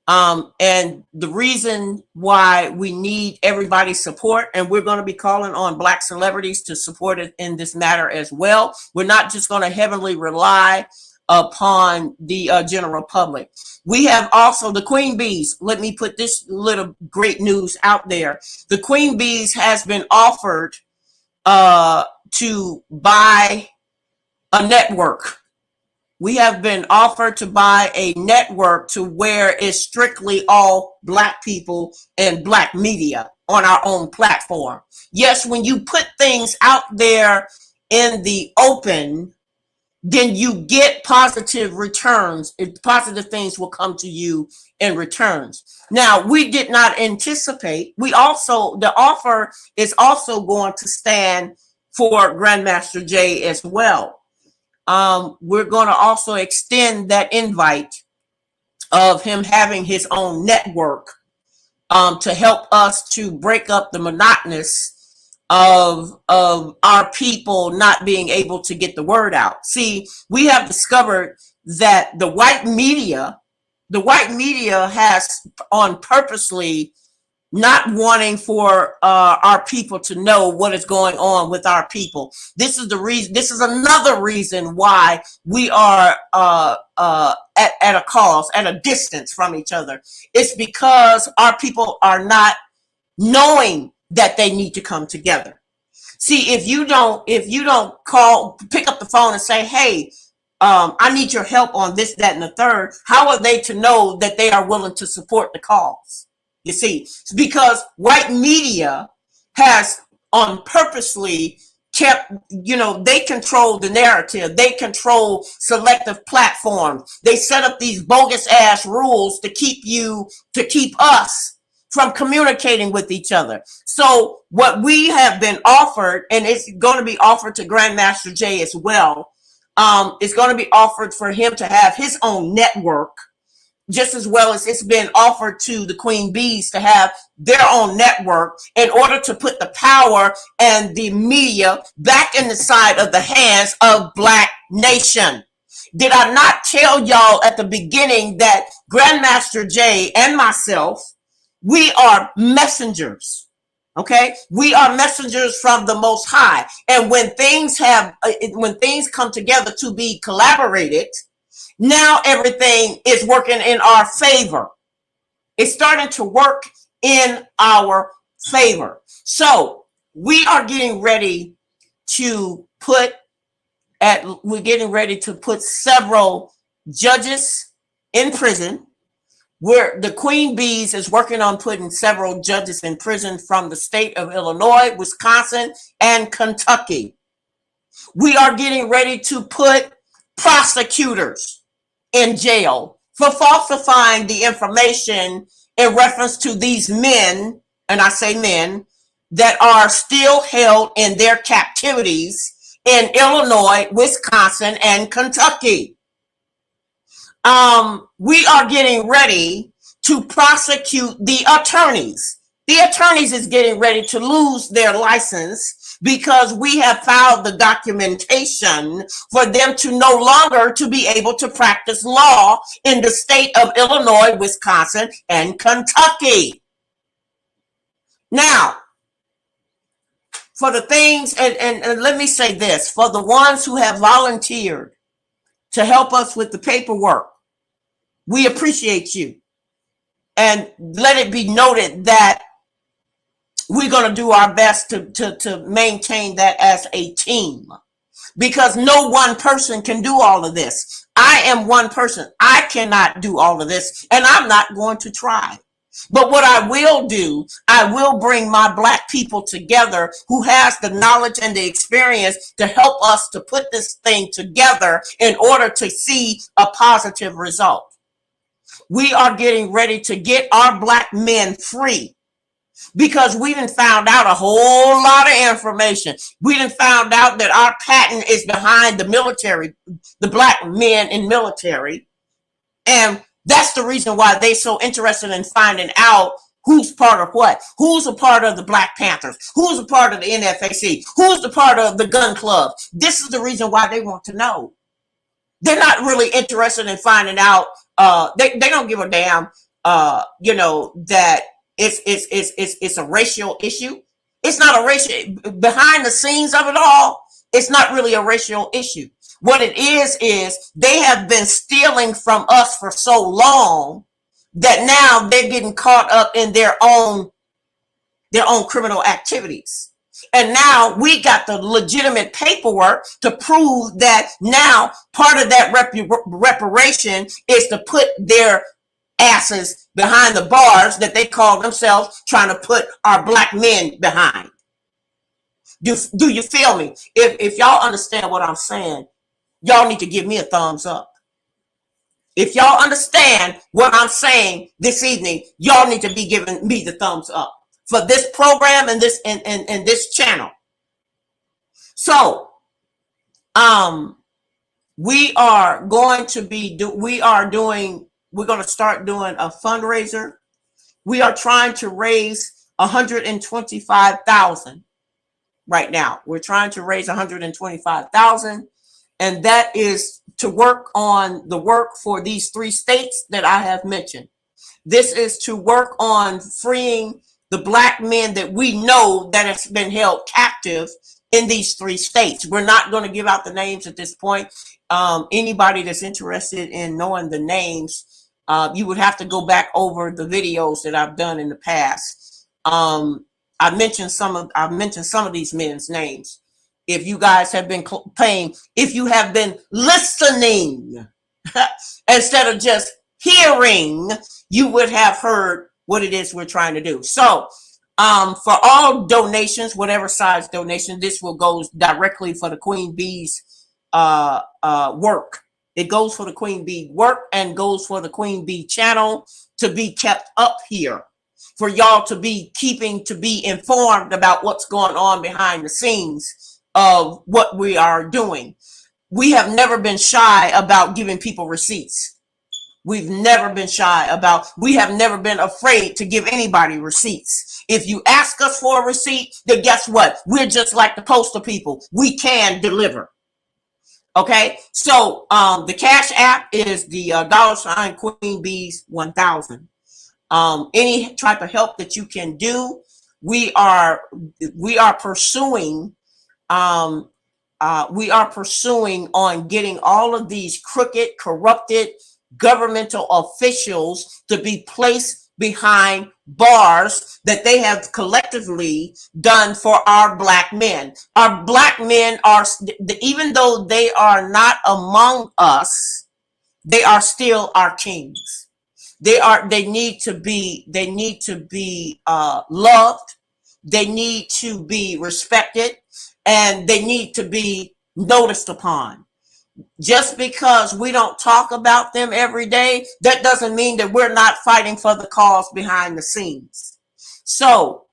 And the reason why we need everybody's support, and we're going to be calling on Black celebrities to support it in this matter as well. We're not just going to heavily rely upon the general public. We have also the Queen Bees. Let me put this little great news out there. The Queen Bees has been offered to buy a network. We have been offered to buy a network to where it's strictly all Black people and Black media on our own platform. Yes, when you put things out there in the open, then you get positive returns. Positive things will come to you in returns. Now, we did not anticipate. The offer is also going to stand for Grandmaster Jay as well. We're going to also extend that invite of him having his own network to help us to break up the monotonous of our people not being able to get the word out. See, we have discovered that the white media has on purposely not wanting for our people to know what is going on with our people. This is the reason. This is another reason why we are at a cause, at a distance from each other. It's because our people are not knowing that they need to come together. See, if you don't pick up the phone and say, hey, I need your help on this, that, and the third, how are they to know that they are willing to support the cause? You see, it's because white media has on purposely kept, they control the narrative. They control selective platforms. They set up these bogus ass rules to keep us from communicating with each other. So what we have been offered, and it's going to be offered to Grandmaster Jay as well, it's going to be offered for him to have his own network, just as well as it's been offered to the Queen Bees to have their own network in order to put the power and the media back in the side of the hands of Black Nation. Did I not tell y'all at the beginning that Grandmaster Jay and myself, we are messengers? Okay, we are messengers from the Most High, and when things come together to be collaborated, now everything is working in our favor. It's starting to work in our favor. So we are getting ready to put several judges in prison. Where the Queen Bees is working on putting several judges in prison from the state of Illinois, Wisconsin, and Kentucky. We are getting ready to put prosecutors in jail for falsifying the information in reference to these men, and I say men, that are still held in their captivities in Illinois, Wisconsin, and Kentucky. We are getting ready to prosecute the attorneys. The attorneys is getting ready to lose their license because we have filed the documentation for them to no longer to be able to practice law in the state of Illinois, Wisconsin, and Kentucky. Now, for the things, and let me say this, for the ones who have volunteered to help us with the paperwork, we appreciate you. And let it be noted that we're going to do our best to maintain that as a team, because no one person can do all of this. I am one person. I cannot do all of this, and I'm not going to try. But what I will do, I will bring my Black people together who has the knowledge and the experience to help us to put this thing together in order to see a positive result. We are getting ready to get our Black men free because we done found out a whole lot of information. We done found out that our patent is behind the military, the Black men in military. And that's the reason why they so interested in finding out who's part of what, who's a part of the Black Panthers, who's a part of the NFAC, who's the part of the gun club. This is the reason why they want to know. They're not really interested in finding out. They don't give a damn, that it's a racial issue. It's not a racial, behind the scenes of it all, it's not really a racial issue. What it is they have been stealing from us for so long that now they're getting caught up in their own criminal activities. And now we got the legitimate paperwork to prove that now part of that reparation is to put their asses behind the bars that they call themselves trying to put our Black men behind. Do you feel me? If y'all understand what I'm saying, y'all need to give me a thumbs up. If y'all understand what I'm saying this evening, y'all need to be giving me the thumbs up for this program and this and this channel. So we are going to start doing a fundraiser. We are trying to raise $125,000 right now. We're trying to raise $125,000, and that is to work on the work for these 3 states that I have mentioned. This is to work on freeing the Black men that we know that has been held captive in these 3 states. We're not going to give out the names at this point. Anybody that's interested in knowing the names, you would have to go back over the videos that I've done in the past. I've mentioned some of these men's names. If you guys have been paying, if you have been listening instead of just hearing, you would have heard what it is we're trying to do. So for all donations, whatever size donation, this will go directly for the Queen Bees work. It goes for the Queen Bee work and goes for the Queen Bee channel to be kept up here. for y'all to be informed about what's going on behind the scenes of what we are doing. We have never been shy about giving people receipts. We've never been shy about, we have never been afraid to give anybody receipts. If you ask us for a receipt, then guess what? We're just like the postal people. We can deliver. Okay, so the Cash App is the $ QUEENBEES 1000. Any type of help that you can do, we are pursuing. We are pursuing on getting all of these crooked, corrupted governmental officials to be placed behind bars that they have collectively done for our black men. Our black men are, even though they are not among us, they are still our kings. They need to be loved. They need to be respected, and they need to be noticed upon. Just because we don't talk about them every day, that doesn't mean that we're not fighting for the cause behind the scenes. So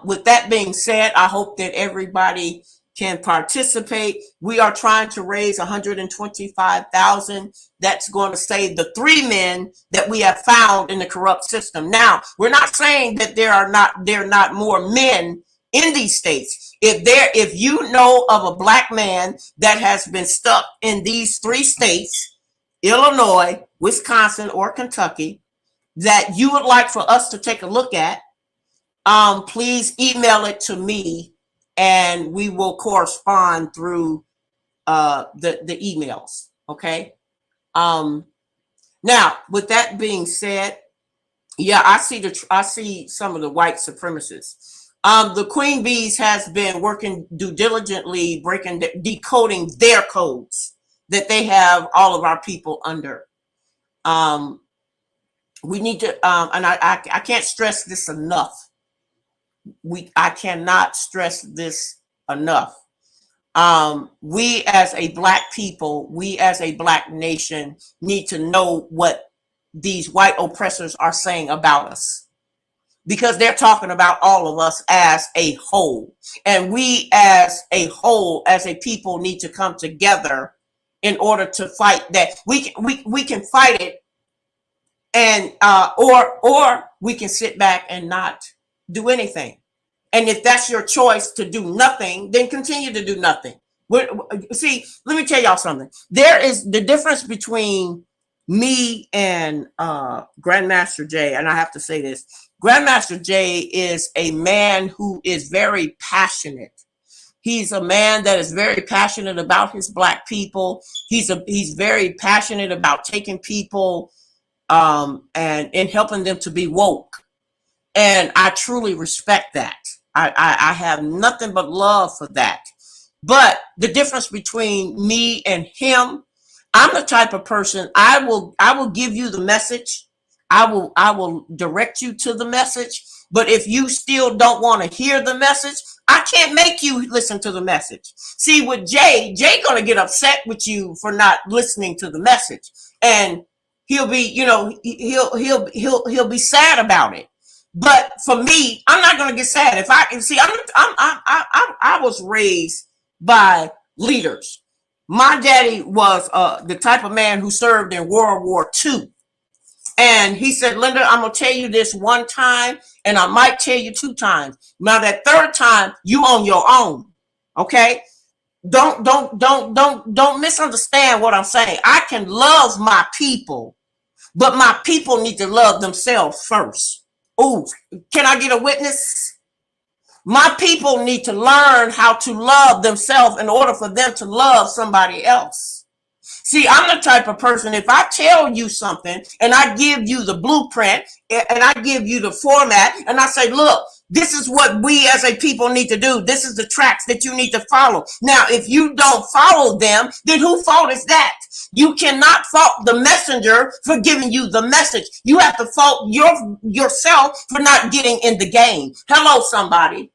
with that being said, I hope that everybody can participate. We are trying to raise $125,000. That's going to save the 3 men that we have found in the corrupt system. Now, we're not saying that there are not more men in these states. If you know of a black man that has been stuck in these 3 states, Illinois, Wisconsin, or Kentucky, that you would like for us to take a look at, please email it to me, and we will correspond through the emails. Okay. Now, with that being said, yeah, I see some of the white supremacists. The QUEENBEES has been working diligently, decoding their codes that they have all of our people under. We need to, and I can't stress this enough. I cannot stress this enough. We as a black people, we as a black nation need to know what these white oppressors are saying about us, because they're talking about all of us as a whole. And we as a whole, as a people, need to come together in order to fight that. We can fight it, and or we can sit back and not do anything. And if that's your choice to do nothing, then continue to do nothing. See, let me tell y'all something. There is the difference between me and Grandmaster Jay, and I have to say this. Grandmaster Jay is a man who is very passionate. He's a man that is very passionate about his black people. He's very passionate about taking people and helping them to be woke. And I truly respect that. I have nothing but love for that. But the difference between me and him, I'm the type of person, I will give you the message. I will direct you to the message. But if you still don't want to hear the message, I can't make you listen to the message. See, with Jay gonna get upset with you for not listening to the message, and he'll be, he'll be sad about it. But for me, I'm not gonna get sad. If I can see, I was raised by leaders. My daddy was the type of man who served in World War II. And he said, Linda, I'm going to tell you this one time, and I might tell you 2 times. Now that 3rd time, you on your own. Okay? Don't misunderstand what I'm saying. I can love my people, but my people need to love themselves first. Ooh, can I get a witness? My people need to learn how to love themselves in order for them to love somebody else. See, I'm the type of person, if I tell you something and I give you the blueprint and I give you the format and I say, look, this is what we as a people need to do. This is the tracks that you need to follow. Now, if you don't follow them, then whose fault is that? You cannot fault the messenger for giving you the message. You have to fault yourself for not getting in the game. Hello, somebody.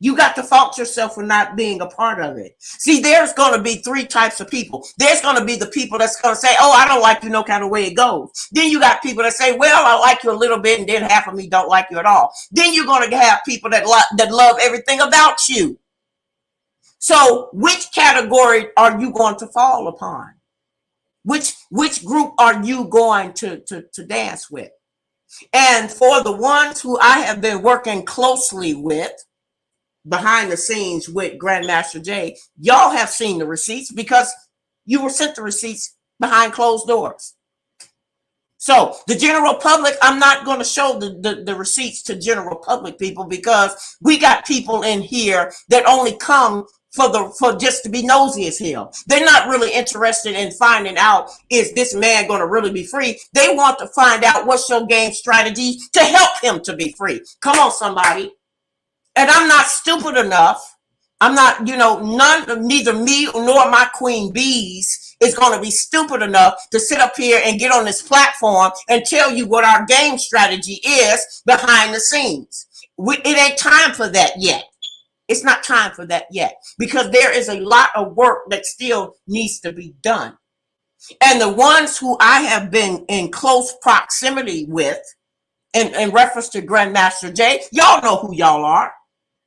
You got to fault yourself for not being a part of it. See, there's going to be three types of people. There's going to be the people that's going to say, oh, I don't like you no kind of way it goes. Then you got people that say, well, I like you a little bit, and then half of me don't like you at all. Then you're going to have people that love everything about you. So which category are you going to fall upon? Which group are you going to dance with? And for the ones who I have been working closely with, behind the scenes with Grandmaster Jay, y'all have seen the receipts because you were sent the receipts behind closed doors. So the general public, I'm not going to show the receipts to general public people because we got people in here that only come for just to be nosy as hell. They're not really interested in finding out, is this man going to really be free? They want to find out what's your game strategy to help him to be free. Come on, somebody. And I'm not stupid enough. I'm not, neither me nor my queen bees is going to be stupid enough to sit up here and get on this platform and tell you what our game strategy is behind the scenes. It ain't time for that yet. It's not time for that yet because there is a lot of work that still needs to be done. And the ones who I have been in close proximity with, in reference to Grandmaster Jay, y'all know who y'all are.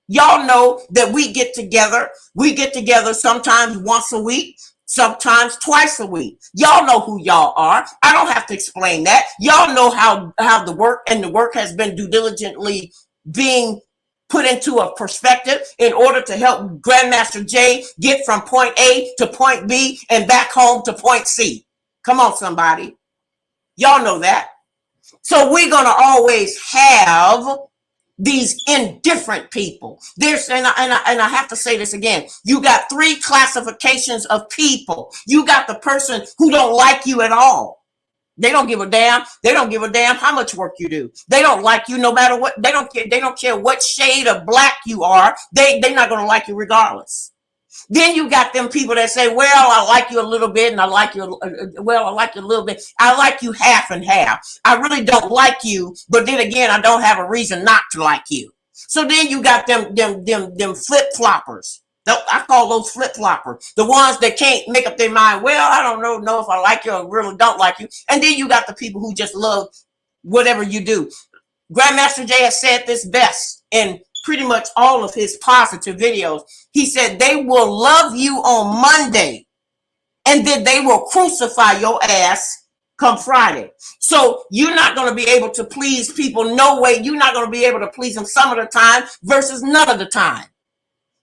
Y'all know that we get together. We get together sometimes once a week, sometimes twice a week. Y'all know who y'all are. I don't have to explain that. Y'all know how the work has been due diligently being put into a perspective in order to help Grandmaster Jay get from point A to point B and back home to point C. Come on, somebody. Y'all know that. So we're going to always have these indifferent people. And I have to say this again. You got three classifications of people. You got the person who don't like you at all. They don't give a damn. They don't give a damn how much work you do. They don't like you no matter what. They don't care. They don't care what shade of black you are. They're not going to like you regardless. Then you got them people that say, well, I like you a little bit and I like you a little bit. I like you half and half. I really don't like you, but then again, I don't have a reason not to like you. So then you got them flip-floppers. I call those flip-floppers. The ones that can't make up their mind, well, I don't know if I like you or really don't like you. And then you got the people who just love whatever you do. Grandmaster Jay has said this best in pretty much all of his positive videos. He said they will love you on Monday and then they will crucify your ass come Friday. So you're not going to be able to please people. No way. You're not going to be able to please them some of the time versus none of the time.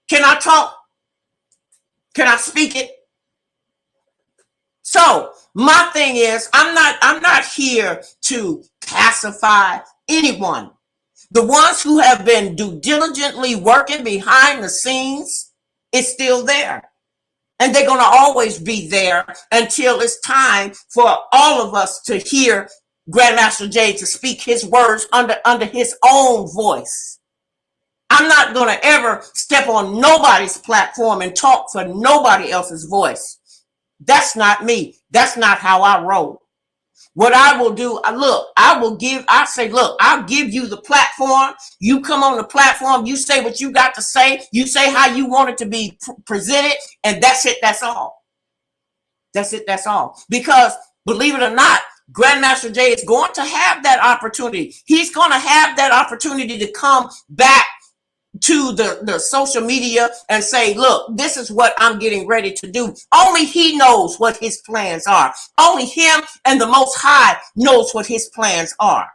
Can I talk? Can I speak it? So my thing is, I'm not here to pacify anyone. The ones who have been diligently working behind the scenes is still there. And they're going to always be there until it's time for all of us to hear Grandmaster Jay to speak his words under his own voice. I'm not going to ever step on nobody's platform and talk for nobody else's voice. That's not me. That's not how I roll. What I will do, I'll give you the platform. You come on the platform, you say what you got to say, you say how you want it to be presented, and that's it, that's all. That's it, that's all. Because, believe it or not, Grandmaster Jay is going to have that opportunity. He's going to have that opportunity to come back to the social media and say, look, this is what I'm getting ready to do. Only he knows what his plans are. Only him and the Most High knows what his plans are.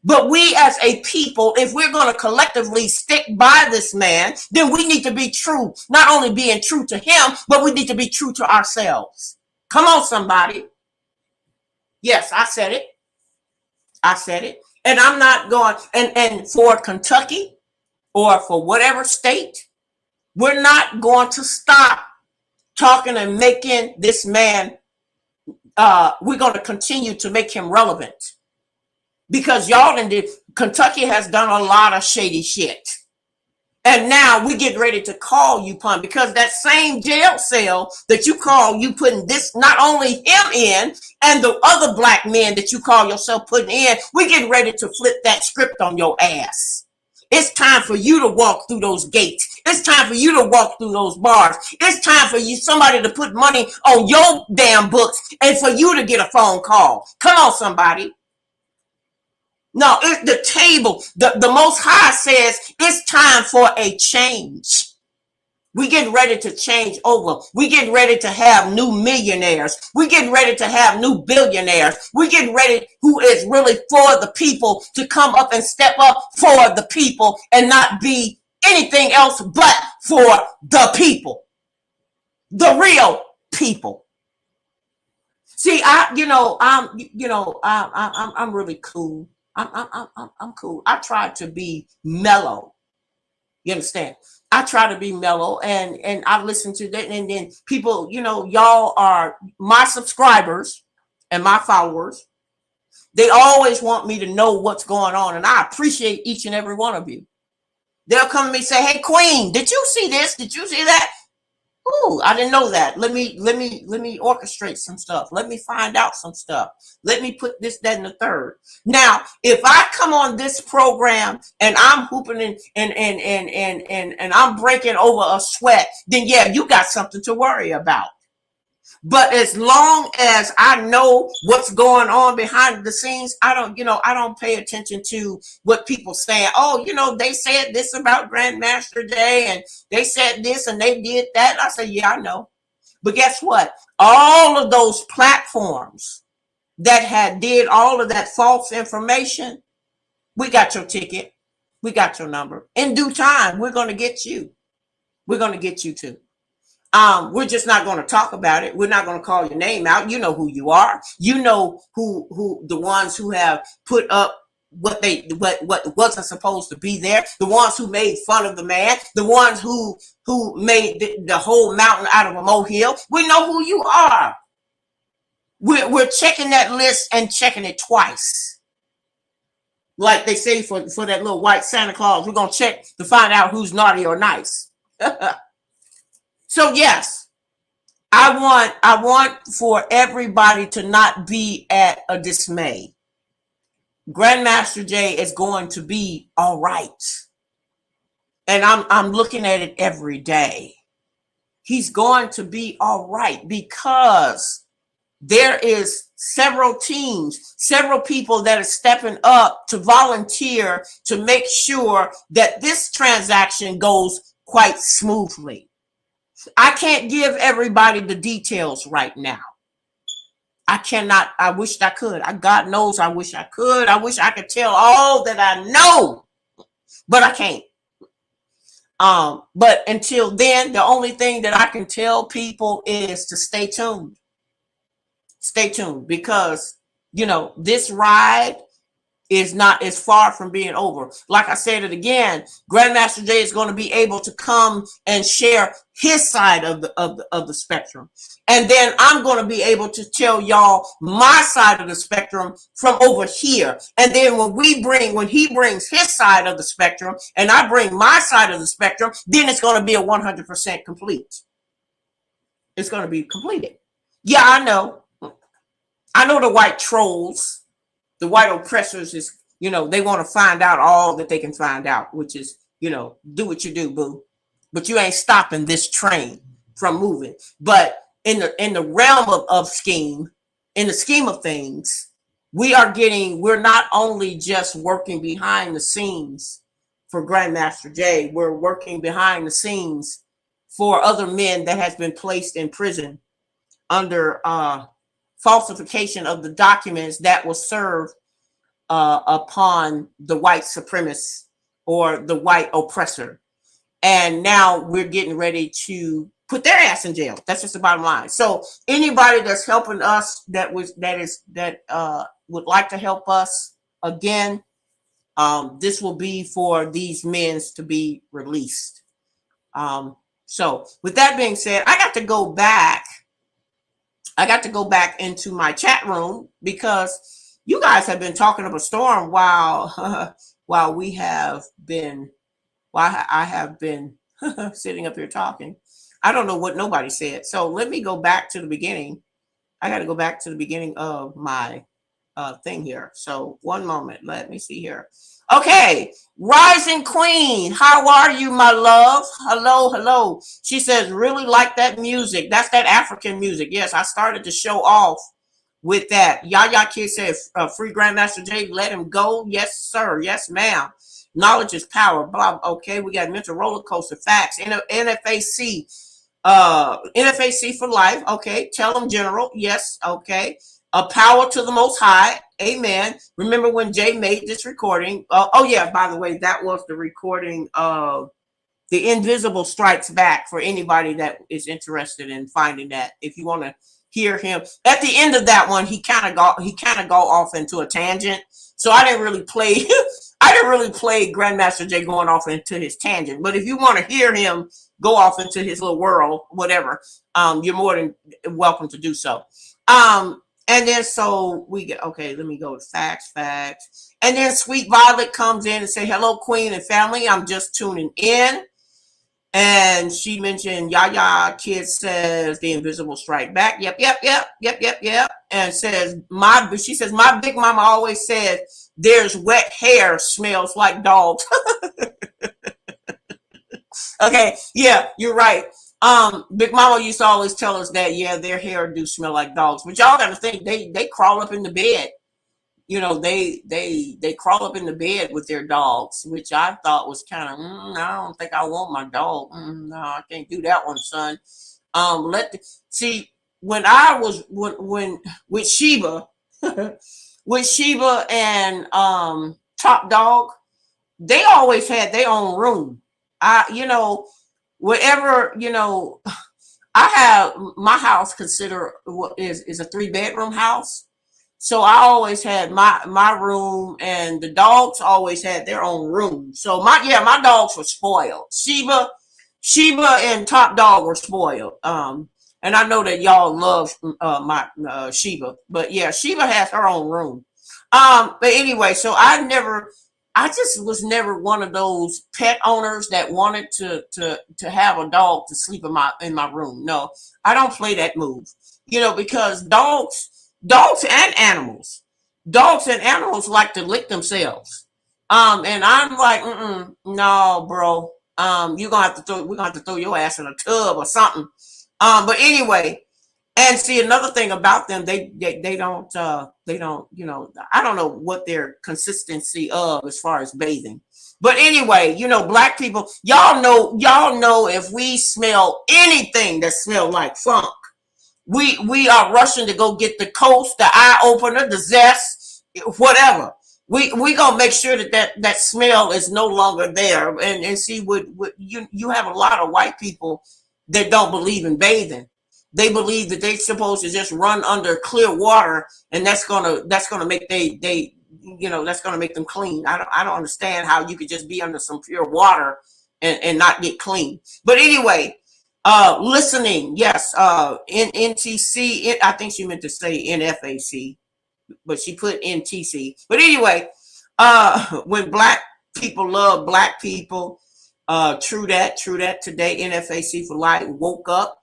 But we as a people, if we're going to collectively stick by this man, then we need to be true. Not only being true to him, but we need to be true to ourselves. Come on, somebody. Yes, I said it. I said it. And I'm not going, and for Kentucky, or for whatever state, we're not going to stop talking and making this man, we're going to continue to make him relevant. Because y'all Kentucky has done a lot of shady shit. And now we get ready to call you pun, because that same jail cell that you call you putting this, not only him in, and the other black men that you call yourself putting in, we get ready to flip that script on your ass. It's time for you to walk through those gates. It's time for you to walk through those bars. It's time for you, somebody to put money on your damn books and for you to get a phone call. Come on, somebody. No, it's the table. The Most High says it's time for a change. We getting ready to change over. We getting ready to have new millionaires. We getting ready to have new billionaires. We getting ready who is really for the people to come up and step up for the people and not be anything else but for the people, the real people. See, I'm really cool. I'm cool. I try to be mellow. You understand? I try to be mellow, and I listen to that, and then people, y'all are my subscribers and my followers. They always want me to know what's going on, and I appreciate each and every one of you. They'll come to me and say, "Hey, Queen, did you see this? Did you see that? Ooh, I didn't know that. Let me orchestrate some stuff. Let me find out some stuff. Let me put this, that, and the third." Now, if I come on this program and I'm hooping and I'm breaking over a sweat, then yeah, you got something to worry about. But as long as I know what's going on behind the scenes, I don't pay attention to what people saying. Oh, they said this about Grandmaster Jay, and they said this and they did that. I say, yeah, I know. But guess what? All of those platforms that had did all of that false information, we got your ticket. We got your number. In due time, we're going to get you. We're going to get you too. We're just not going to talk about it. We're not going to call your name out. You know who you are. You know who the ones who have put up what wasn't supposed to be there. The ones who made fun of the man. The ones who made the whole mountain out of a molehill. We know who you are. We're checking that list and checking it twice. Like they say for that little white Santa Claus, we're going to check to find out who's naughty or nice. So yes, I want for everybody to not be at a dismay. Grandmaster Jay is going to be all right. And I'm looking at it every day. He's going to be all right because there is several teams, several people that are stepping up to volunteer to make sure that this transaction goes quite smoothly. I can't give everybody the details right now. I cannot. I wish I could. God knows I wish I could. I wish I could tell all that I know, but I can't. But until then, the only thing that I can tell people is to stay tuned. Stay tuned because, this ride is far from being over. Like I said it again, Grandmaster Jay is going to be able to come and share his side of the spectrum. And then I'm going to be able to tell y'all my side of the spectrum from over here. And then when he brings his side of the spectrum and I bring my side of the spectrum, then it's going to be a 100% complete. It's going to be completed. Yeah, I know the white trolls. The white oppressors is, they want to find out all that they can find out, which is, do what you do, boo. But you ain't stopping this train from moving. But in the realm of scheme, in the scheme of things, we're not only just working behind the scenes for Grandmaster Jay, we're working behind the scenes for other men that has been placed in prison under falsification of the documents that will serve upon the white supremacist or the white oppressor. And now we're getting ready to put their ass in jail. That's just the bottom line. So anybody that's helping us that would like to help us again, this will be for these men to be released. So with that being said, I got to go back into my chat room because you guys have been talking up a storm while I have been sitting up here talking. I don't know what nobody said. So let me go back to the beginning. I got to go back to the beginning of my thing here. So one moment, let me see here. Okay, Rising Queen, how are you, my love? Hello, hello. She says, really like that music. That's that African music. Yes, I started to show off with that. Yaya Kid said, free Grandmaster J, let him go. Yes, sir. Yes, ma'am. Knowledge is power. Blah. Okay, we got mental roller coaster facts. NFAC. NFAC for life. Okay. Tell them general. Yes. Okay. A power to the most high. Amen. Remember when Jay made this recording? Oh yeah, by the way, that was the recording of The Invisible Strikes Back for anybody that is interested in finding that. If you want to hear him at the end of that one, he kind of go off into a tangent. So I didn't really play I didn't really play Grandmaster Jay going off into his tangent. But if you want to hear him go off into his little world, whatever, you're more than welcome to do so. And then so we get, okay, let me go to facts. And then Sweet Violet comes in and say, hello, Queen and family. I'm just tuning in. And she mentioned Yaya Kid says the invisible strike back. Yep. And she says, my big mama always said there's wet hair smells like dogs. Okay, yeah, you're right. Big mama used to always tell us that, yeah, their hair do smell like dogs. But y'all gotta think they crawl up in the bed. You know, they crawl up in the bed with their dogs, which I thought was kind of, I don't think I want my dog. No, I can't do that one, son. See, when I was when with Sheba, with Sheba and Top Dog, they always had their own room. Whatever, I have my house considered what is a 3-bedroom house. So I always had my room, and the dogs always had their own room. So my dogs were spoiled. Sheba and Top Dog were spoiled. And I know that y'all love my Sheba, but yeah, Sheba has her own room. But anyway, so I just was never one of those pet owners that wanted to have a dog to sleep in my room. No, I don't play that move. Because dogs and animals like to lick themselves. And I'm like, no, bro. We're gonna have to throw your ass in a tub or something. But anyway, and see, another thing about them, they don't I don't know what their consistency of as far as bathing. But anyway, black people, y'all know if we smell anything that smells like funk, we are rushing to go get the Coast, the eye opener, the zest, whatever. We gonna make sure that smell is no longer there. And see, what you have a lot of white people that don't believe in bathing. They believe that they're supposed to just run under clear water, and that's gonna make that's gonna make them clean. I don't understand how you could just be under some pure water and not get clean. But anyway, listening, yes, in NTC, I think she meant to say NFAC, but she put NTC. But anyway, when black people love black people, true that today, NFAC for life, woke up.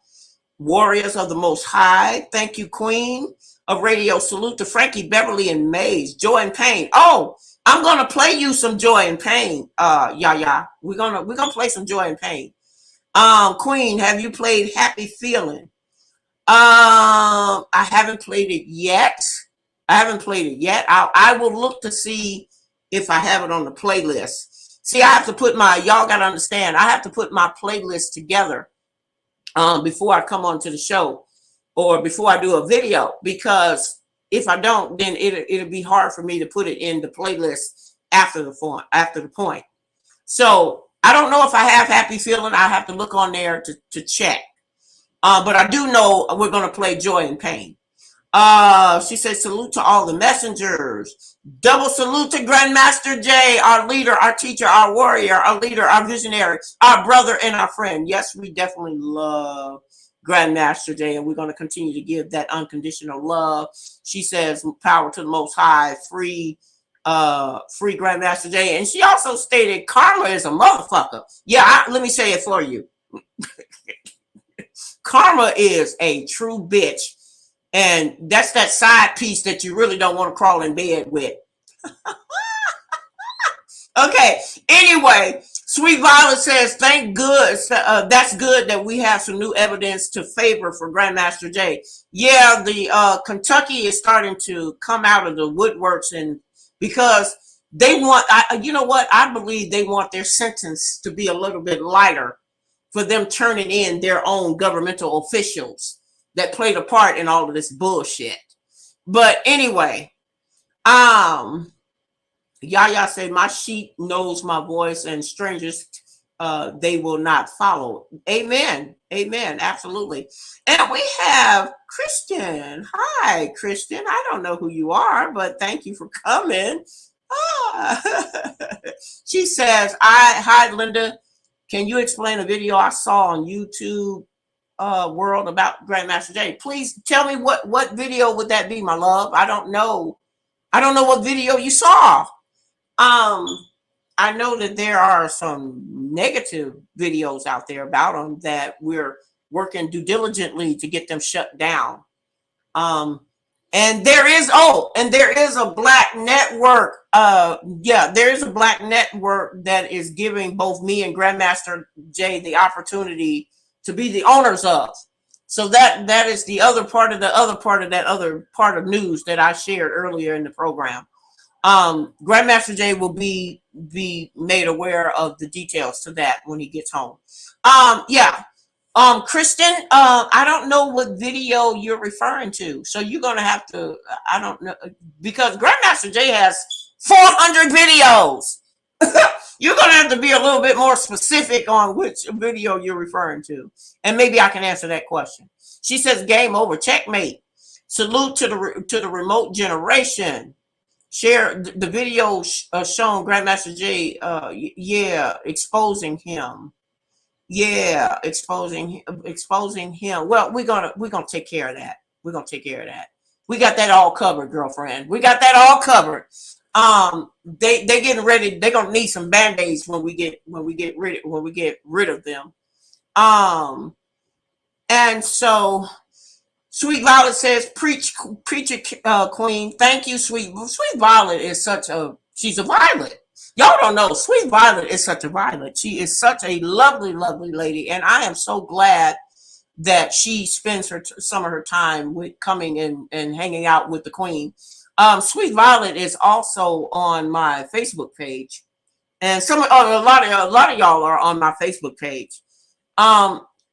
Warriors of the Most High. Thank you, Queen of Radio. Salute to Frankie, Beverly, and Mays. Joy and Pain. Oh, I'm gonna play you some Joy and Pain. We're gonna play some Joy and Pain. Queen, have you played Happy Feeling? I haven't played it yet. I will look to see if I have it on the playlist. See, I have to put y'all gotta understand, I have to put my playlist together before I come on to the show or before I do a video, because if I don't, then it'll be hard for me to put it in the playlist after the point. So I don't know if I have Happy Feeling. I have to look on there to check. But I do know we're going to play Joy and Pain. She says, salute to all the messengers. Double salute to Grandmaster J, our leader, our teacher, our warrior, our leader, our visionary, our brother, and our friend. Yes, we definitely love Grandmaster J, and we're going to continue to give that unconditional love. She says, power to the Most High, free Grandmaster J. And she also stated, karma is a motherfucker. Yeah, let me say it for you. Karma is a true bitch. And that's that side piece that you really don't want to crawl in bed with. Okay. Anyway, Sweet Violet says, "Thank good. That's good that we have some new evidence to favor for Grandmaster Jay." Yeah, the Kentucky is starting to come out of the woodworks, and because they want, you know what? I believe they want their sentence to be a little bit lighter for them turning in their own governmental officials that played a part in all of this bullshit. But anyway, um. Yaya said, "My sheep knows my voice, and strangers they will not follow." Amen. Amen. Absolutely. And we have Christian. Hi, Christian. I don't know who you are, but thank you for coming. Ah. She says, hi, Linda. Can you explain a video I saw on YouTube world about Grandmaster Jay? Please tell me what video would that be, my love? I don't know. I don't know what video you saw. I know that there are some negative videos out there about them that we're working due diligently to get them shut down. And there is a black network. Yeah, there is a black network that is giving both me and Grandmaster Jay the opportunity to be the owners of. So that is the other part of that other part of news that I shared earlier in the program. Grandmaster Jay will be made aware of the details to that when he gets home. Yeah. Kristen, I don't know what video you're referring to, so you're gonna have to. I don't know, because Grandmaster Jay has 400 videos. You're gonna have to be a little bit more specific on which video you're referring to, and maybe I can answer that question. She says, "Game over, checkmate. Salute to the remote generation. Share the video showing Grandmaster Jay, yeah, exposing him. Yeah, exposing him. Well, we're gonna take care of that. We're gonna take care of that. We got that all covered, girlfriend. We got that all covered. They getting ready. They're gonna need some band-aids when we get rid of them. And so Sweet Violet says, preach it, Queen. Thank you, Sweet Violet is she's a violet. Y'all don't know, Sweet Violet is such a violet. She is such a lovely, lovely lady, and I am so glad that she spends some of her time with coming and hanging out with the Queen. Sweet Violet is also on my Facebook page, and a lot of y'all are on my Facebook page.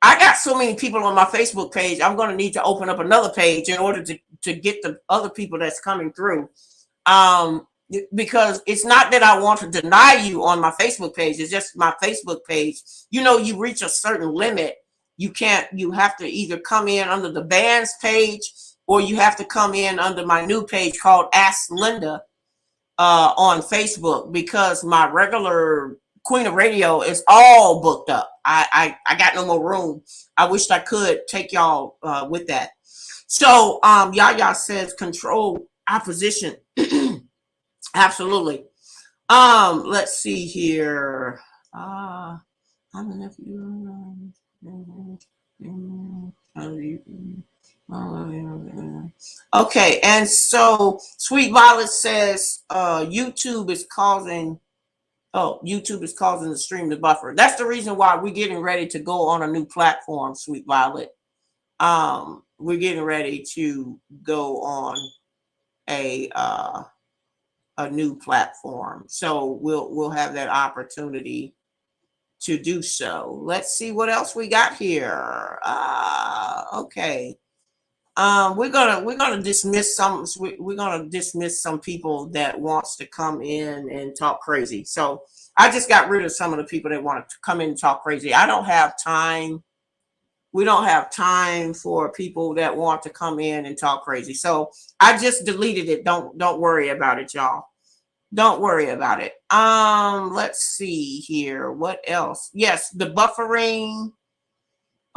I got so many people on my Facebook page. I'm going to need to open up another page in order to get the other people that's coming through. Because it's not that I want to deny you on my Facebook page. It's just my Facebook page. You know, you reach a certain limit. You have to either come in under the band's page, or you have to come in under my new page called Ask Linda on Facebook, because my regular Queen of Radio is all booked up. I got no more room. I wished I could take y'all with that. So Yaya says control opposition. Absolutely. Let's see here. Okay, and so Sweet Violet says YouTube is causing the stream to buffer. That's the reason why we're getting ready to go on a new platform, Sweet Violet. We're getting ready to go on a new platform, so we'll have that opportunity to do so. Let's see what else we got here. Okay. We're gonna dismiss some. We're gonna dismiss some people that wants to come in and talk crazy. So I just got rid of some of the people that want to come in and talk crazy. I don't have time. We don't have time for people that want to come in and talk crazy. So I just deleted it. Don't worry about it, y'all. Don't worry about it. Let's see here. What else? Yes, the buffering.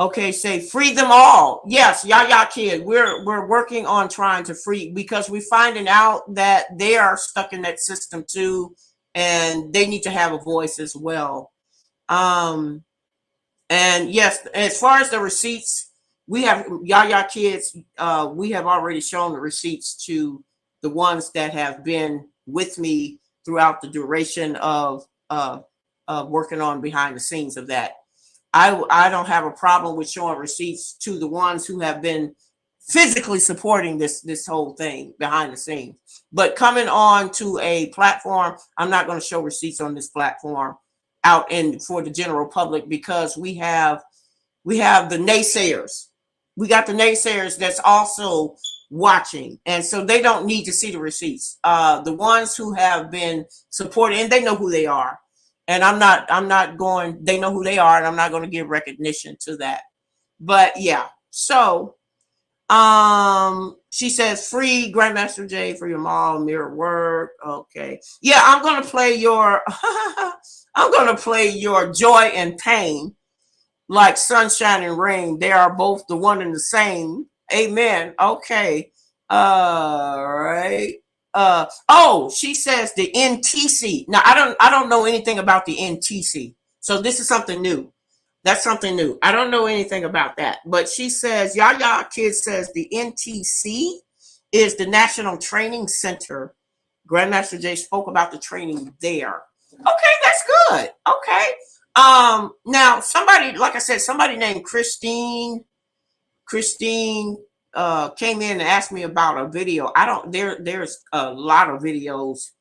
Okay, say free them all. Yes, Yaya Kid. We're working on trying to free, because we're finding out that they are stuck in that system too, and they need to have a voice as well. And yes, as far as the receipts, we have Yaya Kids. We have already shown the receipts to the ones that have been with me throughout the duration of working on behind the scenes of that. I don't have a problem with showing receipts to the ones who have been physically supporting this whole thing behind the scenes. But coming on to a platform, I'm not going to show receipts on this platform out in for the general public, because we have the naysayers. We got the naysayers that's also watching, and so they don't need to see the receipts. The ones who have been supporting, and they know who they are, and I'm not going. They know who they are, and I'm not going to give recognition to that. But yeah, so she says free Grandmaster J for your mom mirror work. Okay, yeah, I'm gonna play your I'm gonna play your Joy and Pain, like sunshine and rain. They are both the one and the same. Amen. Okay. Right. Oh, she says the NTC. Now I don't know anything about the NTC. So this is something new. That's something new. I don't know anything about that. But she says, Yaya Kids says the NTC is the National Training Center. Grandmaster J spoke about the training there. Okay, that's good. Okay. Now somebody, like I said, somebody named Christine came in and asked me about a video. I don't there's a lot of videos.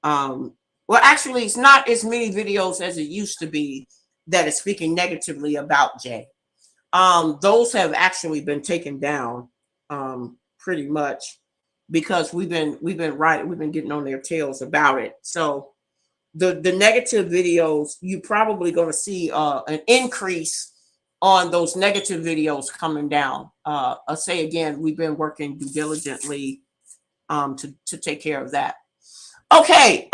Well, actually it's not as many videos as it used to be that is speaking negatively about Jay. Those have actually been taken down pretty much, because we've been getting on their tails about it. So the negative videos, you probably going to see an increase on those negative videos coming down. I'll say again, we've been working diligently to take care of that. Okay,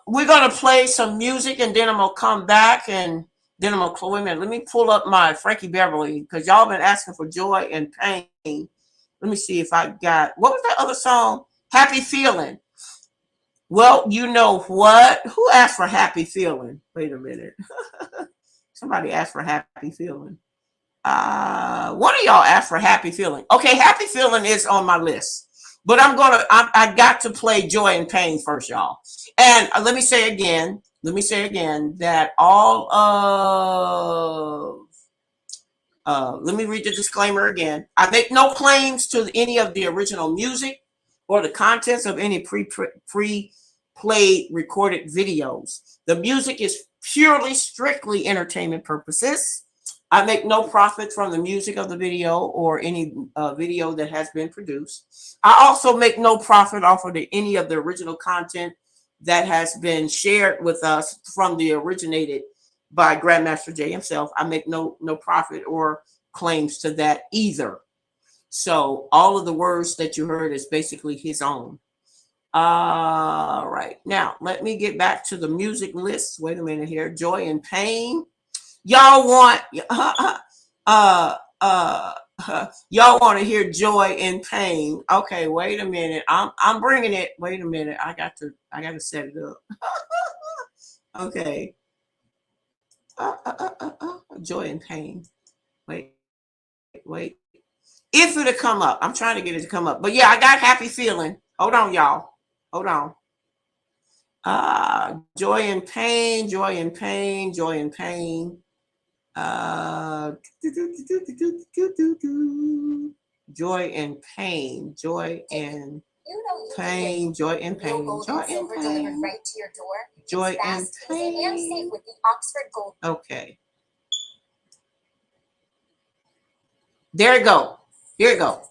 we're gonna play some music, and then I'm gonna come back, and then I'm gonna wait a minute. Let me pull up my Frankie Beverly, because y'all been asking for Joy and Pain. Let me see if I got, what was that other song? Happy Feeling. Well, you know what? Who asked for Happy Feeling? Wait a minute. Somebody asked for Happy Feeling. One of y'all asked for Happy Feeling. Okay, Happy Feeling is on my list. But I got to play Joy and Pain first, y'all. And let me say again that all of, let me read the disclaimer again. I make no claims to any of the original music or the contents of any pre-played recorded videos. The music is purely, strictly entertainment purposes. I make no profit from the music of the video or any video that has been produced. I also make no profit off of any of the original content that has been shared with us from the originated by Grandmaster J himself. I make no profit or claims to that either. So all of the words that you heard is basically his own. All right. Now, let me get back to the music list. Wait a minute here. Joy and Pain. Y'all want y'all want to hear Joy and Pain. Okay, wait a minute. I'm bringing it. Wait a minute. I got to set it up. Okay. Joy and Pain. Wait. If it'll come up. I'm trying to get it to come up. But yeah, I got Happy Feeling. Hold on, y'all. Hold on. Joy and Pain, Joy and Pain, Joy and Pain. Joy and Pain, Joy and Pain, Joy and Pain, Joy and Pain, right to your door. Joy and Pain. And safe with the Oxford Gold. Okay. There it go. Here it go.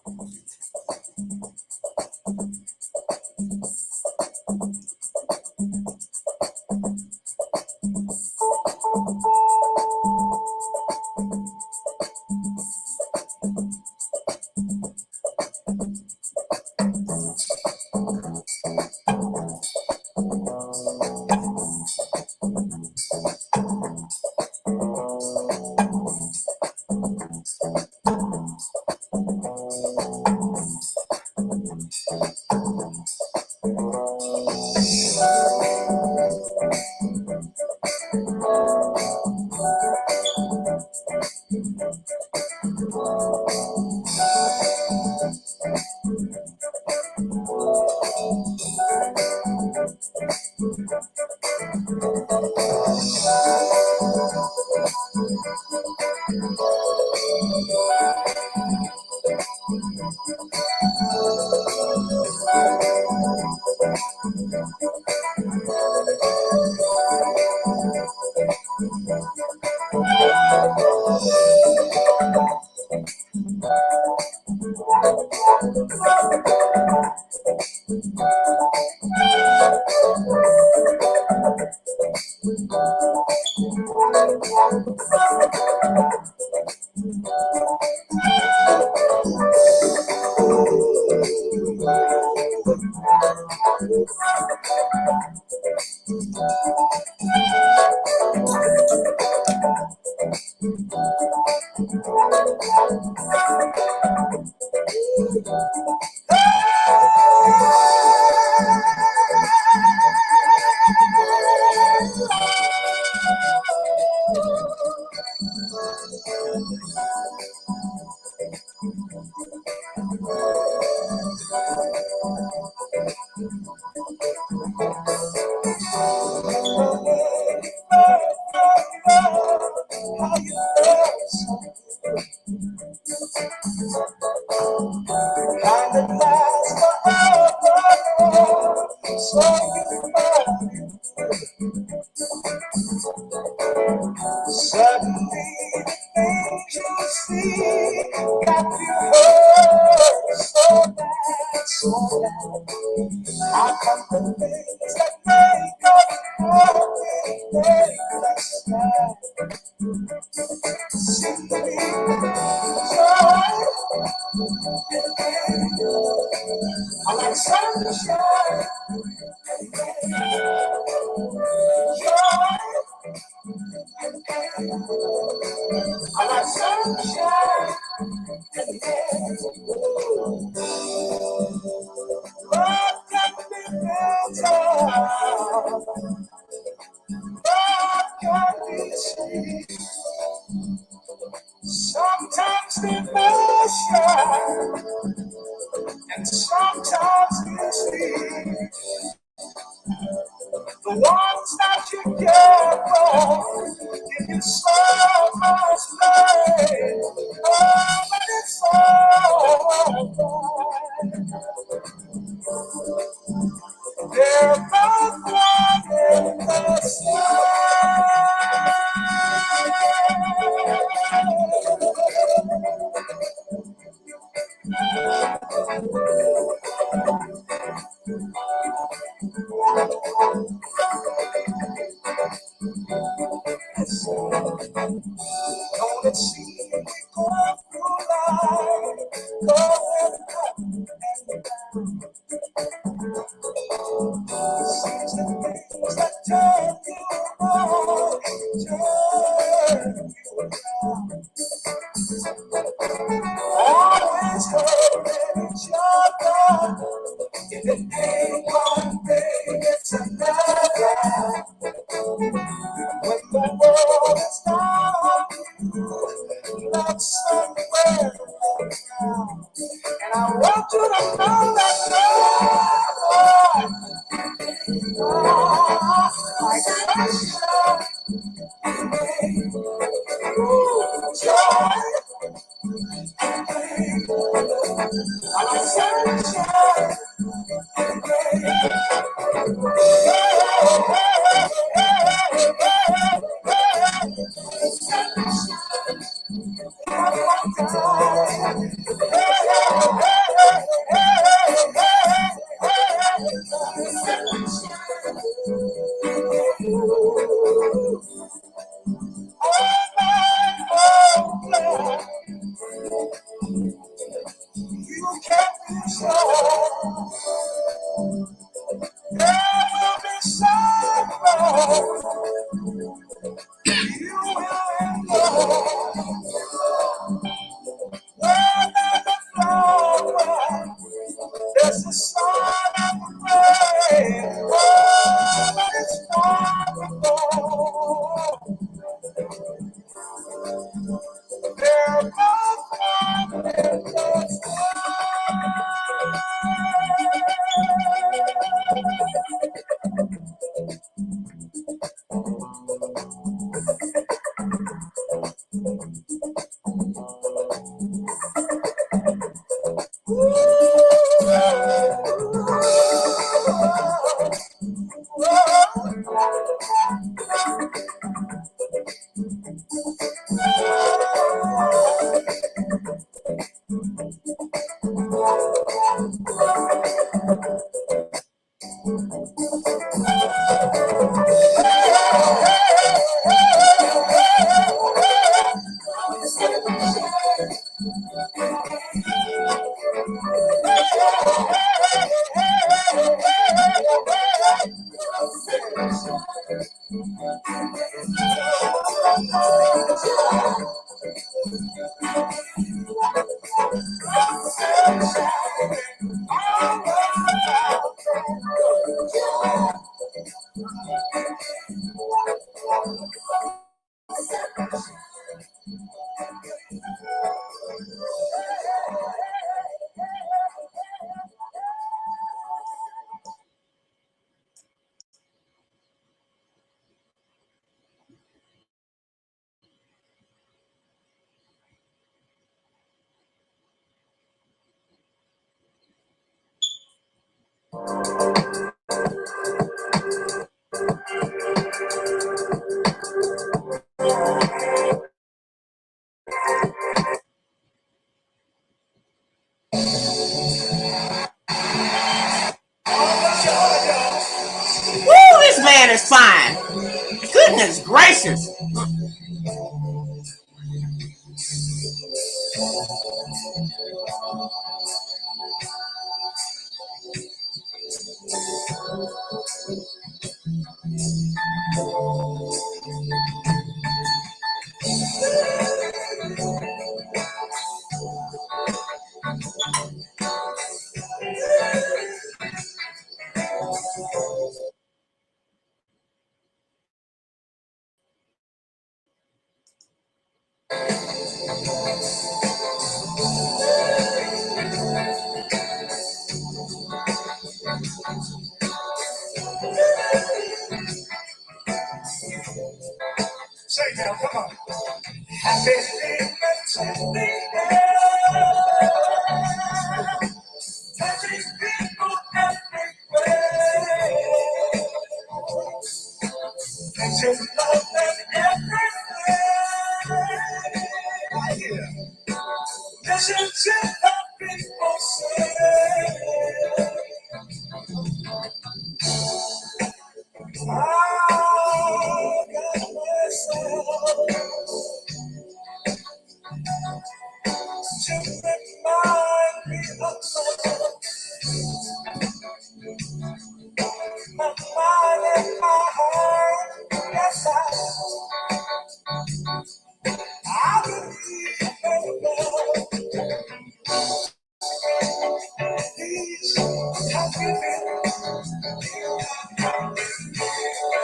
Woo, this man is fine. Goodness gracious. Say now, come on. Happy birthday, touching people everywhere. Touching love and everywhere. Listen to the people say. Oh, God bless you. To remind me of my mind and my heart. Yes, I believe in love. Please have given.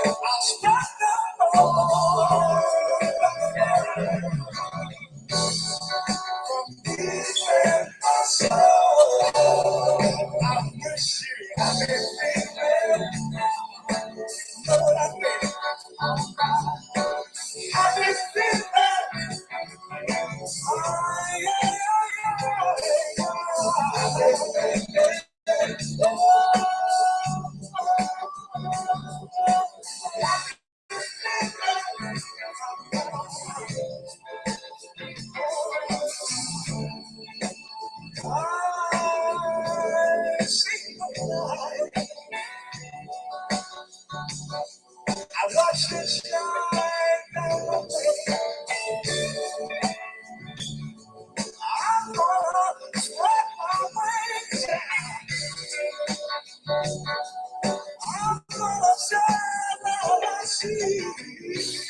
I'll start now. From this and my soul. I wish you happy birthday. Lord, I think happy birthday. Oh, yeah, I watch the shine down the way. I'm gonna sweat my wings. I'm gonna shine down my seas.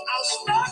I'll start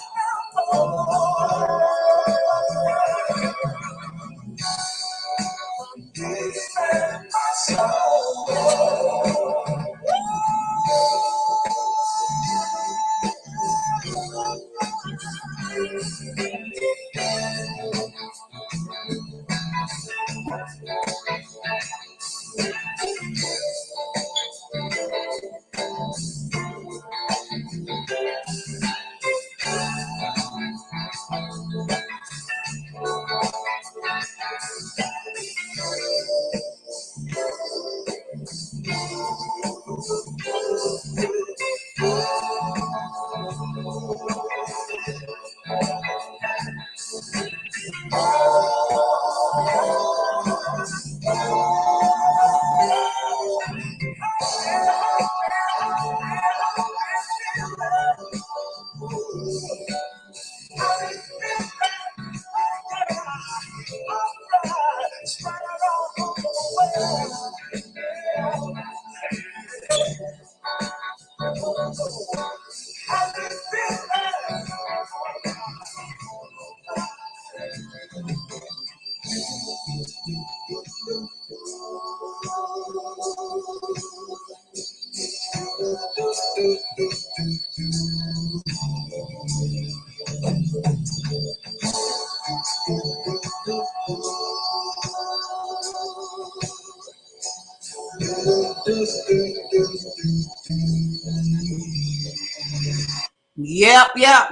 Yep,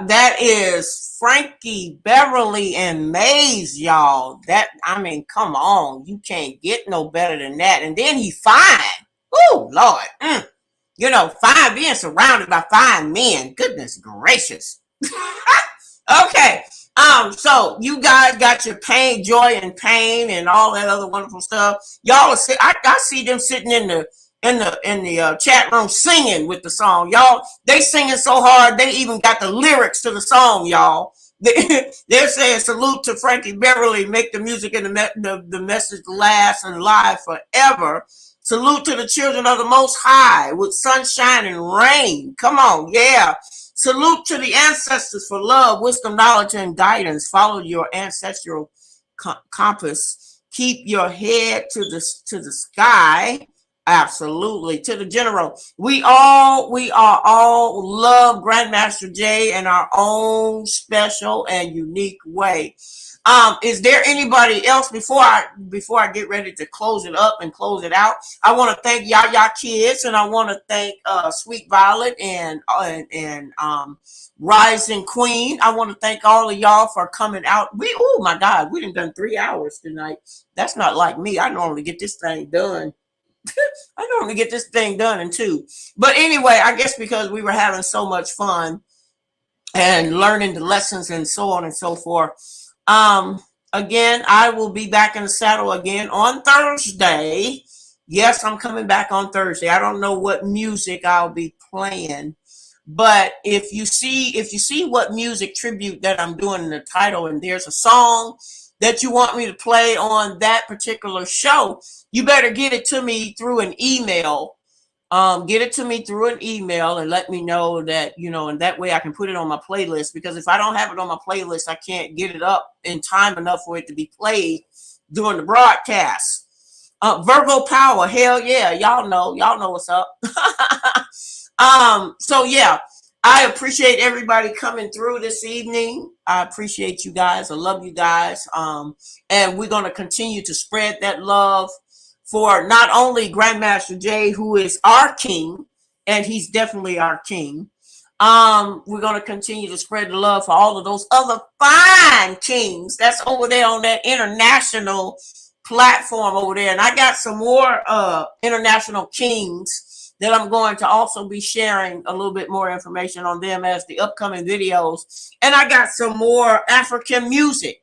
that is Frankie, Beverly, and Maze, y'all. That, I mean, come on, you can't get no better than that. And then he fine. Oh Lord, you know, fine, being surrounded by fine men. Goodness gracious. Okay. So you guys got your pain, joy, and pain, and all that other wonderful stuff. Y'all, I see them sitting in the chat room singing with the song. Y'all, they singing so hard they even got the lyrics to the song. Y'all, they're saying salute to Frankie Beverly, make the music and the message last and live forever. Salute to the children of the Most High with sunshine and rain. Come on, yeah. Salute to the ancestors for love, wisdom, knowledge, and guidance. Follow your ancestral compass. Keep your head to the sky. Absolutely. To the general. We are all love Grandmaster Jay in our own special and unique way. Is there anybody else before I get ready to close it up and close it out? I want to thank Yaya Kids, and I want to thank Sweet Violet and Rising Queen. I want to thank all of y'all for coming out. Oh my God, we done 3 hours tonight. That's not like me. I normally get this thing done. I normally get this thing done in 2. But anyway, I guess because we were having so much fun and learning the lessons and so on and so forth. Again, I will be back in the saddle again on Thursday. Yes, I'm coming back on Thursday. I don't know what music I'll be playing, but if you see what music tribute that I'm doing in the title, and there's a song that you want me to play on that particular show, you better get it to me through an email. Get it to me through an email and let me know that, you know, and that way I can put it on my playlist, because if I don't have it on my playlist, I can't get it up in time enough for it to be played during the broadcast. Virgo Power, hell yeah, y'all know what's up. So yeah, I appreciate everybody coming through this evening. I appreciate you guys. I love you guys. And we're going to continue to spread that love for not only Grandmaster Jay, who is our king, and he's definitely our king. We're going to continue to spread the love for all of those other fine kings that's over there on that international platform over there. And I got some more international kings that I'm going to also be sharing a little bit more information on them as the upcoming videos. And I got some more African music.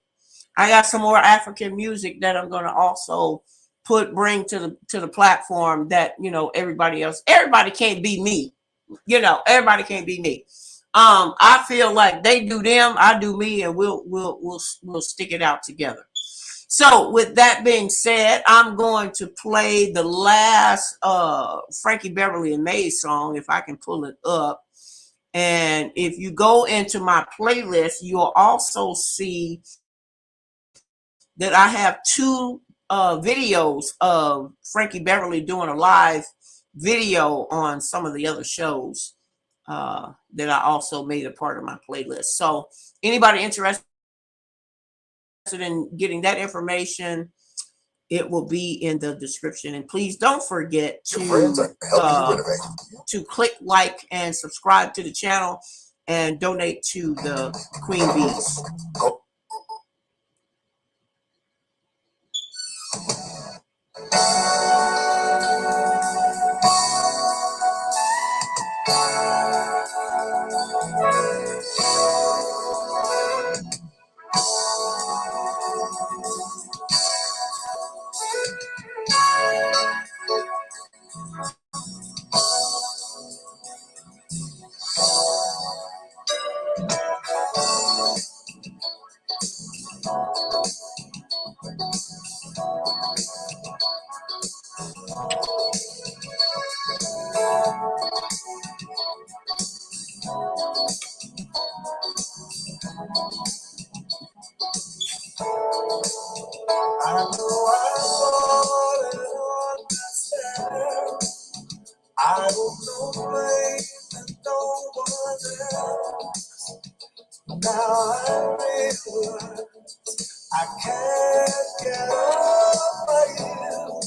that I'm going to also bring to the platform that, you know, everybody can't be me. You know, everybody can't be me. I feel like they do them, I do me, and we'll stick it out together. So with that being said, I'm going to play the last Frankie Beverly and Maze song, if I can pull it up. And if you go into my playlist, you'll also see that I have 2 videos of Frankie Beverly doing a live video on some of the other shows that I also made a part of my playlist. So anybody interested in getting that information, it will be in the description. And please don't forget to click like and subscribe to the channel and donate to the Queen Bees. know I'm falling on myself. I don't know blame and no one else. Now I realize I can't get over you.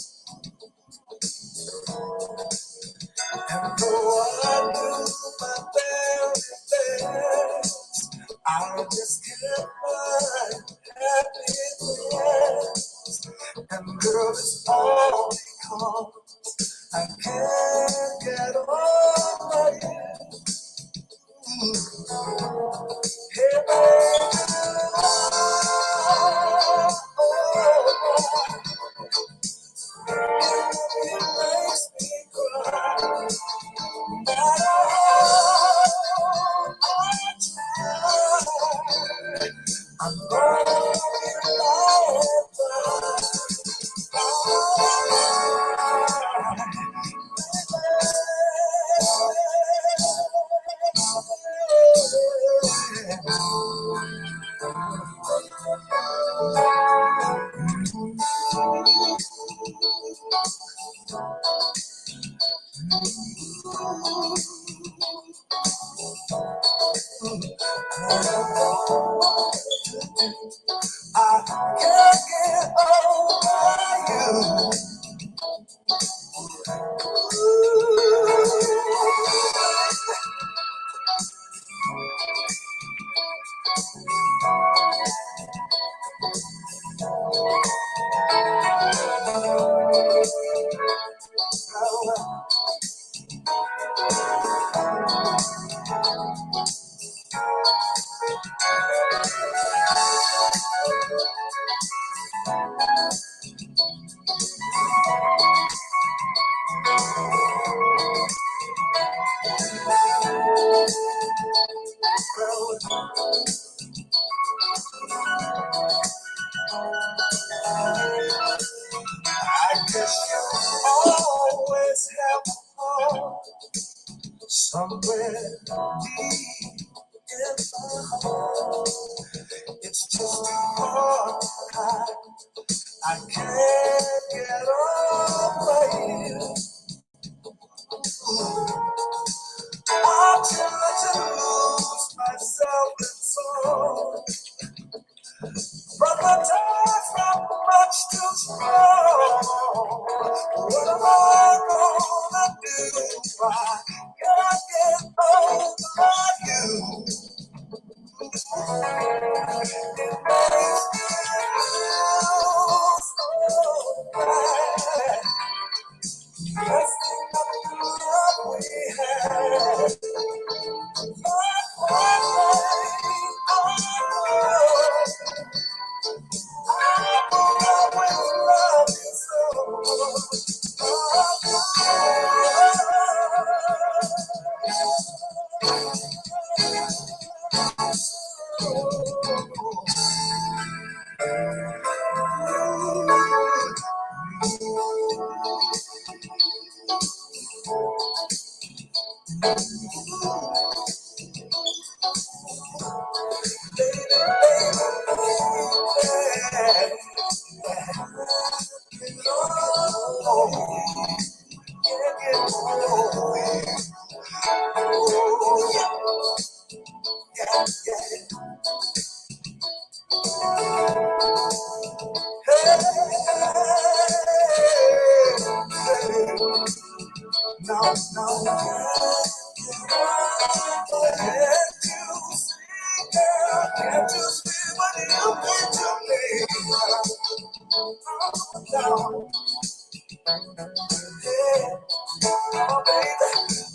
And though I do my very best, I just can't find happiness. And girl, it's all because I can't get over you. Hey, baby, it makes me cry. I'm going I can't get over you. I guess you always have a home somewhere deep in my heart. It's just too hard to hide. I can't get over you. I try to lose myself in song, but my time's not much too strong. What am I gonna do? I can't get over you. It makes me feel so bad. Messing up the love we had. No, no, can't you see, girl? Can't you see what you mean to me? No, yeah, oh, baby.